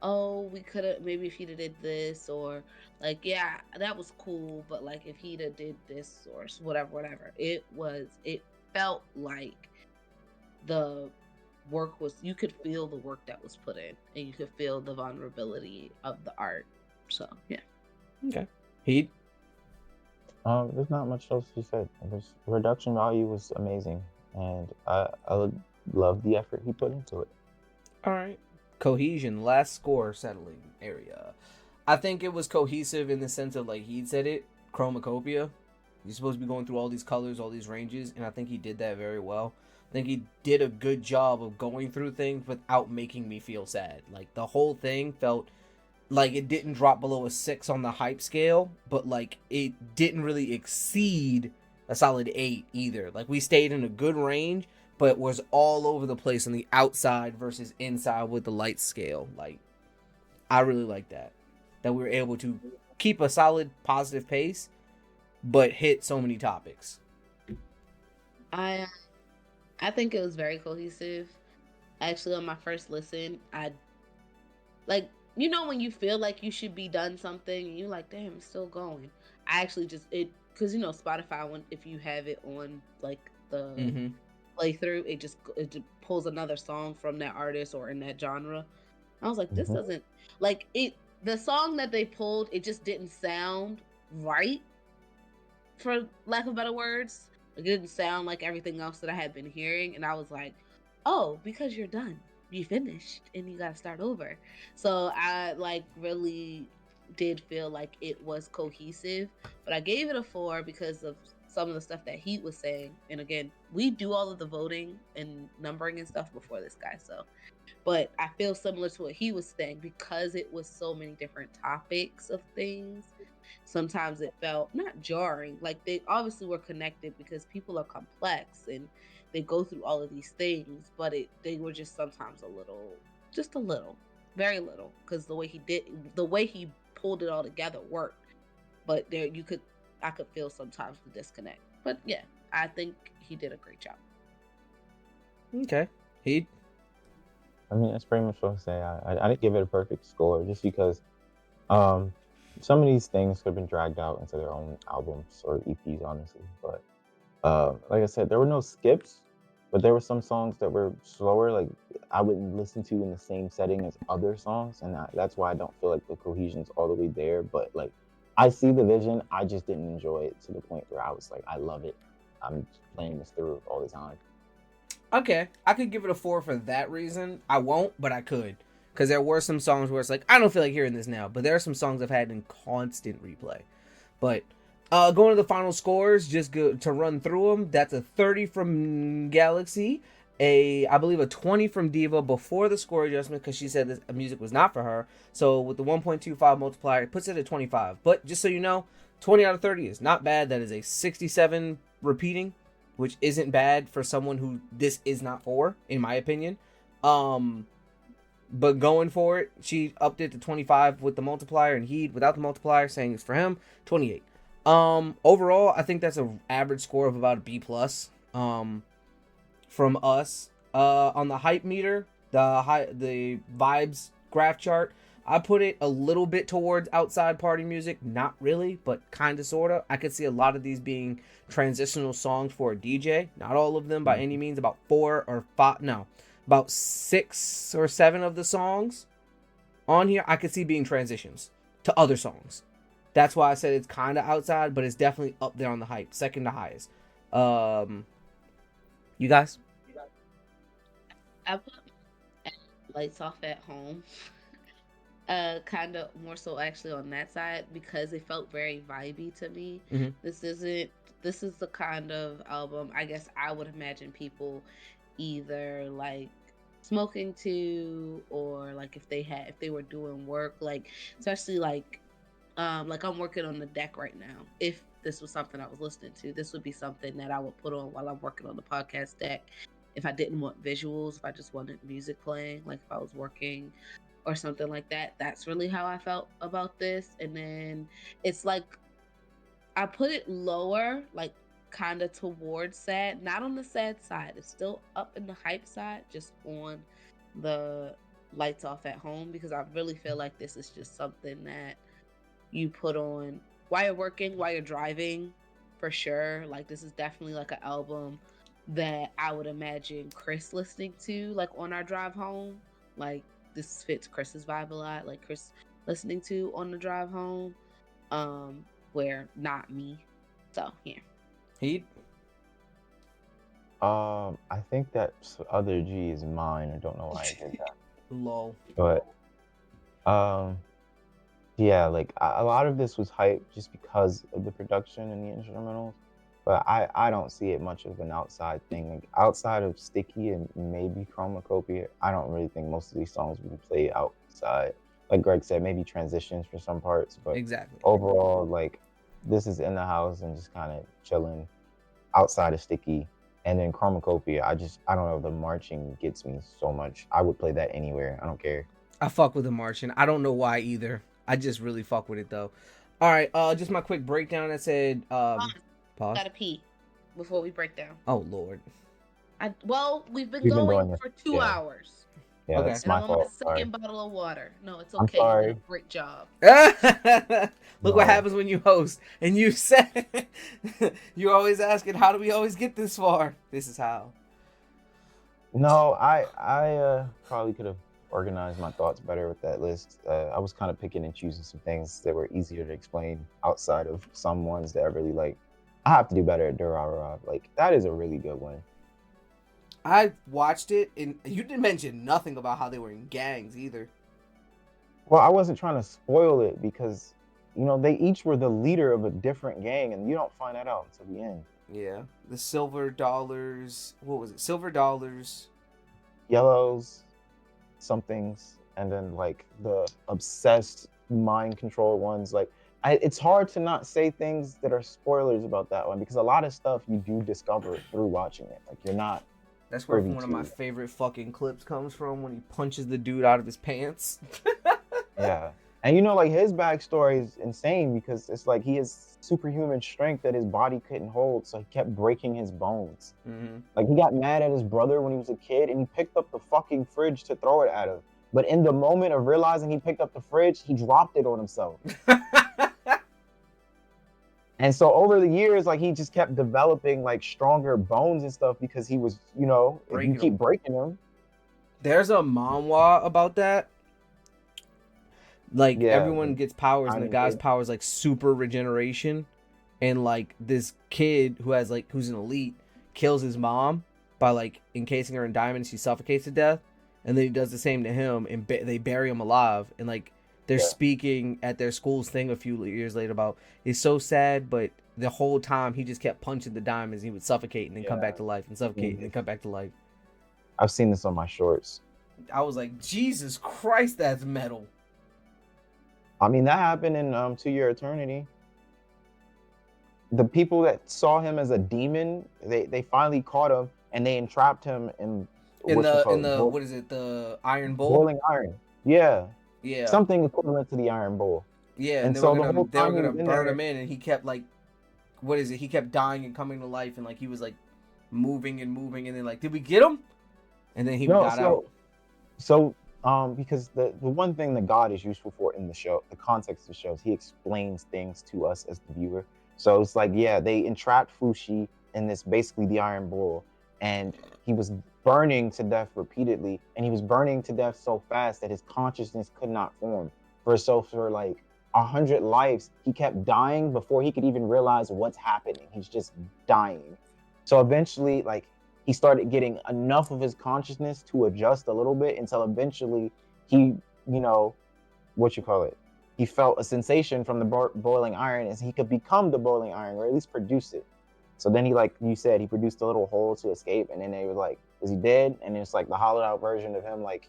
oh, we could have, maybe if he'd have did this, or like, yeah, that was cool, but like if he'd have did this or whatever. It felt like the work was, you could feel the work that was put in, and you could feel the vulnerability of the art. So yeah. Okay. Heat. There's not much else to say. The production value was amazing, and I love the effort he put into it. All right. Cohesion, last score settling area. I think it was cohesive in the sense of like he said it, chromacopia. You're supposed to be going through all these colors, all these ranges, and I think he did that very well. I think he did a good job of going through things without making me feel sad. Like the whole thing felt like it didn't drop below a 6 on the hype scale, but like it didn't really exceed a solid 8 either. Like we stayed in a good range, but was all over the place on the outside versus inside with the light scale. Like I really like that we were able to keep a solid positive pace but hit so many topics. I think it was very cohesive. Actually, on my first listen, I like, you know, when you feel like you should be done something and you're like, damn, it's still going. I actually just because you know Spotify, when if you have it on like the playthrough, it just pulls another song from that artist or in that genre. I was like, this doesn't, like it. The song that they pulled, it just didn't sound right, for lack of better words. It didn't sound like everything else that I had been hearing, and I was like, oh, because you're done, you finished, and you gotta start over. So I like really did feel like it was cohesive, but I gave it a 4 because of some of the stuff that he was saying. And again, we do all of the voting and numbering and stuff before this guy, so but I feel similar to what he was saying because it was so many different topics of things. sometimes it felt not jarring. Like they obviously were connected because people are complex and they go through all of these things, but they were just sometimes a little, just a little, very little, because the way he pulled it all together worked. But there, I could feel sometimes the disconnect. But yeah, I think he did a great job. Okay. He. I mean, that's pretty much what I say. I didn't give it a perfect score just because um, some of these things could have been dragged out into their own albums or EPs, honestly. But like I said, there were no skips, but there were some songs that were slower. Like I wouldn't listen to in the same setting as other songs, and that's why I don't feel like the cohesion's all the way there. But like, I see the vision. I just didn't enjoy it to the point where I was like, I love it. I'm playing this through all the time. Okay, I could give it a 4 for that reason. I won't, but I could. Because there were some songs where it's like, I don't feel like hearing this now. But there are some songs I've had in constant replay. But going to the final scores, just to run through them, that's a 30 from Galaxy, I believe a 20 from Diva before the score adjustment because she said this music was not for her. So with the 1.25 multiplier, it puts it at 25. But just so you know, 20 out of 30 is not bad. That is a 67 repeating, which isn't bad for someone who this is not for, in my opinion. But going for it, she upped it to 25 with the multiplier, and he, without the multiplier, saying it's for him, 28. Overall, I think that's an average score of about a B+. From us. On the hype meter, the vibes graph chart, I put it a little bit towards outside party music. Not really, but kind of, sort of. I could see a lot of these being transitional songs for a DJ. Not all of them by any means. About 4 or 5, no. About 6 or 7 of the songs on here, I could see being transitions to other songs. That's why I said it's kind of outside, but it's definitely up there on the hype. Second to highest. You guys? I put Lights Off at Home. Kind of more so actually on that side because it felt very vibey to me. Mhm. This is the kind of album I guess I would imagine people either like smoking to, or like if they were doing work, like especially like I'm working on the deck right now. If this was something I was listening to, this would be something that I would put on while I'm working on the podcast deck. If I didn't want visuals, if I just wanted music playing, like if I was working or something like that, that's really how I felt about this. And then it's like I put it lower, like kind of towards sad, not on the sad side. It's still up in the hype side, just on the Lights Off at Home, because I really feel like this is just something that you put on while you're working, while you're driving, for sure. Like this is definitely like an album that I would imagine Chris listening to, like on our drive home. Like this fits Chris's vibe a lot, like Chris listening to on the drive home. Where not me. So yeah. Heat? I think that other G is mine. I don't know why I did that. Lol. But yeah, like a lot of this was hype just because of the production and the instrumentals. But I don't see it much of an outside thing. Like outside of Sticky and maybe Chromacopia, I don't really think most of these songs would be played outside. Like Greg said, maybe transitions for some parts, but Exactly. overall, like this is in the house and just kind of chilling outside of Sticky. And then Chromacopia, I don't know, the marching gets me so much. I would play that anywhere. I don't care. I fuck with the Martian. I don't know why either. I just really fuck with it though. All right, just my quick breakdown. I said pause. Gotta pee before we break down. Oh Lord. We've been We've been going doing for this, 2 yeah. hours. Yeah, Okay. that's And my I'm on my fault. second Sorry. bottle of water. No, it's I'm okay. You sorry. did a great job. Look what No. happens when you host and you said you're always asking, how do we always get this far? This is how. No, I probably could have organized my thoughts better with that list. I was kind of picking and choosing some things that were easier to explain outside of some ones that I really like. I have to do better at Durarara. Like that is a really good one. I watched it and you didn't mention nothing about how they were in gangs either. Well, I wasn't trying to spoil it because, you know, they each were the leader of a different gang, and you don't find that out until the end. Yeah. The Silver Dollars. What was it? Silver Dollars. Yellows, somethings, and then like the obsessed mind control ones. Like it's hard to not say things that are spoilers about that one because a lot of stuff you do discover through watching it. Like you're not. That's where privy one of to. my favorite fucking clips comes from when he punches the dude out of his pants. Yeah. And you know, like his backstory is insane because it's like he has superhuman strength that his body couldn't hold, so he kept breaking his bones. Mm-hmm. Like he got mad at his brother when he was a kid and he picked up the fucking fridge to throw it at him. But in the moment of realizing he picked up the fridge, he dropped it on himself. And so over the years, like he just kept developing like stronger bones and stuff because he was, you know, if you keep breaking them. There's a manhwa about that. Like everyone gets powers, and the guy's powers like super regeneration, and like this kid who's an elite kills his mom by like encasing her in diamonds. She suffocates to death, and then he does the same to him, and they bury him alive. And like they're speaking at their school's thing a few years later about it's so sad, but the whole time he just kept punching the diamonds. He would suffocate and then come back to life, and suffocate and then come back to life. I've seen this on my shorts. I was like, Jesus Christ, that's metal. I mean, that happened in 2 Year Eternity. The people that saw him as a demon, they finally caught him and they entrapped him in the what is it, the iron bowl? Boiling iron. Yeah. Yeah. Something equivalent to the iron bowl. Yeah, and they were gonna burn him in, and he kept like, what is it? He kept dying and coming to life, and like he was like moving, and then like, did we get him? And then he got out. So because the one thing that God is useful for in the show, the context of the show, is he explains things to us as the viewer. So it's like, yeah, they entrapped Fushi in this basically the iron bowl, and he was burning to death repeatedly, and he was burning to death so fast that his consciousness could not form. For like 100 lives, he kept dying before he could even realize what's happening. He's just dying. So eventually, like, he started getting enough of his consciousness to adjust a little bit until eventually he, he felt a sensation from the boiling iron as he could become the boiling iron, or at least produce it. So then he, like you said, he produced a little hole to escape, and then they were like, is he dead? And it's like the hollowed out version of him, like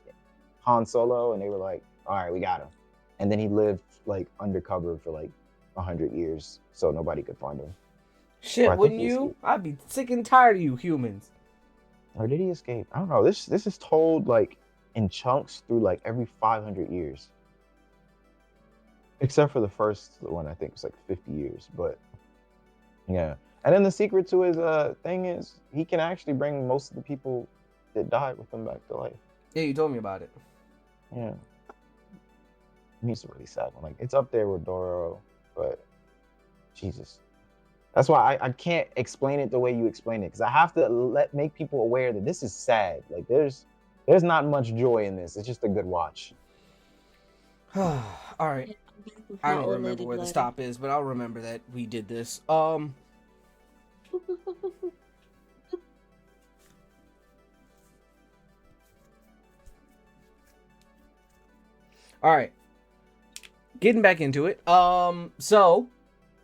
Han Solo, and they were like, all right, we got him. And then he lived like undercover for like 100 years so nobody could find him. Shit, wouldn't you? I'd be sick and tired of you humans. Or did he escape? I don't know. This is told like in chunks through like every 500 years. Except for the first one, I think it's like 50 years. But yeah. And then the secret to his thing is he can actually bring most of the people that died with him back to life. Yeah, you told me about it. Yeah. He's a really sad one. Like, it's up there with Doro, but Jesus. That's why I can't explain it the way you explain it, because I have to make people aware that this is sad. Like, there's not much joy in this. It's just a good watch. All right. I don't remember where the stop is, but I'll remember that we did this. All right. Getting back into it. So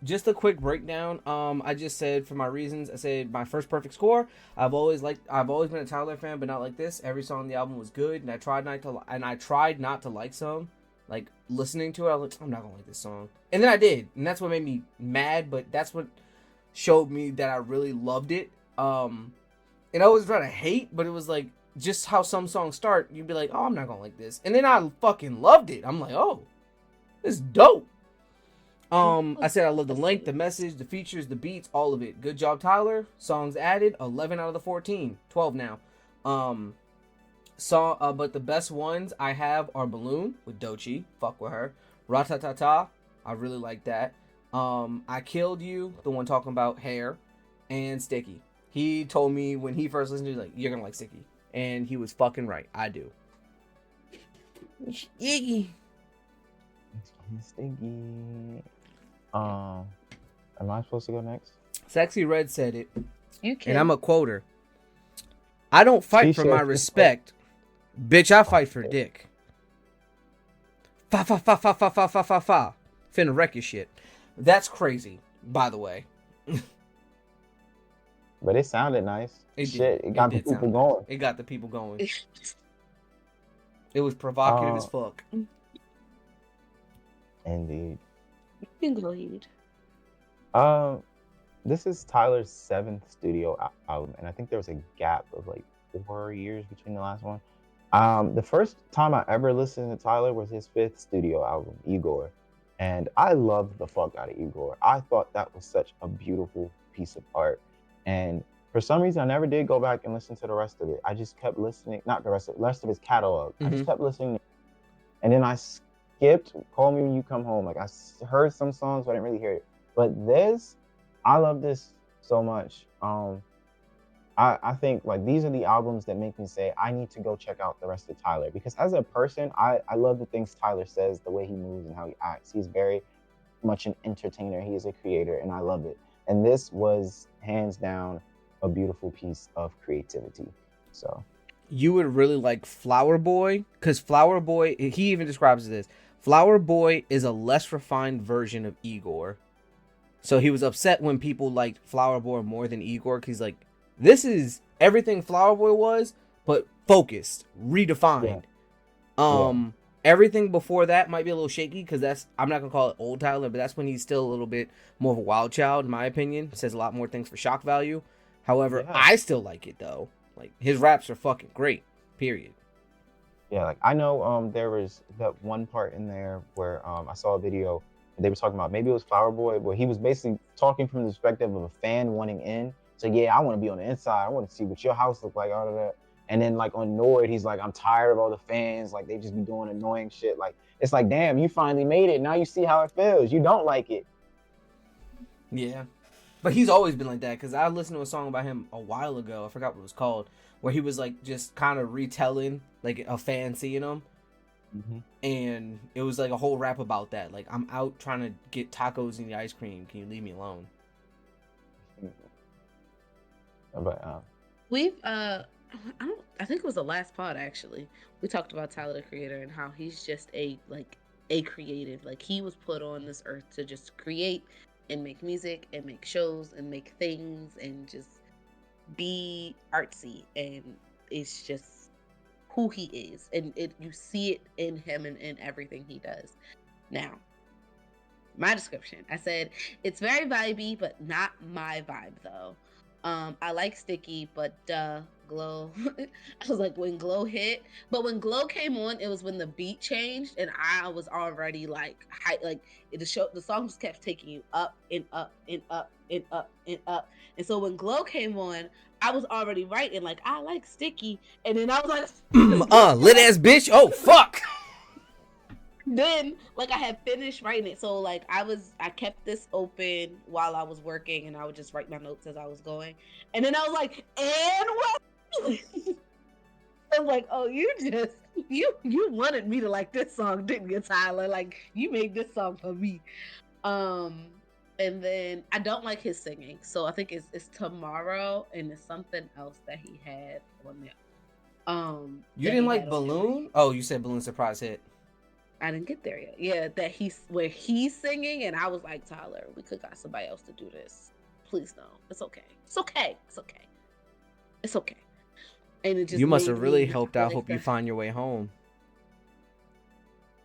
just a quick breakdown. I just said for my reasons, I said my first perfect score. I've always been a Tyler fan, but not like this. Every song on the album was good, and I tried not to like some. Like listening to it, I was like, I'm not gonna like this song, and then I did, and that's what made me mad. But that's what showed me that I really loved it. And I was trying to hate, but it was like just how some songs start. You'd be like, oh, I'm not gonna like this, and then I fucking loved it. I'm like, oh, this is dope. I said I love the length, the message, the features, the beats, all of it. Good job, Tyler. Songs added, 11 out of the 14, 12 now. But the best ones I have are Balloon with Doechii, fuck with her. Ratatata, I really like that. I Killed You, the one talking about hair, and Sticky. He told me when he first listened to it, like, you're gonna like Sticky, and he was fucking right. I do. Sticky. Stinky. Am I supposed to go next? Sexy Red said it. You can. And I'm a quoter. I don't fight for my respect. Bitch, I fight for dick. Fa fa fa fa fa fa fa fa fa. Finna wreck your shit. That's crazy, by the way. But it sounded nice. It got the people going. It got the people going. It was provocative as fuck. Indeed. You can go ahead. This is Tyler's seventh studio album, and I think there was a gap of like 4 years between the last one. The first time I ever listened to Tyler was his fifth studio album, Igor, and I loved the fuck out of Igor. I thought that was such a beautiful piece of art, and for some reason I never did go back and listen to the rest of it. I just kept listening, not the rest of his catalog. I just kept listening, and then I skipped "Call Me When You Come Home." Like heard some songs, but I didn't really hear it. But this, I love this so much. I think like these are the albums that make me say I need to go check out the rest of Tyler, because as a person, I love the things Tyler says, the way he moves and how he acts. He's very much an entertainer. He is a creator, and I love it. And this was hands down a beautiful piece of creativity. So You would really like Flower Boy, because Flower Boy, he even describes this. Flower Boy is a less refined version of Igor. So he was upset when people liked Flower Boy more than Igor, because he's like, this is everything Flower Boy was, but focused, redefined. Yeah. Everything before that might be a little shaky, because that's, I'm not gonna call it old Tyler, but that's when he's still a little bit more of a wild child, in my opinion. Says a lot more things for shock value. However, Yeah. I still like it though. Like, his raps are fucking great. Period. Yeah, like I know there was that one part in there where I saw a video and they were talking about, maybe it was Flower Boy, where he was basically talking from the perspective of a fan wanting in. So yeah, I want to be on the inside. I want to see what your house look like, all of that. And then like on Nord, he's like, I'm tired of all the fans. Like they just be doing annoying shit. Like it's like, damn, you finally made it. Now you see how it feels. You don't like it. Yeah. But he's always been like that, because I listened to a song by him a while ago. I forgot what it was called, where he was like just kind of retelling like a fan seeing him. Mm-hmm. And it was like a whole rap about that. Like, I'm out trying to get tacos and the ice cream. Can you leave me alone? But We've I think it was the last pod actually. We talked about Tyler the Creator and how he's just a creative. Like he was put on this earth to just create and make music and make shows and make things and just be artsy, and it's just who he is, and you see it in him and in everything he does. Now, my description, I said it's very vibey, but not my vibe though. I like Sticky, but Glow. I was like, when Glow hit, but when Glow came on, it was when the beat changed, and I was already like, the song just kept taking you up and up and up and up and up, and so when Glow came on, I was already writing like, I like Sticky, and then I was like, Lit ass bitch. Oh fuck. then like I had finished writing it, so like I kept this open while I was working, and I would just write my notes as I was going, and then I was like, and what? I was like, oh, you wanted me to like this song, didn't you, Tyler? Like you made this song for me. And then I don't like his singing, so I think it's Tomorrow, and it's something else that he had on there. You didn't like Balloon? Oh, you said Balloon surprise hit. I didn't get there yet. Yeah, that where he's singing, and I was like, Tyler, we could got somebody else to do this. Please no. It's okay. It's okay. It's okay. It's okay. And it just You must have really helped out. Hope you find your way home.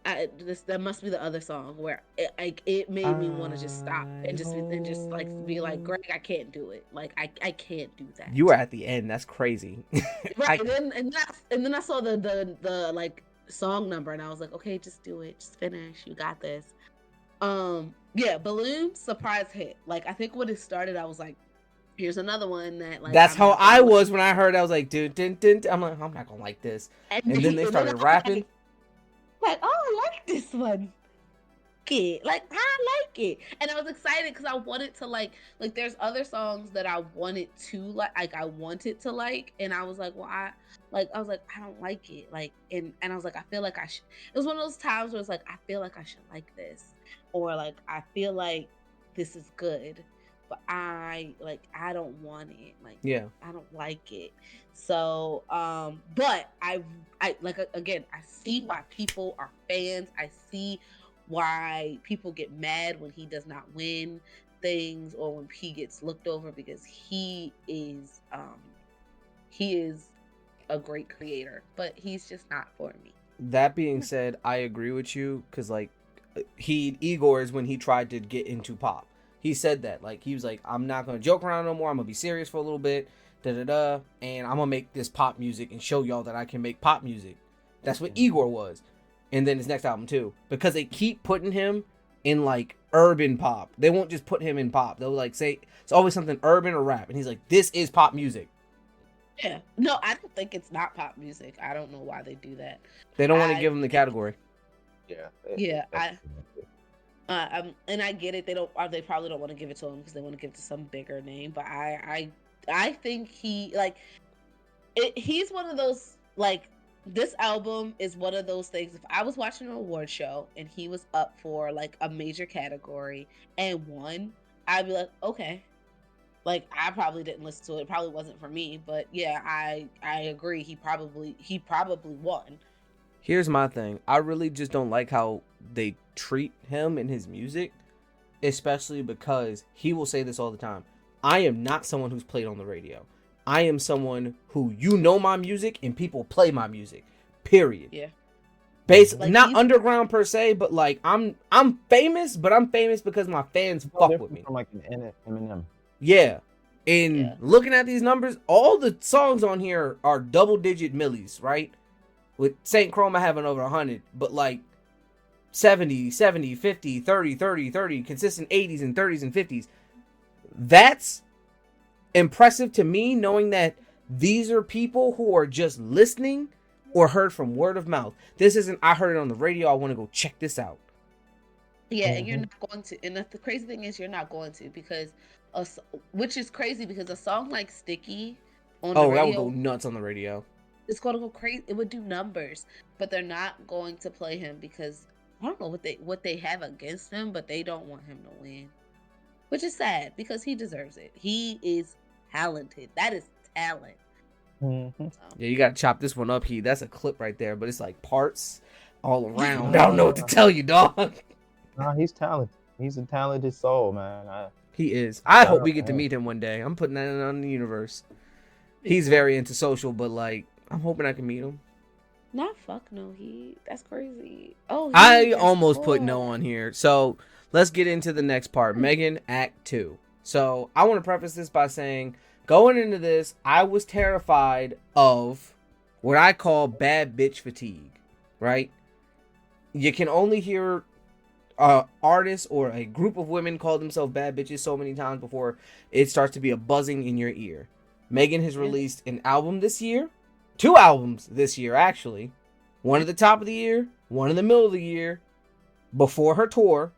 That must be the other song where it made me want to just stop and just like be like, Greg, I can't do it. Like I can't do that. You were at the end. That's crazy. Right. And then I saw the like song number, and I was like, okay, just do it, just finish, you got this. Yeah, Balloon surprise hit. Like I think when it started, I was like, here's another one that like that's how I was when I heard it. I was like, dude, I'm like, I'm not gonna like this. And then they started rapping. Like, oh, I like this one. Like I like it, and I was excited because I wanted to like there's other songs that I wanted to like I wanted to like, and I was like, well, I was like, I don't like it, like, and I was like, I feel like I should. It was one of those times where it's like, I feel like I should like this, or like I feel like this is good, but I don't want it, like, yeah, I don't like it. So but I like, again, I see why people are fans. I see why people get mad when he does not win things, or when he gets looked over, because he is a great creator, but he's just not for me. That being said, I agree with you, because like Igor's when he tried to get into pop. He said that, like, he was like, I'm not gonna joke around no more. I'm gonna be serious for a little bit, and I'm gonna make this pop music and show y'all that I can make pop music. That's what Igor was. And then his next album too, because they keep putting him in like urban pop. They won't just put him in pop. They'll like say it's always something urban or rap, and he's like, this is pop music. Yeah, no, I don't think it's not pop music. I don't know why they do that. They don't want to give him the category. Yeah, and I get it. They probably don't want to give it to him because they want to give it to some bigger name. But I think he's one of those, like, this album is one of those things. If I was watching an award show and he was up for like a major category and won, I'd be like, okay. Like, I probably didn't listen to it. It probably wasn't for me. But yeah, I agree. He probably won. Here's my thing. I really just don't like how they treat him and his music, especially because he will say this all the time. I am not someone who's played on the radio. I am someone who, you know, my music and people play my music. Period. Yeah. Basically, like, not underground per se, but like I'm famous, but I'm famous because my fans fuck with me. From like an Eminem. Yeah. And looking at these numbers, all the songs on here are double-digit millis, right? With Saint Chroma having over 100, but like 70, 50, 30, consistent 80s and 30s and 50s. That's impressive to me, knowing that these are people who are just listening or heard from word of mouth. This isn't, I heard it on the radio, I want to go check this out. Yeah, and you're not going to. And the crazy thing is, you're not going to, because, which is crazy, because a song like Sticky on the radio, that would go nuts on the radio. It's going to go crazy. It would do numbers, but they're not going to play him because I don't know what they have against him, but they don't want him to win, which is sad because he deserves it. He is talented. That is talent. Mm-hmm. Yeah, you gotta chop this one up, That's a clip right there, but it's like parts all around. I don't know what to tell you, dog. Nah, he's talented. He's a talented soul, man. He is. I hope we get to meet him one day. I'm putting that on the universe. He's very antisocial, but like, I'm hoping I can meet him. Not fuck no, that's crazy. Oh, I almost put no on here. So let's get into the next part. Megan, Act 2. So I want to preface this by saying, going into this, I was terrified of what I call bad bitch fatigue, right? You can only hear artists or a group of women call themselves bad bitches so many times before it starts to be a buzzing in your ear. Megan has released an album this year. 2 albums this year, actually. One at the top of the year, one in the middle of the year, before her tour,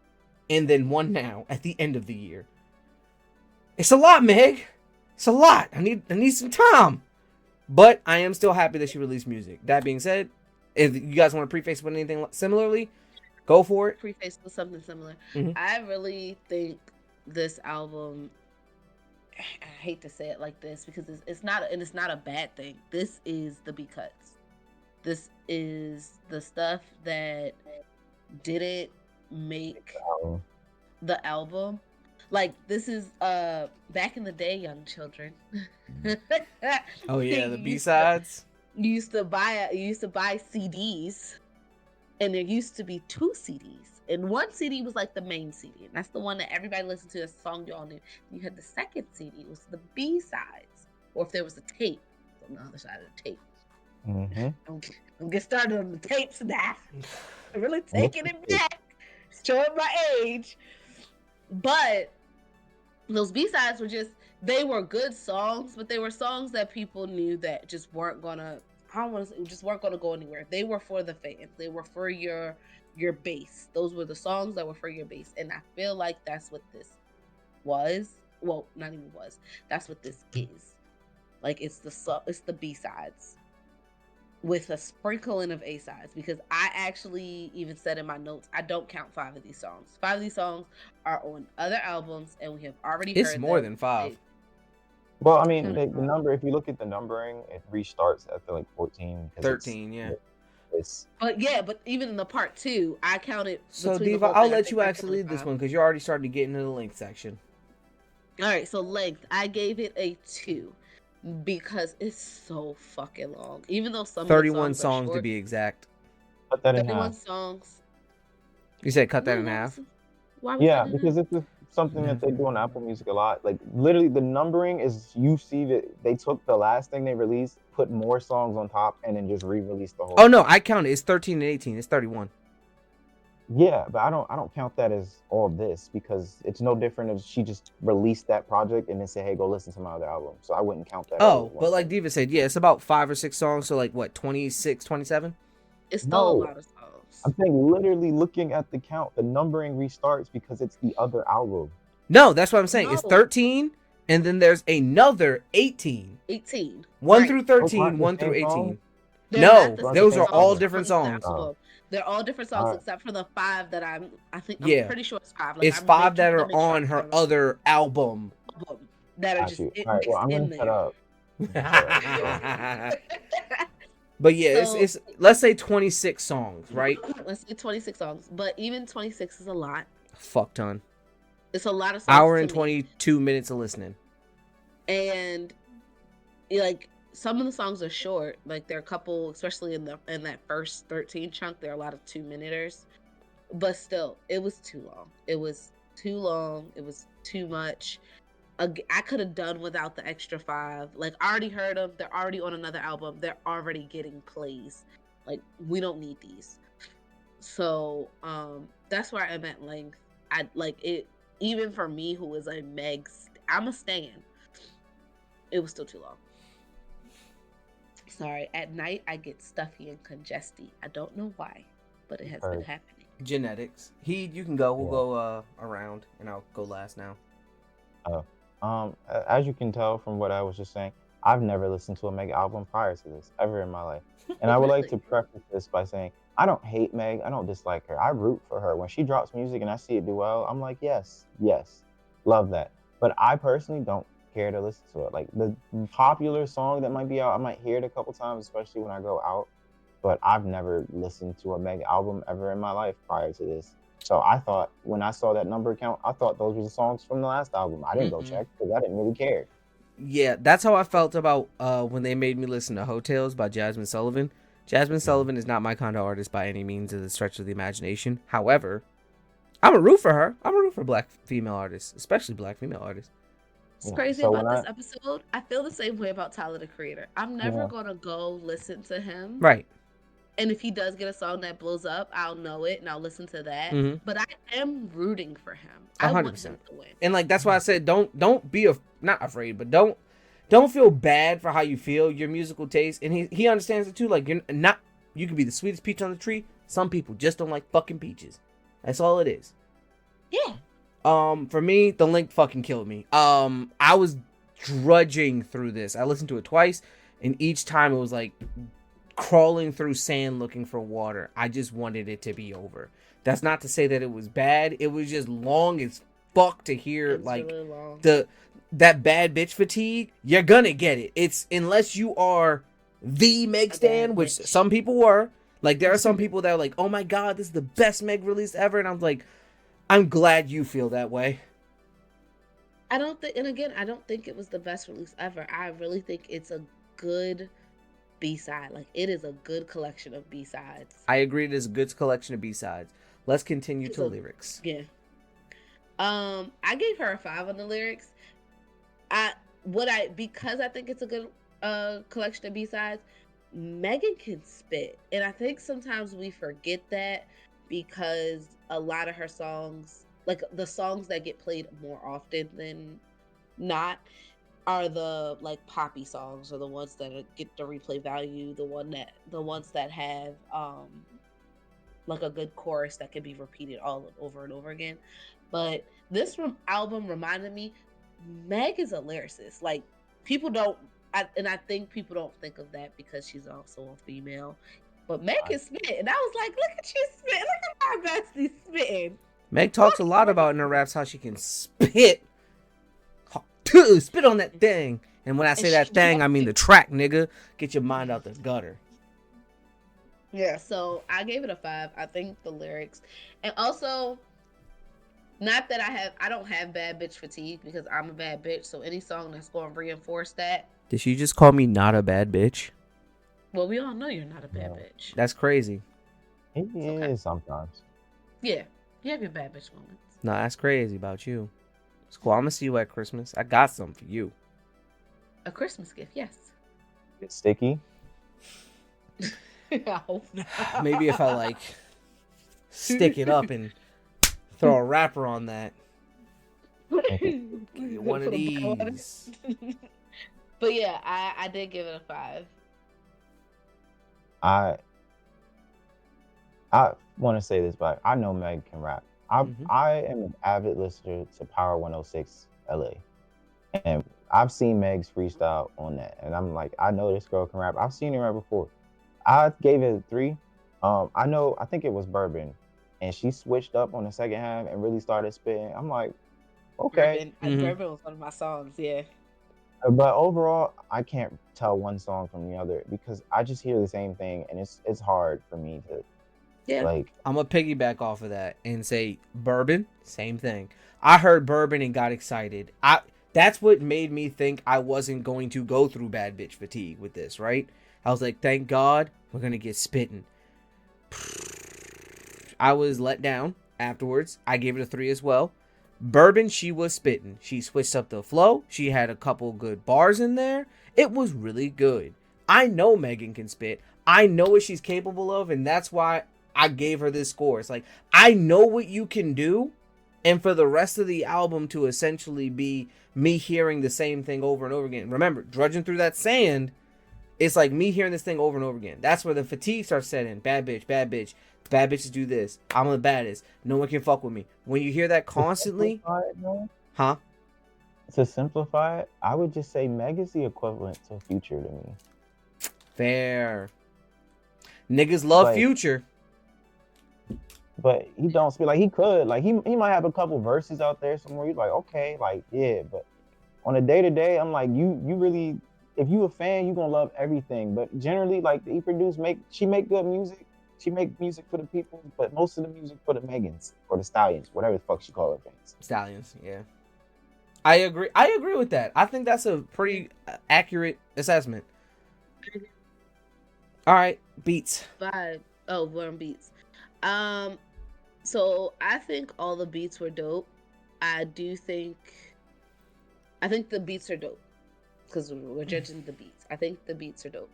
and then one now at the end of the year. It's a lot, Meg. It's a lot. I need some time. But I am still happy that she released music. That being said, if you guys want to preface with anything similarly, go for it. Preface with something similar. Mm-hmm. I really think this album, I hate to say it like this because it's not a bad thing. This is the B cuts. This is the stuff that didn't make the album. Like, this is back in the day, young children. Oh yeah, the B-sides. You used to buy CDs, and there used to be 2 CDs. And one CD was like the main CD, and that's the one that everybody listened to. That's the song you all knew. You had the second CD, was the B-sides, or if there was a tape on the other side of the tape. Mm-hmm. I'm get started on the tapes now. I'm really taking it back, showing my age. But those B-sides were they were good songs, but they were songs that people knew that just weren't gonna, just weren't gonna go anywhere. They were for the fans. They were for your base. Those were the songs that were for your base. And I feel like that's what this was. Well, not even was. That's what this is. Like, it's the B-sides with a sprinkling of A-sides, because I actually even said in my notes, I don't count 5 of these songs. 5 of these songs are on other albums, and we have already heard it's more than 5. Well, I mean, the number, if you look at the numbering, it restarts at the like 14. 13, yeah. But even in the part 2, I counted. So Diva, I'll let you actually lead this one because you're already starting to get into the length section. All right, so length, I gave it a 2 because it's so fucking long. Even though some 31 songs to be exact. Put that in 31 half. songs. You said cut that Why in we half. Yeah, cutting it because in it's something that they do on Apple Music a lot. Like literally, the numbering is you see that they took the last thing they released, put more songs on top, and then just re-released the whole Oh thing. no, I counted. It's 13 and 18. It's 31. Yeah, but I don't count that as all this because it's no different if she just released that project and then say, hey, go listen to my other album. So I wouldn't count that all Oh, as but one like thing. Diva said, yeah, it's about 5 or 6 songs. So like what, 26, 27? It's still a No, lot of songs. I'm saying literally looking at the count, the numbering restarts because it's the other album. No, that's what I'm saying. It's No. 13, and then there's another 18. 18. 1 Right. through Those 13, aren't the 1 through same 18. songs? They're No, not the Those aren't same those the are same all songs songs. different from the songs. album. They're all different songs Alright. except for the 5 that I'm Yeah. pretty sure it's 5. Like It's I'm 5 that are keeping them on in her track other album. that are Got just you. All right, well, mixed I'm in gonna shut there. up. But yeah, So it's let's say 26 songs, right? let's say 26 songs, but even 26 is a lot. Fuck ton. It's a lot of songs. Hour to and me. 22 minutes of listening. And like some of the songs are short. Like there are a couple, especially in that first 13 chunk, there are a lot of 2-minuters. But still, it was too long. It was too long. It was too much. I could have done without the extra 5. Like I already heard them. They're already on another album. They're already getting plays. Like we don't need these. So that's where I'm at length. I like it. Even for me, who is a I'm a stan. It was still too long. Sorry, at night I get stuffy and congesty. I don't know why, but it has been happening. Genetics. You can go. We'll go around, and I'll go last now. As you can tell from what I was just saying, I've never listened to a Meg album prior to this ever in my life, and I would like to preface this by saying I don't hate Meg. I don't dislike her. I root for her when she drops music and I see it do well. I'm like, yes, love that. But I personally don't care to listen to it. Like the popular song that might be out, I might hear it a couple times, especially when I go out. But I've never listened to a Meg album ever in my life prior to this. So I thought when I saw that number count, I thought those were the songs from the last album. I didn't go check because I didn't really care. Yeah, that's how I felt about when they made me listen to Hotels by Jasmine Sullivan. Jasmine Sullivan is not my kind of artist by any means of the stretch of the imagination. However, I'm a root for her. I'm a root for black female artists, especially black female artists. It's crazy about this episode. I feel the same way about Tyler the Creator. I'm never gonna go listen to him. Right. And if he does get a song that blows up, I'll know it and I'll listen to that. But I am rooting for him. 100%. I want him to win. And like that's why I said don't be not afraid, but don't feel bad for how you feel, your musical taste. And he understands it too. Like you can be the sweetest peach on the tree. Some people just don't like fucking peaches. That's all it is. Yeah. For me, the link fucking killed me. I was drudging through this. I listened to it twice, and each time it was like crawling through sand looking for water. I just wanted it to be over. That's not to say that it was bad. It was just long as fuck to hear. It's like really that bad bitch fatigue. You're gonna get it. It's unless you are the Meg stan, which some people were. Like there are some people that are like, oh my god, this is the best Meg release ever, and I'm like, I'm glad you feel that way. I don't think it was the best release ever. I really think it's a good B-side. Like it is a good collection of B-sides. I agree. It is a good collection of B-sides. Let's continue to lyrics. Yeah. I gave her a 5 on the lyrics. Because I think it's a good collection of B-sides. Megan can spit, and I think sometimes we forget that because a lot of her songs, like the songs that get played more often than not, are the like poppy songs, or the ones that get the replay value, the ones that have like a good chorus that can be repeated all over and over again. But this album reminded me, Meg is a lyricist. Like people don't, I think people don't think of that because she's also a female. But Meg can spit, and I was like, look at you spit, look at my bestie spitting. Meg talks a lot about in her raps how she can spit on that thing. And when I say that thing, I mean the track, nigga. Get your mind out the gutter. Yeah, so I gave it a 5. I think the lyrics, and also, not that I don't have bad bitch fatigue because I'm a bad bitch. So any song that's going to reinforce that. Did she just call me not a bad bitch? Well, we all know you're not a bad bitch. That's crazy. It is sometimes. Yeah, You have your bad bitch moments. No, that's crazy about you. It's cool. I'm gonna see you at Christmas. I got something for you. A Christmas gift, yes. It's sticky. I hope not. Maybe if I like stick it up and throw a wrapper on that. Give you one of these. But yeah, I did give it a 5. I want to say this, but I know Meg can rap. I am an avid listener to Power 106 LA, and I've seen Meg's freestyle on that, and I'm like, I know this girl can rap. I've seen her rap before. I gave it a 3. I think it was Bourbon, and she switched up on the second half and really started spitting. I'm like, okay. Bourbon was one of my songs, yeah. But overall, I can't tell one song from the other because I just hear the same thing, and it's hard for me to like. I'm gonna piggyback off of that and say Bourbon, same thing. I heard Bourbon and got excited. That's what made me think I wasn't going to go through bad bitch fatigue with this, right? I was like, thank God we're gonna get spitting. I was let down afterwards. I gave it a 3 as well. Bourbon, she was spitting. She switched up the flow. She had a couple good bars in there. It was really good. I know Megan can spit. I know what she's capable of, and that's why I gave her this score. It's like, I know what you can do, and for the rest of the album to essentially be me hearing the same thing over and over again. Remember, drudging through that sand, it's like me hearing this thing over and over again. That's where the fatigue starts setting. Bad bitch, bad bitch. Bad bitches do this. I'm the baddest. No one can fuck with me. When you hear that constantly, huh? To simplify it, I would just say Meg is the equivalent to Future to me. Fair. Niggas love Future. But he don't speak like he could. Like he might have a couple verses out there somewhere. You're like, okay, like yeah, but on a day to day, I'm like, you really, if you a fan, you gonna love everything. But generally, like she make good music. She make music for the people, but most of the music for the Megans or the Stallions, whatever the fuck she call her fans. Stallions, yeah. I agree with that. I think that's a pretty accurate assessment. All right, beats. 5. Oh, we're on beats. So I think all the beats were dope. I think the beats are dope because we're judging the beats. I think the beats are dope.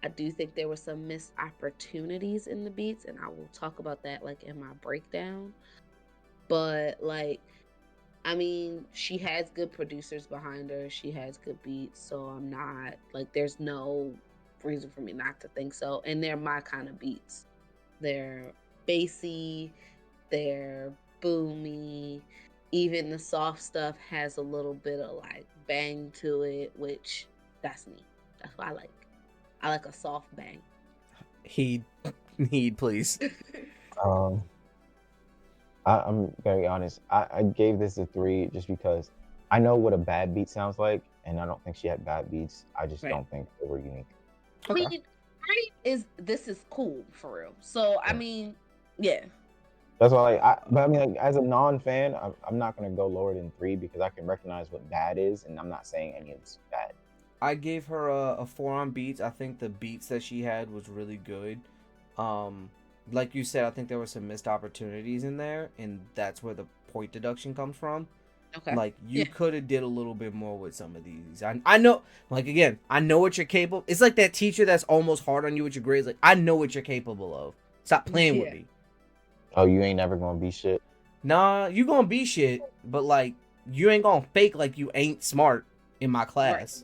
I do think there were some missed opportunities in the beats, and I will talk about that like in my breakdown. But like, I mean, she has good producers behind her. She has good beats, so I'm not like, there's no reason for me not to think so. And they're my kind of beats. They're bassy, they're boomy. Even the soft stuff has a little bit of like bang to it, which that's me. That's what I like. I like a soft bang. Heed, please. I'm very honest. I gave this a 3 just because I know what a bad beat sounds like, and I don't think she had bad beats. I just don't think they were unique. Okay. I mean, this is cool for real. So I mean, yeah. That's why, but I mean, like, as a non-fan, I'm not gonna go lower than 3 because I can recognize what bad is, and I'm not saying any of it's bad. I gave her a 4 on beats. I think the beats that she had was really good. Like you said, I think there were some missed opportunities in there, and that's where the point deduction comes from. Okay. Like, you could have did a little bit more with some of these. I know, like, again, I know what you're capable. It's like that teacher that's almost hard on you with your grades. Like, I know what you're capable of. Stop playing with me. Oh, you ain't never gonna be shit? Nah, you gonna be shit, but, like, you ain't gonna fake like you ain't smart in my class.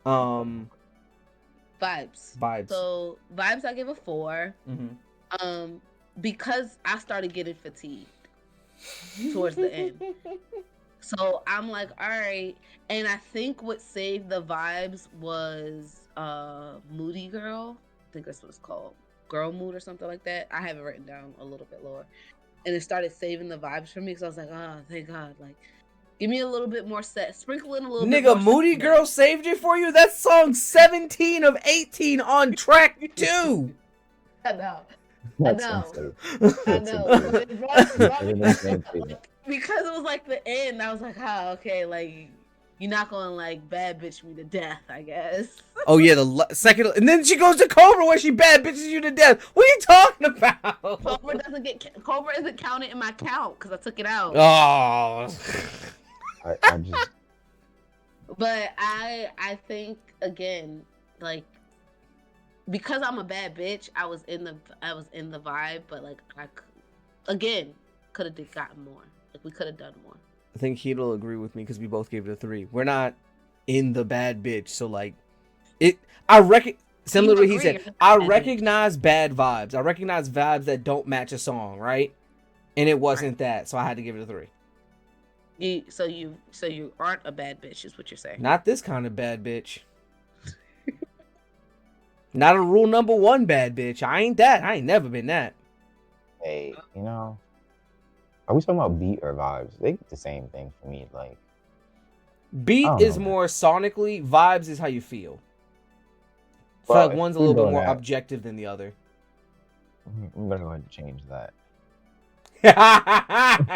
Vibes. Vibes. So vibes, I give a 4. Mm-hmm. Because I started getting fatigued towards the end. So I'm like, all right. And I think what saved the vibes was Moody Girl. I think that's what it's called. Girl Mood or something like that. I have it written down a little bit lower. And it started saving the vibes for me because I was like, oh, thank God. Like, give me a little bit more sprinkle in a little bit more. Nigga, Moody Girl saved it for you? That song 17 of 18 on track 2. I know. Because it was like the end. I was like, oh, okay, like, you're not going to like bad bitch me to death, I guess. Oh yeah, the second, and then she goes to Cobra where she bad bitches you to death. What are you talking about? Cobra isn't counted in my count because I took it out. Oh. I just. But I think again, like, because I'm a bad bitch, I was in the vibe, but like again could have gotten more. Like we could have done more. I think Heat'll will agree with me because we both gave it a 3. We're not in the bad bitch, so like it. Similar to what he said. I recognize bad vibes. I recognize vibes that don't match a song, right? And it wasn't that, so I had to give it a 3. So you aren't a bad bitch, is what you're saying. Not this kind of bad bitch. Not a rule number 1 bad bitch. I ain't that. I ain't never been that. Hey, you know, are we talking about beat or vibes? They get the same thing for me. Like, beat is more sonically. Vibes is how you feel. I feel like one's a little bit more objective than the other. I'm gonna go ahead and change that.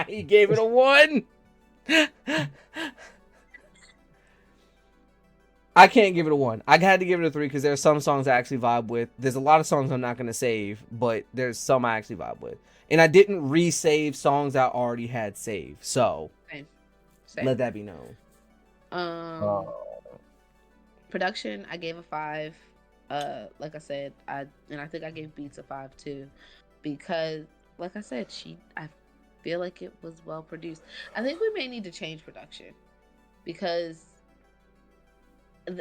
He gave it a 1. I can't give it a 1. I had to give it a 3 because there are some songs I actually vibe with. There's a lot of songs I'm not going to save, but there's some I actually vibe with. And I didn't resave songs I already had saved. So, Same. Let that be known. Production, I gave a 5. Like I said, I think I gave Beats a 5 too. Because, like I said, I feel like it was well produced. I think we may need to change production. Because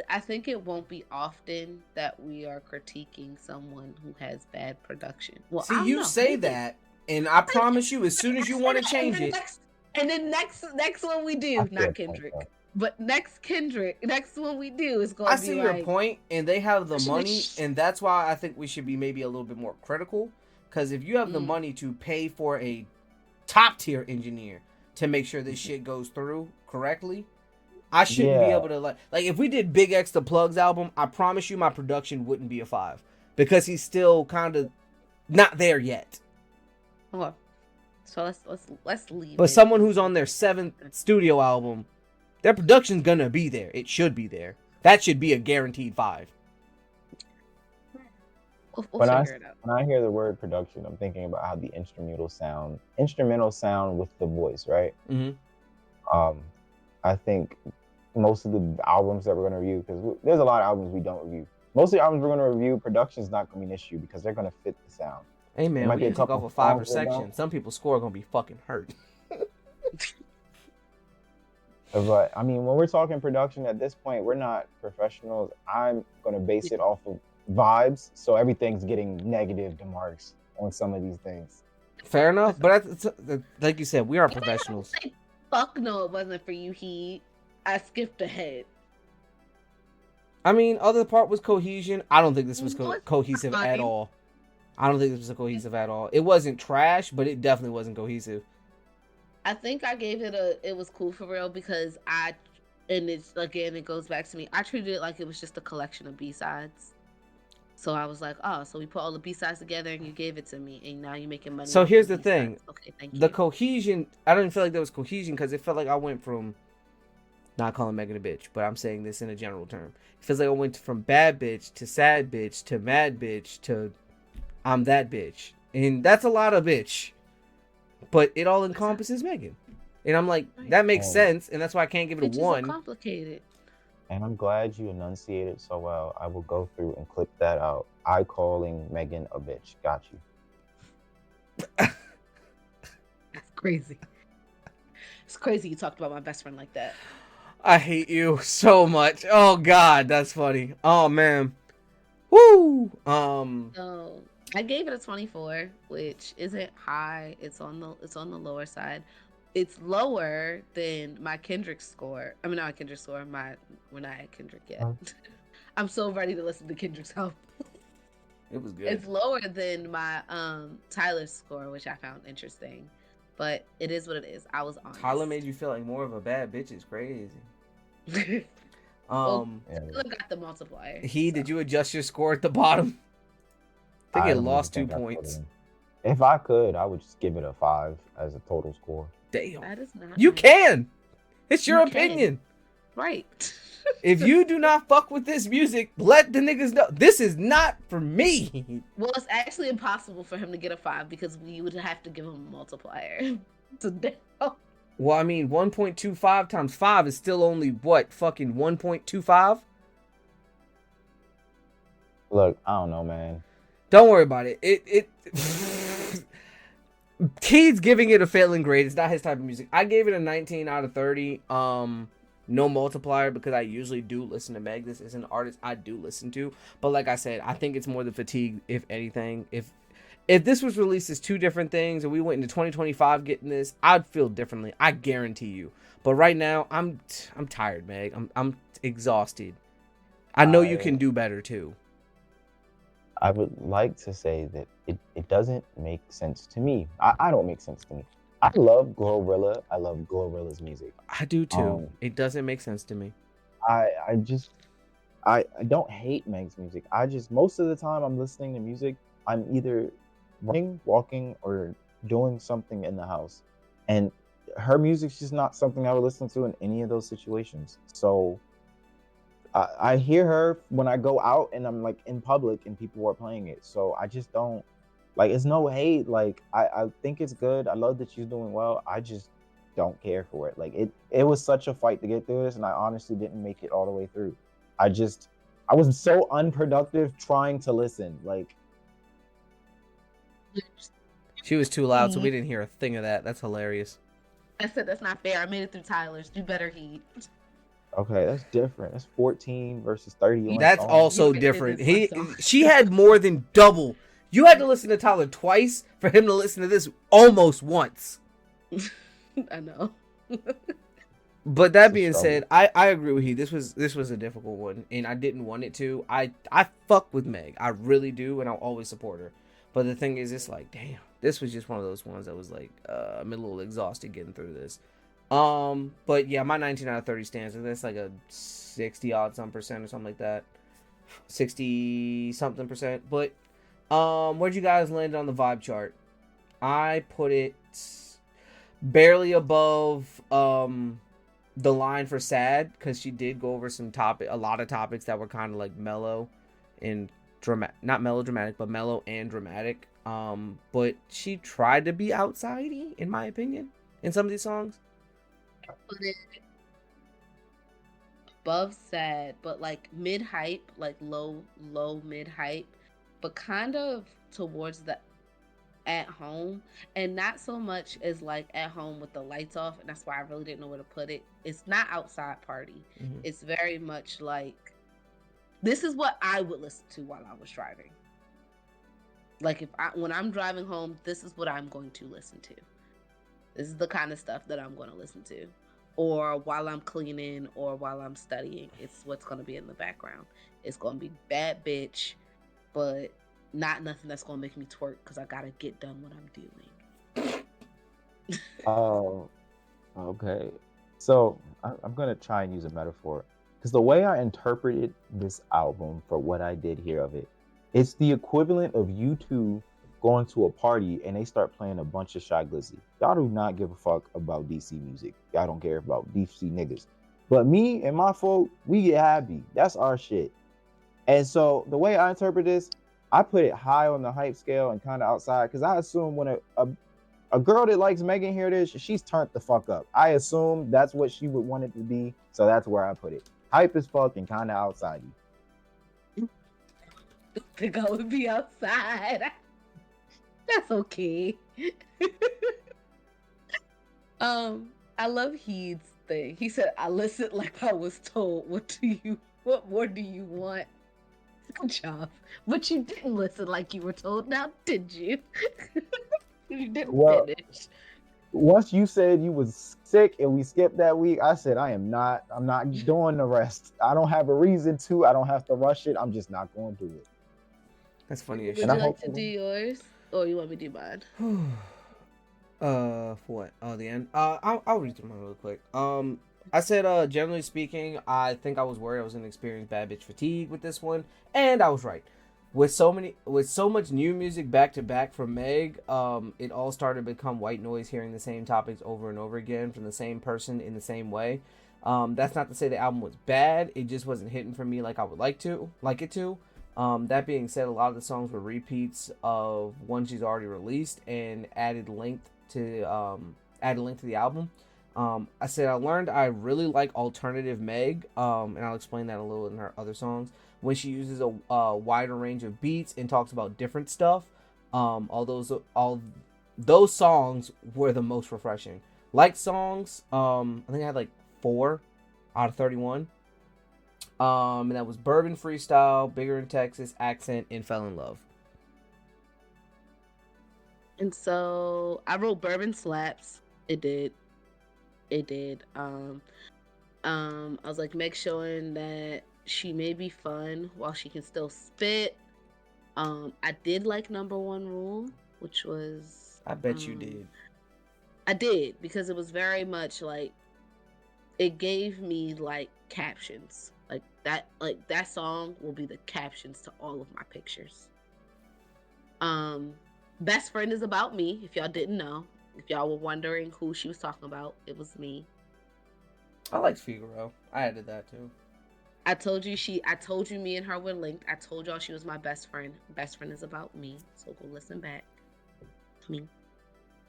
I think it won't be often that we are critiquing someone who has bad production. Well, see, you say that, and I promise you, as soon as you want to change it, and then next one we do, not Kendrick, but next one we do is going to be. I see your point, and they have the money, and that's why I think we should be maybe a little bit more critical. Because if you have the money to pay for a top tier engineer to make sure this shit goes through correctly, I shouldn't be able to like if we did Big X the Plugs album, I promise you my production wouldn't be a 5 because he's still kind of not there yet. Okay. So let's leave. But someone who's on their 7th studio album, their production's gonna be there. It should be there. That should be a guaranteed 5. We'll figure it out. When I hear the word production, I'm thinking about how the instrumental sound with the voice, right? Mm-hmm. I think most of the albums that we're going to review, because there's a lot of albums we don't review. Most of the albums we're going to review, production is not going to be an issue because they're going to fit the sound. Hey man, we can take off a 5 per section. Some people's score are going to be fucking hurt. But I mean, when we're talking production at this point, we're not professionals. I'm going to base it off of vibes, so everything's getting negative marks on some of these things. Fair enough, but like you said, we are professionals. Fuck no, it wasn't for you. I skipped ahead. I mean, other part was cohesion. I don't think this was cohesive at all. I don't think this was cohesive at all. It wasn't trash, but it definitely wasn't cohesive. I think I gave it was cool for real because it goes back to me. I treated it like it was just a collection of B-sides. So I was like, oh, so we put all the B-sides together and you gave it to me and now you're making money. So here's the thing. Okay, thank you. The cohesion, I didn't feel like there was cohesion because it felt like I went from, not calling Megan a bitch, but I'm saying this in a general term. It feels like I went from bad bitch to sad bitch to mad bitch to I'm that bitch. And that's a lot of bitch. But it all encompasses Megan. And I'm like, that makes sense. And that's why I can't give it a 1. Complicated. And I'm glad you enunciated so well. I will go through and clip that out. I calling Megan a bitch. Got you. That's crazy. It's crazy you talked about my best friend like that. I hate you so much. Oh God, that's funny. Oh man. Woo. So I gave it a 24, which isn't high. It's on the lower side. It's lower than my Kendrick score. I mean, not my Kendrick score. We're not at Kendrick yet. I'm so ready to listen to Kendrick's album. It was good. It's lower than my Tyler's score, which I found interesting. But it is what it is. I was honest. Tyler made you feel like more of a bad bitch. It's crazy. Well, Tyler got the multiplier. Did you adjust your score at the bottom? I think it lost 2 points. If I could, I would just give it a 5 as a total score. Damn. That is not. You can. It's your opinion. Right. If you do not fuck with this music, let the niggas know this is not for me. Well, it's actually impossible for him to get a 5 because we would have to give him a multiplier. So Well, I mean, 1.25 times 5 is still only what? Fucking 1.25? Look, I don't know, man. Don't worry about it. He's giving it a failing grade. It's not his type of music. I gave it a 19 out of 30. No multiplier because I usually do listen to Meg. This is an artist I do listen to. But like I said, I think it's more the fatigue, if anything. If this was released as two different things and we went into 2025 getting this, I'd feel differently. I guarantee you. But right now, I'm tired, Meg. I'm exhausted. I know you can do better too. I would like to say that it doesn't make sense to me. I don't make sense to me. I love Glorilla. I love Glorilla's music. I do too. It doesn't make sense to me. I don't hate Meg's music. Most of the time I'm listening to music, I'm either running, walking, or doing something in the house. And her music's just not something I would listen to in any of those situations. So I hear her when I go out and I'm like in public and people are playing it. So I just don't like, it's no hate. Like I think it's good. I love that she's doing well. I just don't care for it. Like it was such a fight to get through this, and I honestly didn't make it all the way through. I was so unproductive trying to listen. Like she was too loud, so we didn't hear a thing of that. That's hilarious. I said that's not fair. I made it through Tyler's. Do better, Heat. Okay, that's different. That's 14 versus 30. That's also different. She had more than double. You had to listen to Tyler twice for him to listen to this almost once. I know. But that being said, I agree with you. This was a difficult one, and I didn't want it to. I fuck with Meg. I really do, and I'll always support her. But the thing is, it's like, damn, this was just one of those ones that was like, I'm a little exhausted getting through this. But yeah, my 19 out of 30 stands, and that's like a 60 odd some percent or something like that. 60 something percent. But where'd you guys land on the vibe chart? I put it barely above the line for sad, because she did go over a lot of topics that were kind of like mellow and not melodramatic, but mellow and dramatic. But she tried to be outsidey, in my opinion, in some of these songs. Put it above sad, but like mid hype, like low mid hype, but kind of towards the at home, and not so much as like at home with the lights off, and that's why I really didn't know where to put it. It's not outside party. Mm-hmm. It's very much like, this is what I would listen to while I was driving. Like when I'm driving home, this is what I'm going to listen to. This is the kind of stuff that I'm going to listen to. Or while I'm cleaning or while I'm studying, it's what's going to be in the background. It's going to be bad bitch, but not nothing that's going to make me twerk because I got to get done what I'm doing. Oh, okay. So I'm going to try and use a metaphor, because the way I interpreted this album for what I did hear of it, it's the equivalent of you two going to a party and they start playing a bunch of Shy Glizzy. Y'all do not give a fuck about DC music. Y'all don't care about DC niggas. But me and my folk, we get happy. That's our shit. And so the way I interpret this, I put it high on the hype scale and kind of outside, because I assume when a girl that likes Megan hear this, she's turned the fuck up. I assume that's what she would want it to be, so that's where I put it. Hype as fuck and kind of outside. I think I would be outside. That's okay. I love Heed's thing. He said, I listened like I was told. What more do you want? Good job. But you didn't listen like you were told, now did you? You didn't finish. Once you said you was sick and we skipped that week, I said I'm not doing the rest. I don't have a reason to. I don't have to rush it. I'm just not going to do it. That's funny. Would you like to do yours? Or you want me to do mine? For what? Oh, the end? I'll read through mine real quick. I said, generally speaking, I think I was worried I was going to experience bad bitch fatigue with this one. And I was right. With so much new music back to back from Meg, it all started to become white noise, hearing the same topics over and over again from the same person in the same way. That's not to say the album was bad. It just wasn't hitting for me like I would like it to. That being said, a lot of the songs were repeats of ones she's already released and added length to the album. I said I learned I really like alternative Meg, and I'll explain that a little in her other songs when she uses a wider range of beats and talks about different stuff. All those songs were the most refreshing. Like songs, I think I had like 4 out of 31. And that was Bourbon Freestyle, Bigger in Texas, Accent, and Fell in Love. And so I wrote Bourbon Slaps. It did. It did. I was like, Meg showing that she may be fun while she can still spit. I did like Number One Rule, which was I bet you did. I did, because it was very much like, it gave me like captions. Like that song will be the captions to all of my pictures. Best Friend is about me, if y'all didn't know. If y'all were wondering who she was talking about, it was me. I liked Figaro. I added that too. I told you me and her were linked. I told y'all she was my best friend. Best Friend is about me. So go listen back to me.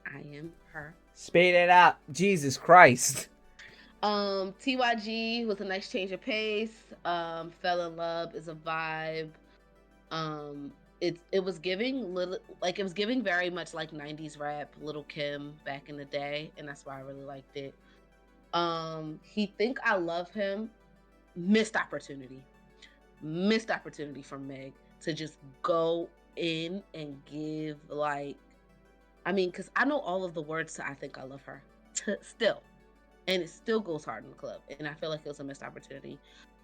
I am her. Speed it up. Jesus Christ. TYG was a nice change of pace. Fell in Love is a vibe. It was giving very much like 90s rap, Little Kim back in the day, and that's why I really liked it. He Think I Love Him, missed opportunity from Meg to just go in and give, like, I mean, because I know all of the words to I Think I Love Her still, and it still goes hard in the club, and I feel like it was a missed opportunity.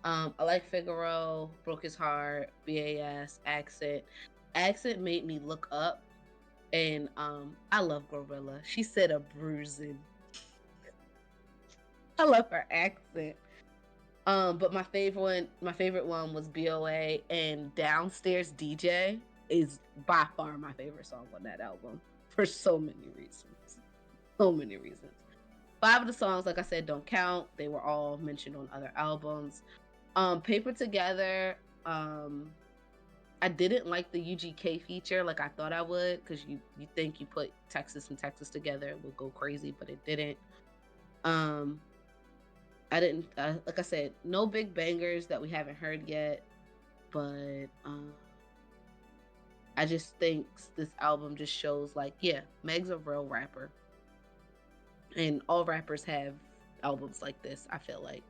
I like Figaro, Broke His Heart, BAS, Accent made me look up, and I love Gorilla. She said a bruising. I love her accent. But my favorite one was BOA, and Downstairs DJ is by far my favorite song on that album for so many reasons. 5 of the songs, like I said, don't count. They were all mentioned on other albums. Paper Together, I didn't like the UGK feature like I thought I would, because you think you put Texas and Texas together, it would go crazy, but it didn't. I didn't, like I said, no big bangers that we haven't heard yet, but I just think this album just shows, like, yeah, Meg's a real rapper. And all rappers have albums like this, I feel like.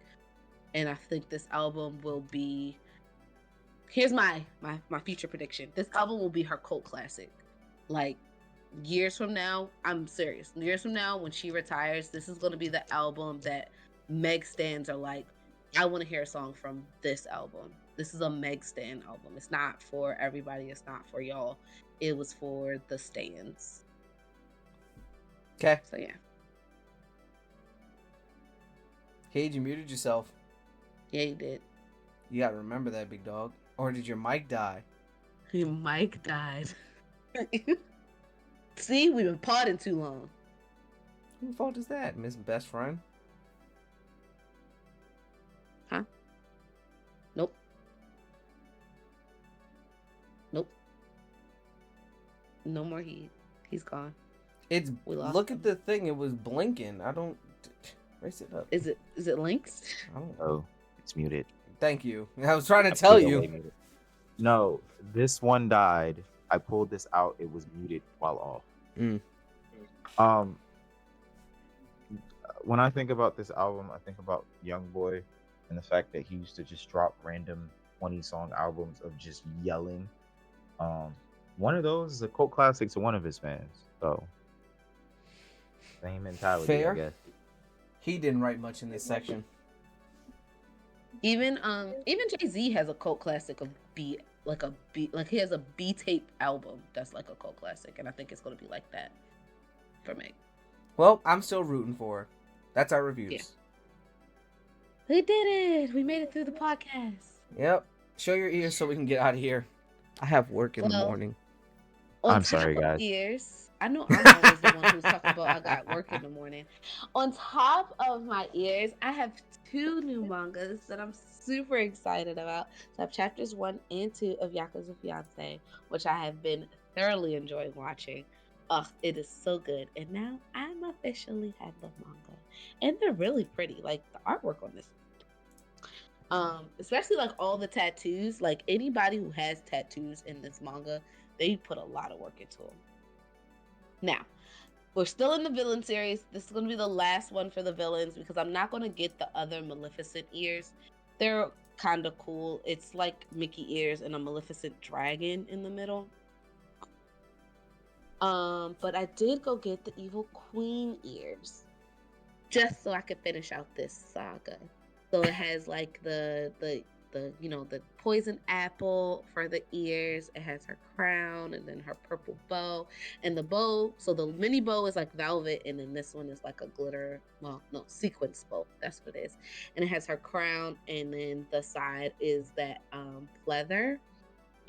And I think this album will be, here's my future prediction. This album will be her cult classic. Like, years from now, I'm serious. Years from now, when she retires, this is going to be the album that Meg stans are like, I want to hear a song from this album. This is a Meg stan album. It's not for everybody. It's not for y'all. It was for the stans. Okay. So, yeah. Cage, you muted yourself. Yeah, you did. You gotta remember that, big dog. Or did your mic die? Your mic died. See, we've been podding too long. Whose fault is that, Miss Best Friend? Huh? Nope. No more heat. He's gone. Look at the thing. It was blinking. I don't. Raise it up. Is it links? I don't know. Oh, it's muted. Thank you. I was trying to tell you. No, this one died. I pulled this out. It was muted while off. When I think about this album, I think about YoungBoy and the fact that he used to just drop random 20-song albums of just yelling. One of those is a cult classic to one of his fans. So, same mentality, Fair. I guess. He didn't write much in this section. Even Jay-Z has a cult classic of he has a B tape album that's like a cult classic, and I think it's gonna be like that for me. Well, I'm still rooting for her. That's our reviews. Yeah. We did it! We made it through the podcast. Yep. Show your ears so we can get out of here. I have work in the morning. On I'm top sorry, of guys. ears, I know I'm always the one who's talking about I got work in the morning. On top of my ears, I have two new mangas that I'm super excited about. So I have chapters 1 and 2 of Yakuza Fiance, which I have been thoroughly enjoying watching. Ugh, it is so good. And now I'm officially have the manga. And they're really pretty. Like the artwork on this. Especially like all the tattoos. Like anybody who has tattoos in this manga, they put a lot of work into them. Now, we're still in the villain series. This is going to be the last one for the villains because I'm not going to get the other Maleficent ears. They're kind of cool. It's like Mickey ears and a Maleficent dragon in the middle. But I did go get the Evil Queen ears just so I could finish out this saga. So it has like the the poison apple for the ears. It has her crown and then her purple bow. And the bow, so the mini bow is like velvet, and then this one is like a glitter, well, no, sequence bow. That's what it is. And it has her crown, and then the side is that pleather.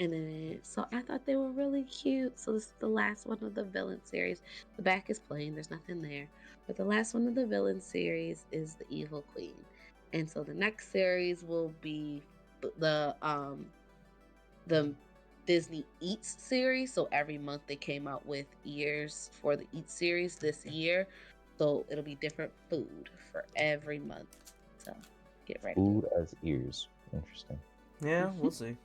And then, so I thought they were really cute. So this is the last one of the villain series. The back is plain, there's nothing there. But the last one of the villain series is the Evil Queen. And so the next series will be the Disney Eats series. So every month they came out with ears for the Eats series this year. So it'll be different food for every month. So get ready. Food as ears. Interesting. Yeah, we'll see.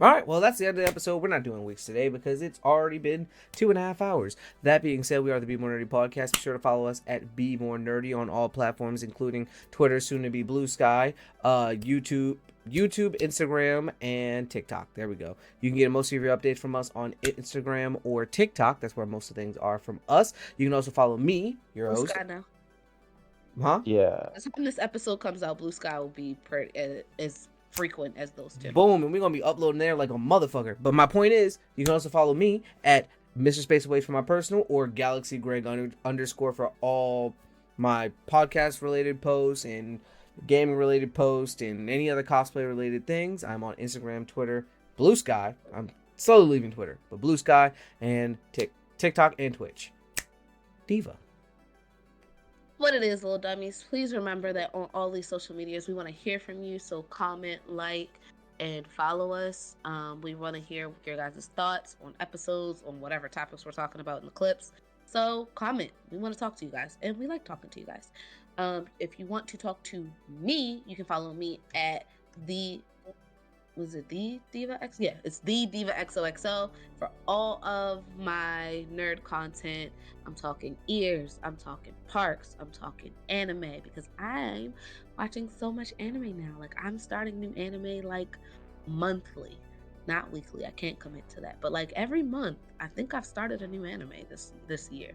All right, well, that's the end of the episode. We're not doing weeks today because it's already been 2.5 hours. That being said, we are the Be More Nerdy Podcast. Be sure to follow us at Be More Nerdy on all platforms, including Twitter, soon to be Blue Sky, YouTube, Instagram, and TikTok. There we go. You can get most of your updates from us on Instagram or TikTok. That's where most of the things are from us. You can also follow me, your Blue host. Sky now. Huh? Yeah. When this episode comes out, Blue Sky will be as frequent as those two. Boom, and we're gonna be uploading there like a motherfucker. But my point is, you can also follow me at Mr. Space Away for my personal, or Galaxy Greg underscore for all my podcast related posts and gaming related posts and any other cosplay related things. I'm on Instagram, Twitter, Blue Sky. I'm slowly leaving Twitter, but Blue Sky and TikTok and Twitch. Diva. What it is, little dummies. Please remember that on all these social medias, we want to hear from you. So comment, like, and follow us. We want to hear your guys' thoughts on episodes, on whatever topics we're talking about in the clips. So comment. We want to talk to you guys, and we like talking to you guys. If you want to talk to me, you can follow me at the Diva X? Yeah, it's the Diva XOXO for all of my nerd content. I'm talking ears, I'm talking parks, I'm talking anime, because I'm watching so much anime now. Like, I'm starting new anime like monthly, not weekly. I can't commit to that, but like every month, I think I've started a new anime this year.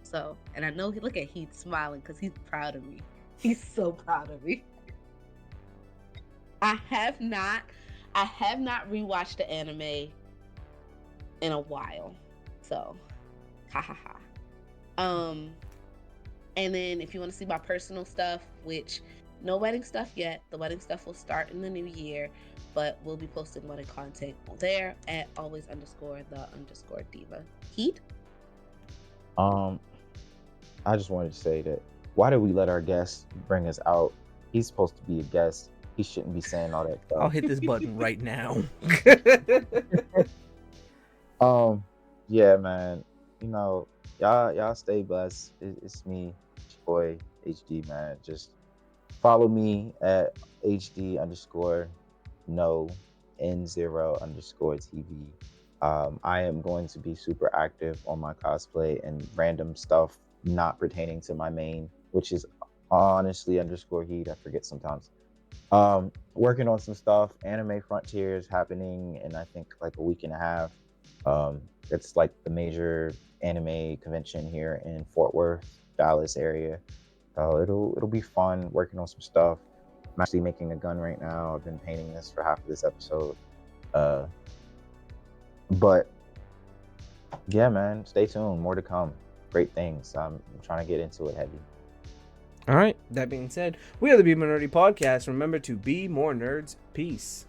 So, and I know look at Heath smiling because he's proud of me. He's so proud of me. I have not rewatched the anime in a while. So, ha ha ha. And then if you want to see my personal stuff, which no wedding stuff yet, the wedding stuff will start in the new year, but we'll be posting wedding content there at always_the_diva. Heat? I just wanted to say that why did we let our guest bring us out? He's supposed to be a guest. He shouldn't be saying all that stuff. I'll hit this button right now. Yeah, man. You know, y'all stay blessed. It's me, it's your boy HD, man. Just follow me at HD_no N0_TV. I am going to be super active on my cosplay and random stuff not pertaining to my main, which is honestly _heat. I forget sometimes. Working on some stuff. Anime Frontiers happening in I think like a week and a half. It's like the major anime convention here in Fort Worth, Dallas area. So it'll be fun working on some stuff. I'm actually making a gun right now. I've been painting this for half of this episode. But yeah, man, stay tuned. More to come. Great things. I'm trying to get into it heavy. All right, that being said, we are the Be More Nerdy Podcast. Remember to be more nerds. Peace.